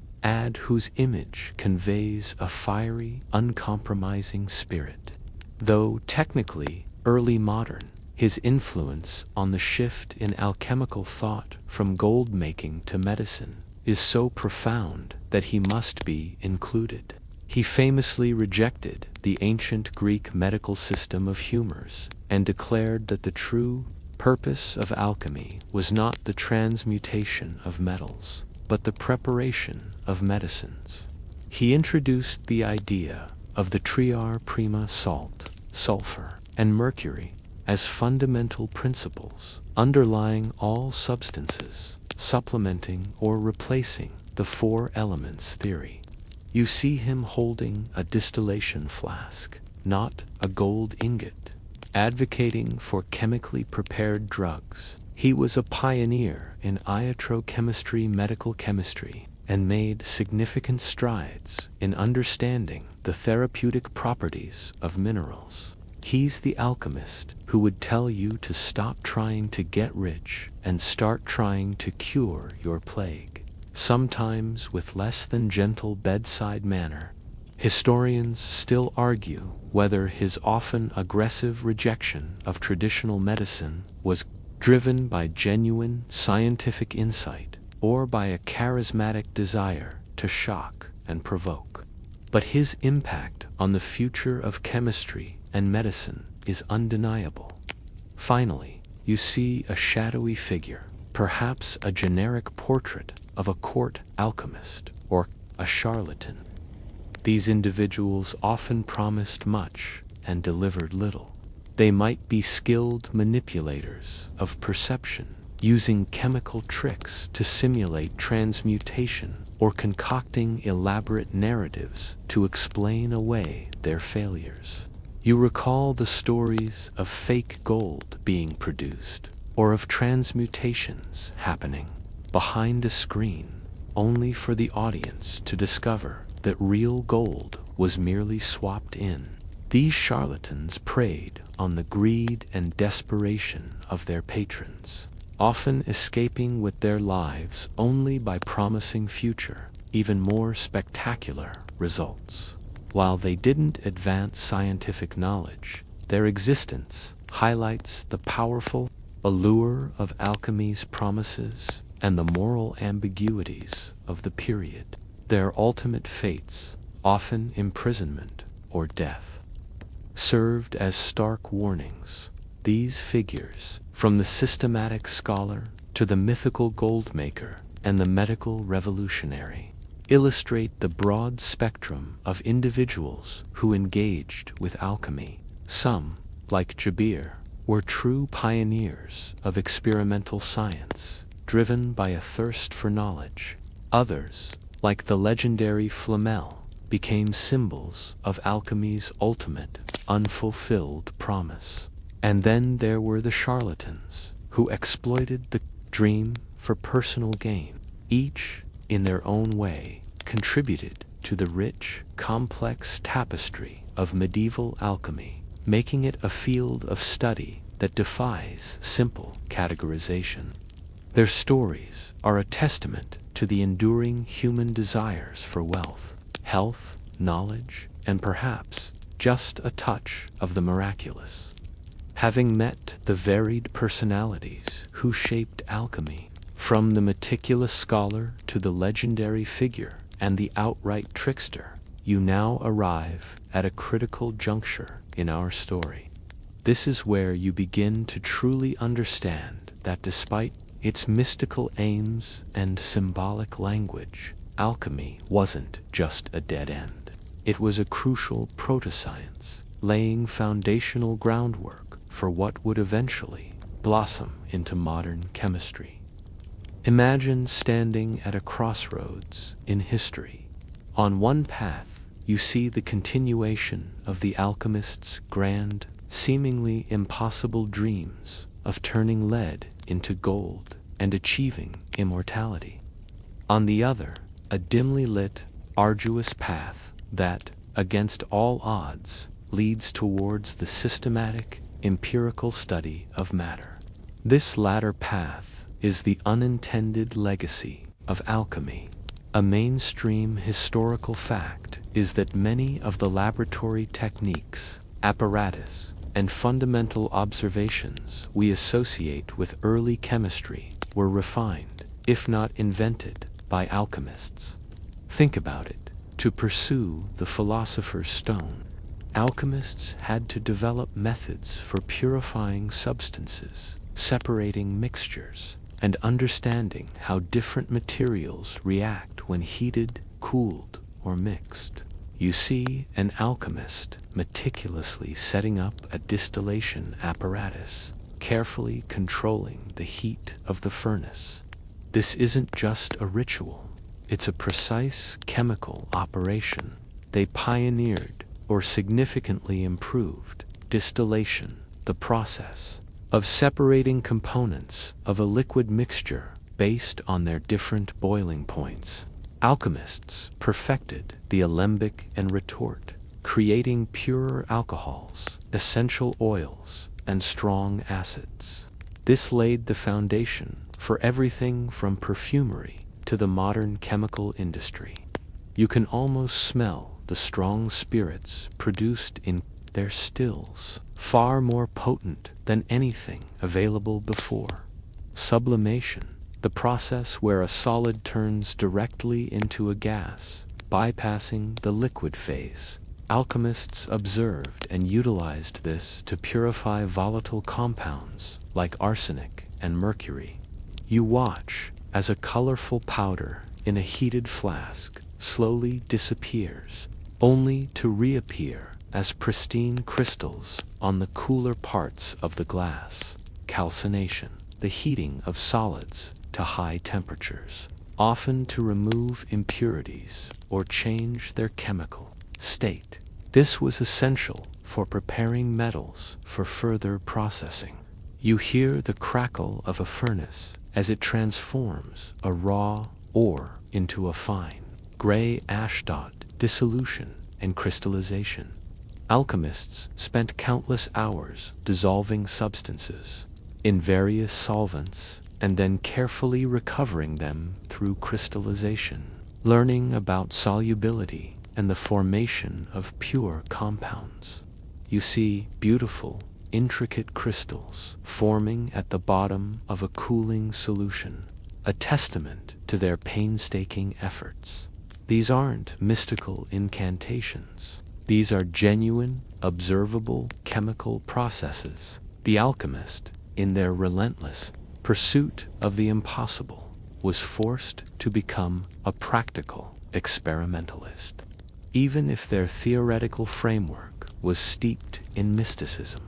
whose image conveys a fiery, uncompromising spirit. Though technically early modern, his influence on the shift in alchemical thought from gold making to medicine is so profound that he must be included. He famously rejected the ancient Greek medical system of humors and declared that the true purpose of alchemy was not the transmutation of metals, but the preparation of medicines. He introduced the idea of the triar prima salt, sulfur, and mercury as fundamental principles underlying all substances, supplementing or replacing the four elements theory. You see him holding a distillation flask, not a gold ingot, advocating for chemically prepared drugs. He was a pioneer in iatrochemistry, medical chemistry, and made significant strides in understanding the therapeutic properties of minerals. He's the alchemist who would tell you to stop trying to get rich and start trying to cure your plague, sometimes with less than gentle bedside manner. Historians still argue whether his often aggressive rejection of traditional medicine was driven by genuine scientific insight or by a charismatic desire to shock and provoke. But his impact on the future of chemistry and medicine is undeniable. Finally, you see a shadowy figure, perhaps a generic portrait of a court alchemist or a charlatan. These individuals often promised much and delivered little. They might be skilled manipulators of perception, using chemical tricks to simulate transmutation or concocting elaborate narratives to explain away their failures. You recall the stories of fake gold being produced, or of transmutations happening behind a screen, only for the audience to discover that real gold was merely swapped in. These charlatans preyed on the greed and desperation of their patrons, often escaping with their lives only by promising future, even more spectacular results. While they didn't advance scientific knowledge, their existence highlights the powerful allure of alchemy's promises and the moral ambiguities of the period. Their ultimate fates, often imprisonment or death, served as stark warnings. These figures, from the systematic scholar to the mythical goldmaker and the medical revolutionary, illustrate the broad spectrum of individuals who engaged with alchemy. Some, like Jabir were true pioneers of experimental science, driven by a thirst for knowledge. Others, like the legendary Flamel, became symbols of alchemy's ultimate, unfulfilled promise. And then there were the charlatans, who exploited the dream for personal gain. Each, in their own way, contributed to the rich, complex tapestry of medieval alchemy, making it a field of study that defies simple categorization. Their stories are a testament to the enduring human desires for wealth, health, knowledge, and perhaps just a touch of the miraculous. Having met the varied personalities who shaped alchemy, from the meticulous scholar to the legendary figure and the outright trickster, you now arrive at a critical juncture in our story. This is where you begin to truly understand that despite its mystical aims and symbolic language, alchemy wasn't just a dead end. It was a crucial proto-science, laying foundational groundwork for what would eventually blossom into modern chemistry. Imagine standing at a crossroads in history. On one path, you see the continuation of the alchemists' grand, seemingly impossible dreams of turning lead into gold and achieving immortality. On the other, a dimly lit, arduous path that, against all odds, leads towards the systematic, empirical study of matter. This latter path is the unintended legacy of alchemy. A mainstream historical fact is that many of the laboratory techniques, apparatus, and fundamental observations we associate with early chemistry were refined, if not invented, by alchemists. Think about it. To pursue the philosopher's stone, alchemists had to develop methods for purifying substances, separating mixtures, and understanding how different materials react when heated, cooled, or mixed. You see an alchemist meticulously setting up a distillation apparatus, carefully controlling the heat of the furnace. This isn't just a ritual, it's a precise chemical operation. They pioneered, or significantly improved, distillation, the process of separating components of a liquid mixture based on their different boiling points. Alchemists perfected the alembic and retort, creating purer alcohols, essential oils, and strong acids. This laid the foundation for everything from perfumery to the modern chemical industry. You can almost smell the strong spirits produced in their stills, far more potent than anything available before. Sublimation, the process where a solid turns directly into a gas, bypassing the liquid phase. Alchemists observed and utilized this to purify volatile compounds like arsenic and mercury. You watch as a colorful powder in a heated flask slowly disappears, only to reappear as pristine crystals on the cooler parts of the glass. Calcination, the heating of solids to high temperatures, often to remove impurities or change their chemical state. This was essential for preparing metals for further processing. You hear the crackle of a furnace as it transforms a raw ore into a fine, gray ash dot, dissolution and crystallization. Alchemists spent countless hours dissolving substances in various solvents and then carefully recovering them through crystallization, learning about solubility and the formation of pure compounds. You see beautiful, intricate crystals forming at the bottom of a cooling solution, a testament to their painstaking efforts. These aren't mystical incantations. These are genuine, observable chemical processes. The alchemist, in their relentless pursuit of the impossible, was forced to become a practical experimentalist, even if their theoretical framework was steeped in mysticism.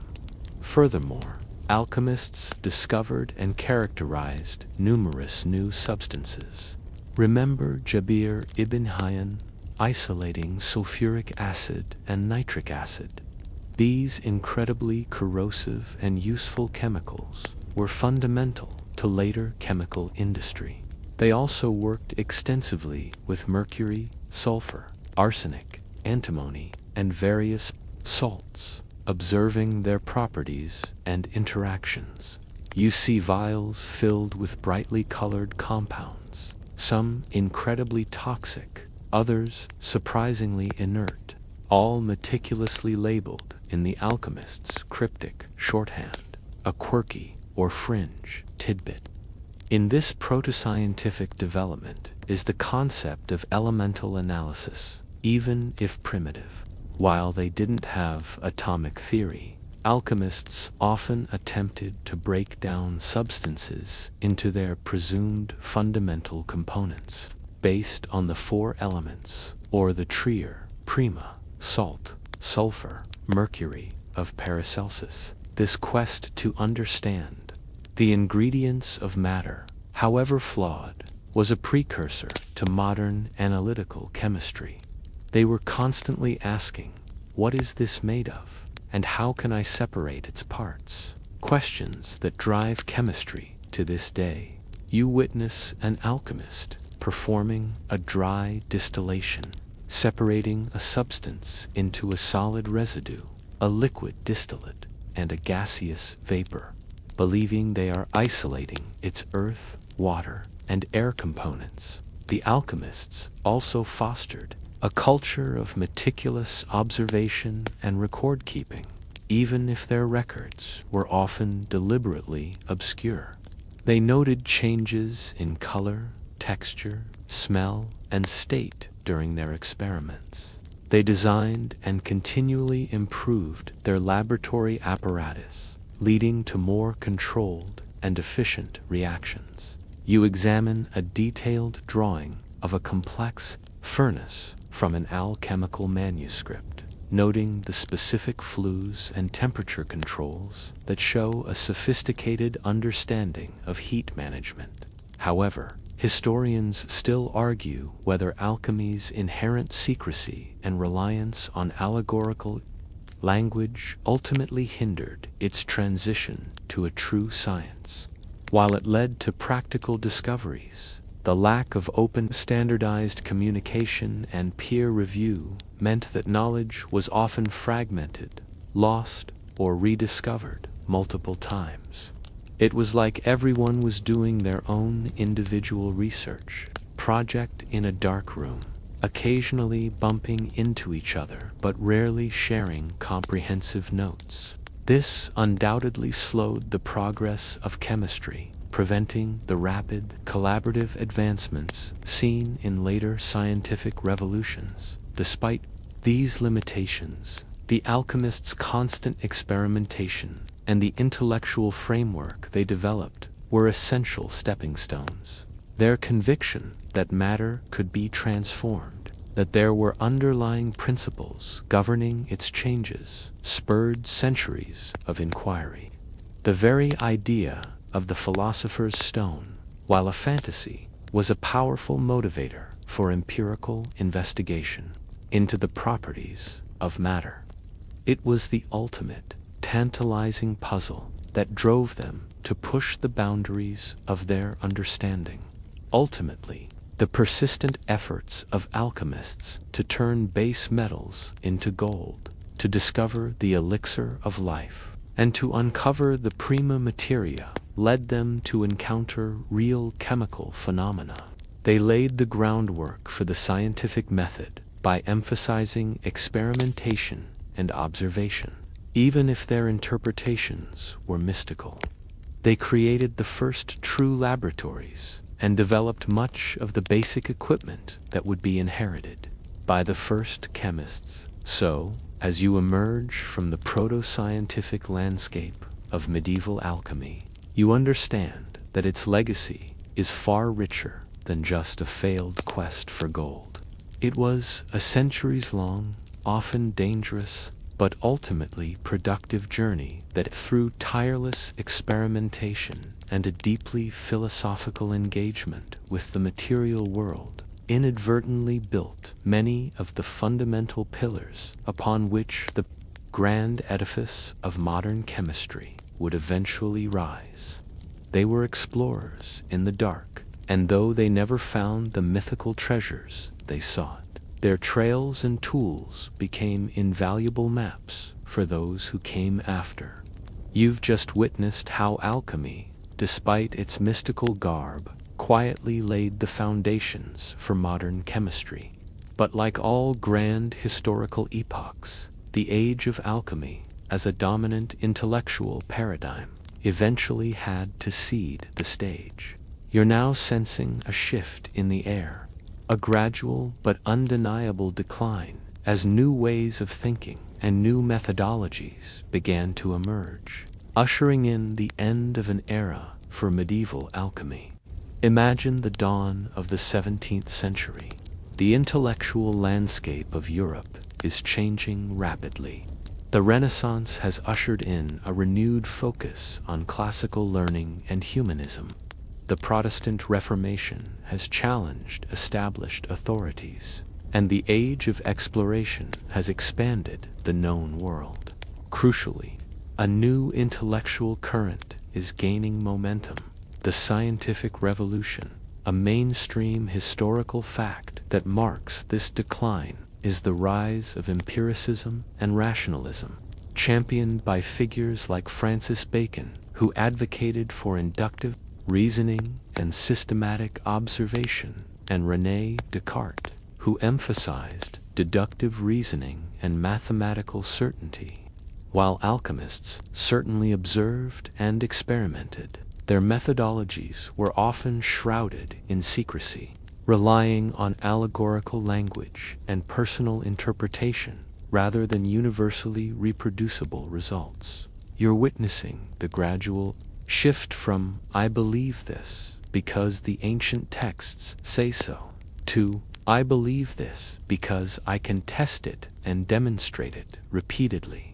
Furthermore, alchemists discovered and characterized numerous new substances. Remember Jabir ibn Hayyan isolating sulfuric acid and nitric acid. These incredibly corrosive and useful chemicals were fundamental to later chemical industry. They also worked extensively with mercury, sulfur, arsenic, antimony, and various salts, observing their properties and interactions. You see vials filled with brightly colored compounds, some incredibly toxic, others surprisingly inert, all meticulously labeled in the alchemist's cryptic shorthand, a quirky or fringe tidbit. In this proto-scientific development is the concept of elemental analysis, even if primitive. While they didn't have atomic theory, alchemists often attempted to break down substances into their presumed fundamental components, based on the four elements, or the trier, prima, salt, sulfur, mercury, of Paracelsus. This quest to understand the ingredients of matter, however flawed, was a precursor to modern analytical chemistry. They were constantly asking, what is this made of, and how can I separate its parts? Questions that drive chemistry to this day. You witness an alchemist performing a dry distillation, separating a substance into a solid residue, a liquid distillate, and a gaseous vapor, believing they are isolating its earth, water, and air components. The alchemists also fostered a culture of meticulous observation and record-keeping, even if their records were often deliberately obscure. They noted changes in color, texture, smell, and state during their experiments. They designed and continually improved their laboratory apparatus, leading to more controlled and efficient reactions. You examine a detailed drawing of a complex furnace from an alchemical manuscript, noting the specific flues and temperature controls that show a sophisticated understanding of heat management. However, historians still argue whether alchemy's inherent secrecy and reliance on allegorical language ultimately hindered its transition to a true science. While it led to practical discoveries, the lack of open standardized communication and peer review meant that knowledge was often fragmented, lost, or rediscovered multiple times. It was like everyone was doing their own individual research project in a dark room, occasionally bumping into each other but rarely sharing comprehensive notes. This undoubtedly slowed the progress of chemistry, preventing the rapid, collaborative advancements seen in later scientific revolutions. Despite these limitations, the alchemists' constant experimentation and the intellectual framework they developed were essential stepping stones. Their conviction that matter could be transformed, that there were underlying principles governing its changes, spurred centuries of inquiry. The very idea of the philosopher's stone, while a fantasy, was a powerful motivator for empirical investigation into the properties of matter. It was the ultimate, tantalizing puzzle that drove them to push the boundaries of their understanding. Ultimately, the persistent efforts of alchemists to turn base metals into gold, to discover the elixir of life, and to uncover the prima materia led them to encounter real chemical phenomena. They laid the groundwork for the scientific method by emphasizing experimentation and observation, even if their interpretations were mystical. They created the first true laboratories and developed much of the basic equipment that would be inherited by the first chemists. So, as you emerge from the proto-scientific landscape of medieval alchemy, you understand that its legacy is far richer than just a failed quest for gold. It was a centuries-long, often dangerous, but ultimately productive journey that, through tireless experimentation and a deeply philosophical engagement with the material world, inadvertently built many of the fundamental pillars upon which the grand edifice of modern chemistry would eventually rise. They were explorers in the dark, and though they never found the mythical treasures they sought, their trails and tools became invaluable maps for those who came after. You've just witnessed how alchemy, despite its mystical garb, quietly laid the foundations for modern chemistry. But like all grand historical epochs, the age of alchemy, as a dominant intellectual paradigm, eventually had to cede the stage. You're now sensing a shift in the air, a gradual but undeniable decline as new ways of thinking and new methodologies began to emerge, ushering in the end of an era for medieval alchemy. Imagine the dawn of the 17th century. The intellectual landscape of Europe is changing rapidly. The Renaissance has ushered in a renewed focus on classical learning and humanism. The Protestant Reformation has challenged established authorities, and the age of exploration has expanded the known world. Crucially, a new intellectual current is gaining momentum: the scientific revolution. A mainstream historical fact that marks this decline is the rise of empiricism and rationalism, championed by figures like Francis Bacon, who advocated for inductive reasoning and systematic observation, and René Descartes, who emphasized deductive reasoning and mathematical certainty. While alchemists certainly observed and experimented, their methodologies were often shrouded in secrecy, relying on allegorical language and personal interpretation rather than universally reproducible results. You're witnessing the gradual shift from "I believe this because the ancient texts say so" to "I believe this because I can test it and demonstrate it repeatedly."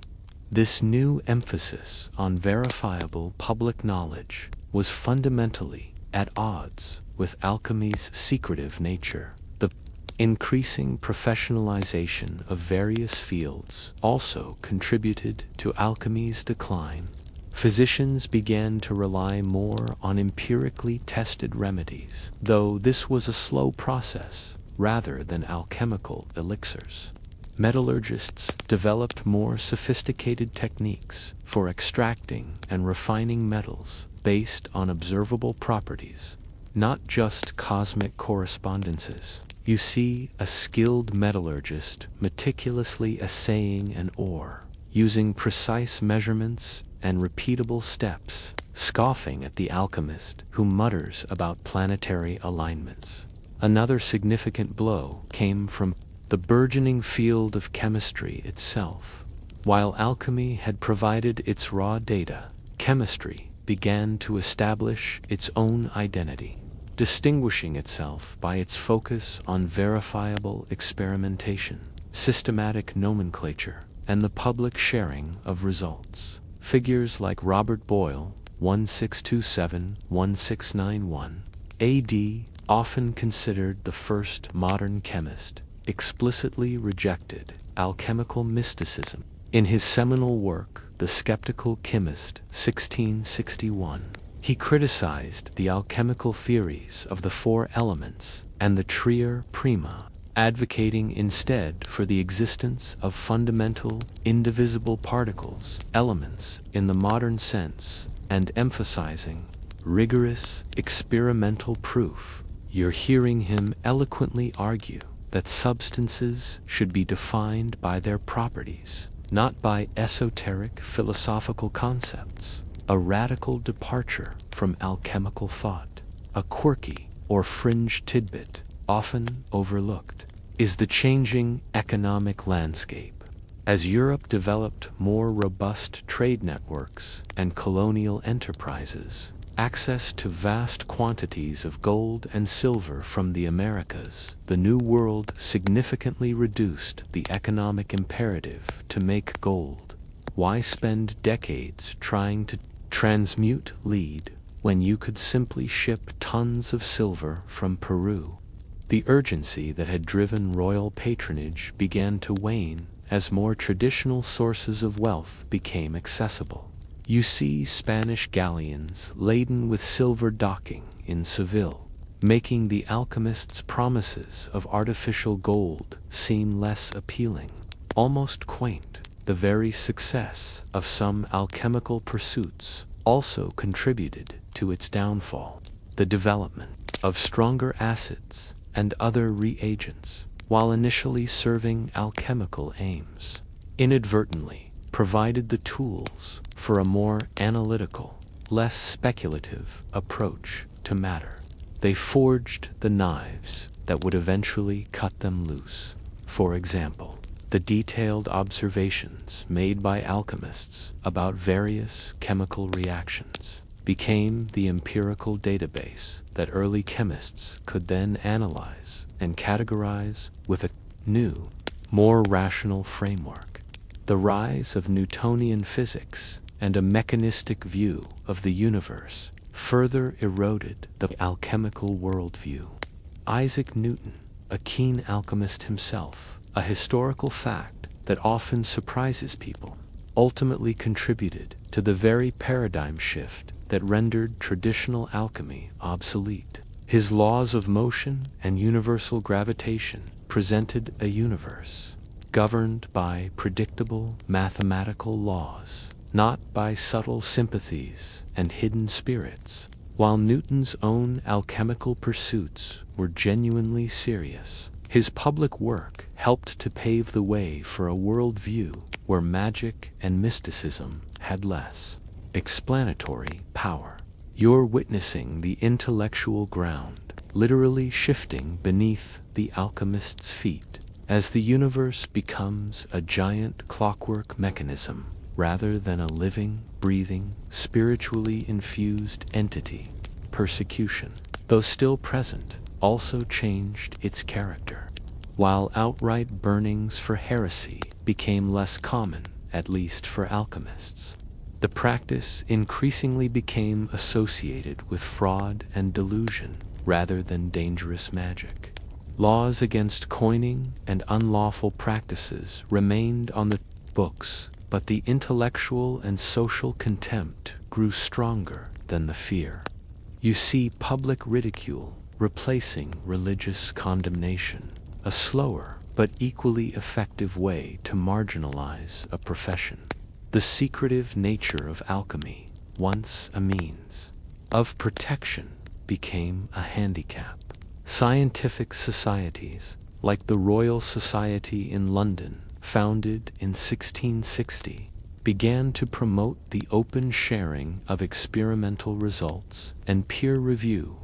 This new emphasis on verifiable public knowledge was fundamentally at odds with alchemy's secretive nature. The increasing professionalization of various fields also contributed to alchemy's decline. Physicians began to rely more on empirically tested remedies, though this was a slow process, rather than alchemical elixirs. Metallurgists developed more sophisticated techniques for extracting and refining metals based on observable properties, not just cosmic correspondences. You see a skilled metallurgist meticulously assaying an ore, using precise measurements and repeatable steps, scoffing at the alchemist who mutters about planetary alignments. Another significant blow came from the burgeoning field of chemistry itself. While alchemy had provided its raw data, chemistry began to establish its own identity, distinguishing itself by its focus on verifiable experimentation, systematic nomenclature, and the public sharing of results. Figures like Robert Boyle, 1627-1691 AD, often considered the first modern chemist, explicitly rejected alchemical mysticism. In his seminal work, The Skeptical Chemist, 1661, he criticized the alchemical theories of the four elements and the tria prima, advocating instead for the existence of fundamental, indivisible particles, elements in the modern sense, and emphasizing rigorous, experimental proof. You're hearing him eloquently argue that substances should be defined by their properties, not by esoteric philosophical concepts. A radical departure from alchemical thought, a quirky or fringe tidbit often overlooked, is the changing economic landscape. As Europe developed more robust trade networks and colonial enterprises, access to vast quantities of gold and silver from the Americas, the New World significantly reduced the economic imperative to make gold. Why spend decades trying to transmute lead when you could simply ship tons of silver from Peru? The urgency that had driven royal patronage began to wane as more traditional sources of wealth became accessible. You see Spanish galleons laden with silver docking in Seville, making the alchemists' promises of artificial gold seem less appealing, almost quaint. The very success of some alchemical pursuits also contributed to its downfall. The development of stronger acids and other reagents, while initially serving alchemical aims, inadvertently provided the tools for a more analytical, less speculative approach to matter. They forged the knives that would eventually cut them loose. For example, the detailed observations made by alchemists about various chemical reactions became the empirical database that early chemists could then analyze and categorize with a new, more rational framework. The rise of Newtonian physics and a mechanistic view of the universe further eroded the alchemical worldview. Isaac Newton, a keen alchemist himself, a historical fact that often surprises people, ultimately contributed to the very paradigm shift that rendered traditional alchemy obsolete. His laws of motion and universal gravitation presented a universe governed by predictable mathematical laws, not by subtle sympathies and hidden spirits. While Newton's own alchemical pursuits were genuinely serious, his public work helped to pave the way for a worldview where magic and mysticism had less explanatory power. You're witnessing the intellectual ground literally shifting beneath the alchemist's feet as the universe becomes a giant clockwork mechanism rather than a living, breathing, spiritually infused entity. Persecution, though still present, also changed its character. While outright burnings for heresy became less common, at least for alchemists, the practice increasingly became associated with fraud and delusion rather than dangerous magic. Laws against coining and unlawful practices remained on the books, but the intellectual and social contempt grew stronger than the fear. You see public ridicule replacing religious condemnation, a slower but equally effective way to marginalize a profession. The secretive nature of alchemy, once a means of protection, became a handicap. Scientific societies, like the Royal Society in London, founded in 1660, began to promote the open sharing of experimental results and peer review.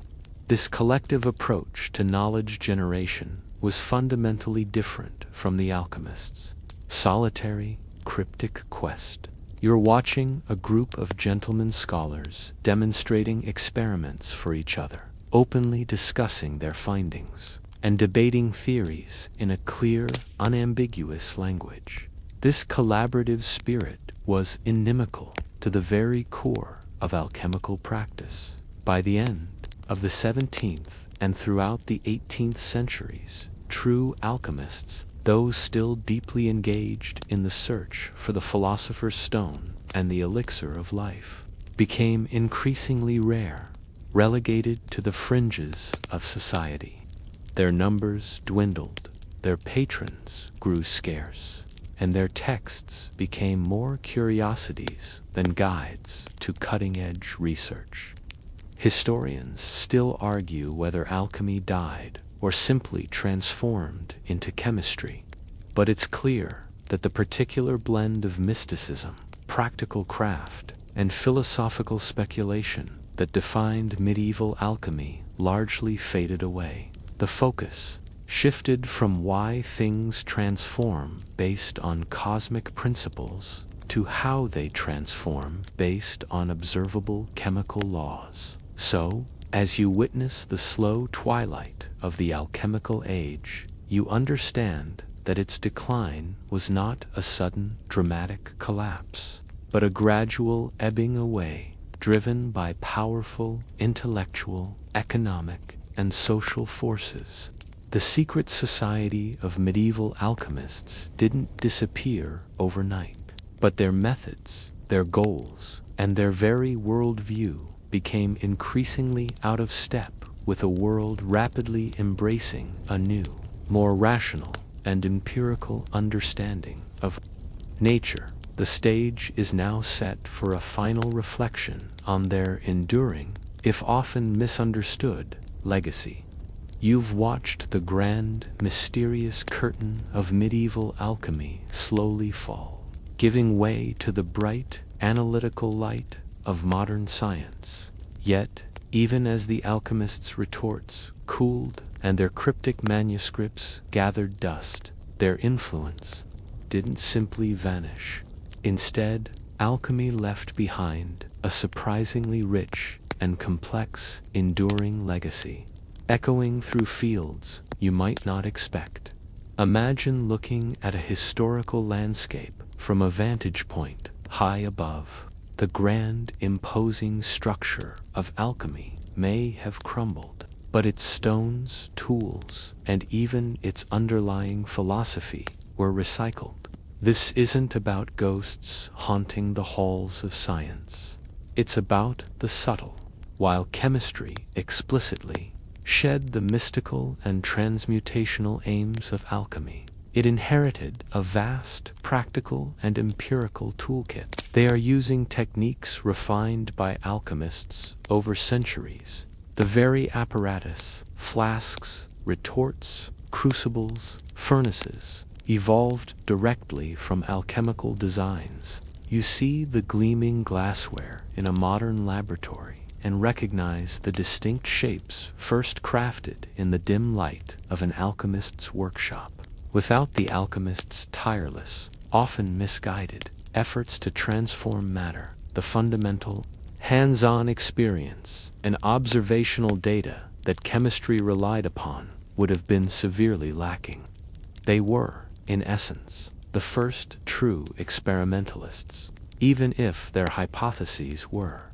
This collective approach to knowledge generation was fundamentally different from the alchemists' solitary, cryptic quest. You're watching a group of gentlemen scholars demonstrating experiments for each other, openly discussing their findings, and debating theories in a clear, unambiguous language. This collaborative spirit was inimical to the very core of alchemical practice. By the end of the 17th and throughout the 18th centuries, true alchemists, those still deeply engaged in the search for the philosopher's stone and the elixir of life, became increasingly rare, relegated to the fringes of society. Their numbers dwindled, their patrons grew scarce, and their texts became more curiosities than guides to cutting-edge research. Historians still argue whether alchemy died or simply transformed into chemistry, but it's clear that the particular blend of mysticism, practical craft, and philosophical speculation that defined medieval alchemy largely faded away. The focus shifted from why things transform based on cosmic principles to how they transform based on observable chemical laws. So, as you witness the slow twilight of the alchemical age, you understand that its decline was not a sudden, dramatic collapse, but a gradual ebbing away, driven by powerful intellectual, economic, and social forces. The secret society of medieval alchemists didn't disappear overnight, but their methods, their goals, and their very worldview became increasingly out of step with a world rapidly embracing a new, more rational and empirical understanding of nature. The stage is now set for a final reflection on their enduring, if often misunderstood, legacy. You've watched the grand, mysterious curtain of medieval alchemy slowly fall, giving way to the bright, analytical light of modern science. Yet, even as the alchemists' retorts cooled and their cryptic manuscripts gathered dust, their influence didn't simply vanish. Instead, alchemy left behind a surprisingly rich and complex, enduring legacy, echoing through fields you might not expect. Imagine looking at a historical landscape from a vantage point high above. The grand, imposing structure of alchemy may have crumbled, but its stones, tools, and even its underlying philosophy were recycled. This isn't about ghosts haunting the halls of science. It's about the subtle, while chemistry explicitly shed the mystical and transmutational aims of alchemy. It inherited a vast practical and empirical toolkit. They are using techniques refined by alchemists over centuries. The very apparatus, flasks, retorts, crucibles, furnaces, evolved directly from alchemical designs. You see the gleaming glassware in a modern laboratory and recognize the distinct shapes first crafted in the dim light of an alchemist's workshop. Without the alchemist's tireless, often misguided, efforts to transform matter, the fundamental, hands-on experience and observational data that chemistry relied upon would have been severely lacking. They were, in essence, the first true experimentalists, even if their hypotheses were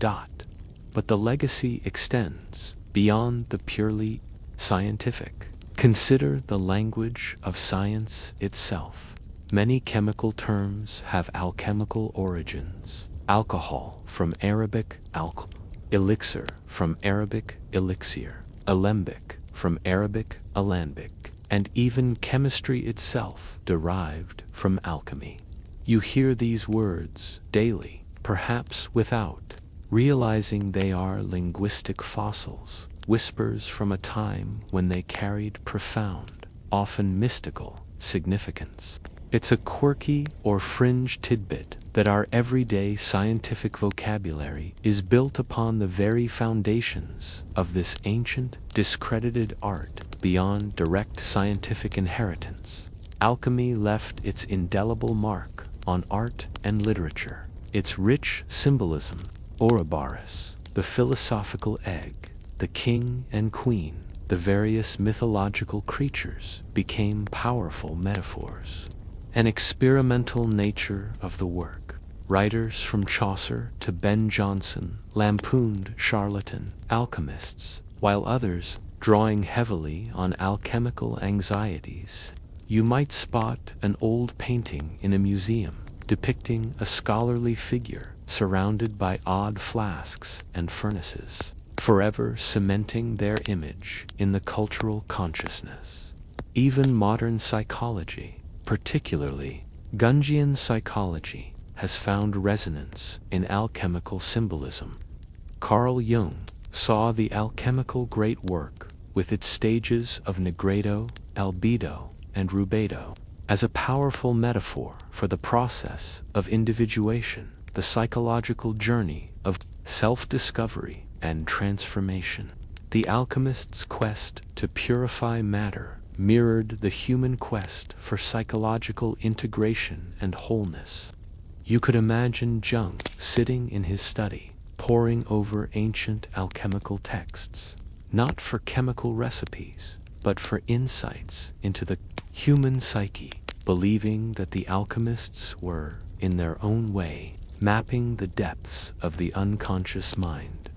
fantastal. But the legacy extends beyond the purely scientific. Consider the language of science itself. Many chemical terms have alchemical origins. Alcohol from Arabic alcohol, elixir from Arabic elixir, alembic from Arabic alambic, and even chemistry itself derived from alchemy. You hear these words daily, perhaps without realizing they are linguistic fossils, whispers from a time when they carried profound, often mystical, significance. It's a quirky or fringe tidbit that our everyday scientific vocabulary is built upon the very foundations of this ancient, discredited art beyond direct scientific inheritance. Alchemy left its indelible mark on art and literature. Its rich symbolism, Ouroboros, the philosophical egg, the king and queen, the various mythological creatures became powerful metaphors. An experimental nature of the work. Writers from Chaucer to Ben Jonson lampooned charlatan alchemists, while others, drawing heavily on alchemical anxieties. You might spot an old painting in a museum depicting a scholarly figure surrounded by odd flasks and furnaces, forever cementing their image in the cultural consciousness. Even modern psychology, particularly Jungian psychology, has found resonance in alchemical symbolism. Carl Jung saw the alchemical great work, with its stages of nigredo, albedo, and rubedo, as a powerful metaphor for the process of individuation, the psychological journey of self-discovery and transformation. The alchemist's quest to purify matter mirrored the human quest for psychological integration and wholeness. You could imagine Jung sitting in his study, poring over ancient alchemical texts, not for chemical recipes, but for insights into the human psyche, believing that the alchemists were, in their own way, mapping the depths of the unconscious mind.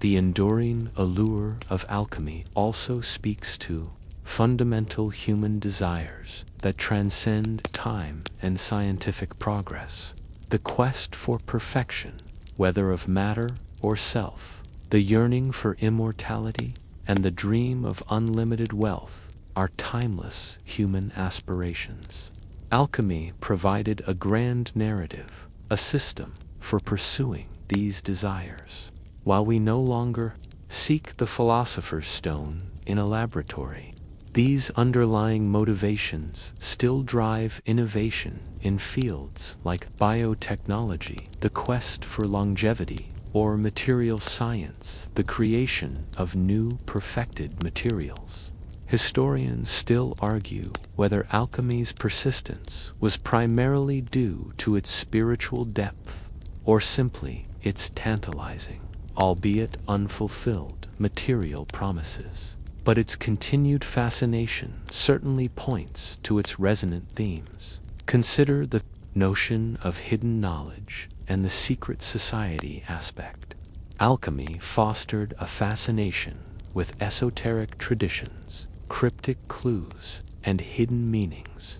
The enduring allure of alchemy also speaks to fundamental human desires that transcend time and scientific progress. The quest for perfection, whether of matter or self, the yearning for immortality, and the dream of unlimited wealth are timeless human aspirations. Alchemy provided a grand narrative, a system for pursuing these desires. While we no longer seek the philosopher's stone in a laboratory, these underlying motivations still drive innovation in fields like biotechnology, the quest for longevity, or material science, the creation of new perfected materials. Historians still argue whether alchemy's persistence was primarily due to its spiritual depth or simply its tantalizing, albeit unfulfilled, material promises. But its continued fascination certainly points to its resonant themes. Consider the notion of hidden knowledge and the secret society aspect. Alchemy fostered a fascination with esoteric traditions, cryptic clues, and hidden meanings.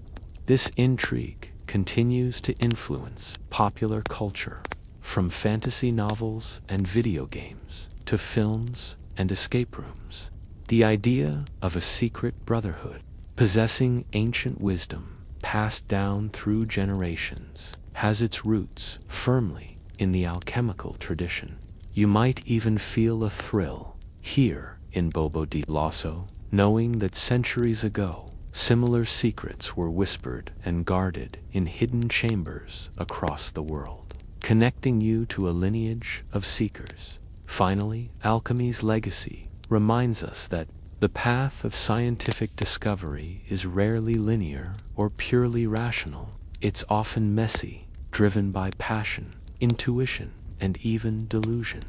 This intrigue continues to influence popular culture, from fantasy novels and video games to films and escape rooms. The idea of a secret brotherhood, possessing ancient wisdom passed down through generations, has its roots firmly in the alchemical tradition. You might even feel a thrill here in Bobo di Lasso, knowing that centuries ago, similar secrets were whispered and guarded in hidden chambers across the world, connecting you to a lineage of seekers. Finally, alchemy's legacy reminds us that the path of scientific discovery is rarely linear or purely rational. It's often messy, driven by passion, intuition, and even delusion.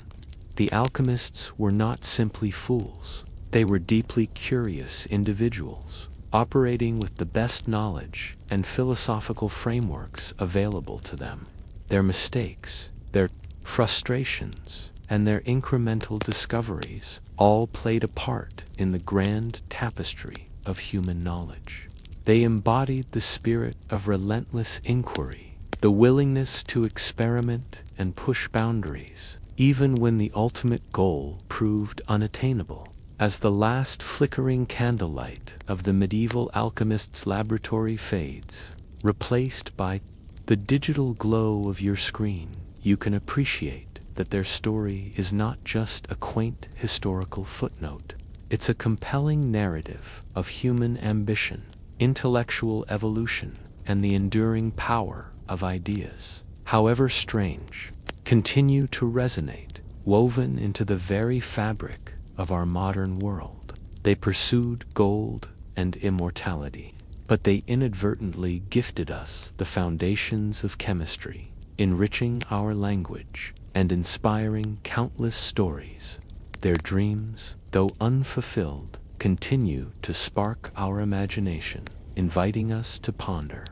The alchemists were not simply fools. They were deeply curious individuals, operating with the best knowledge and philosophical frameworks available to them. Their mistakes, their frustrations, and their incremental discoveries all played a part in the grand tapestry of human knowledge. They embodied the spirit of relentless inquiry, the willingness to experiment and push boundaries, even when the ultimate goal proved unattainable. As the last flickering candlelight of the medieval alchemist's laboratory fades, replaced by the digital glow of your screen, you can appreciate that their story is not just a quaint historical footnote. It's a compelling narrative of human ambition, intellectual evolution, and the enduring power of ideas, however strange, continue to resonate, woven into the very fabric of our modern world. They pursued gold and immortality, but they inadvertently gifted us the foundations of chemistry, enriching our language and inspiring countless stories. Their dreams, though unfulfilled, continue to spark our imagination, inviting us to ponder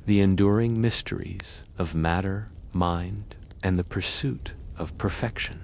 the enduring mysteries of matter, mind, and the pursuit of perfection.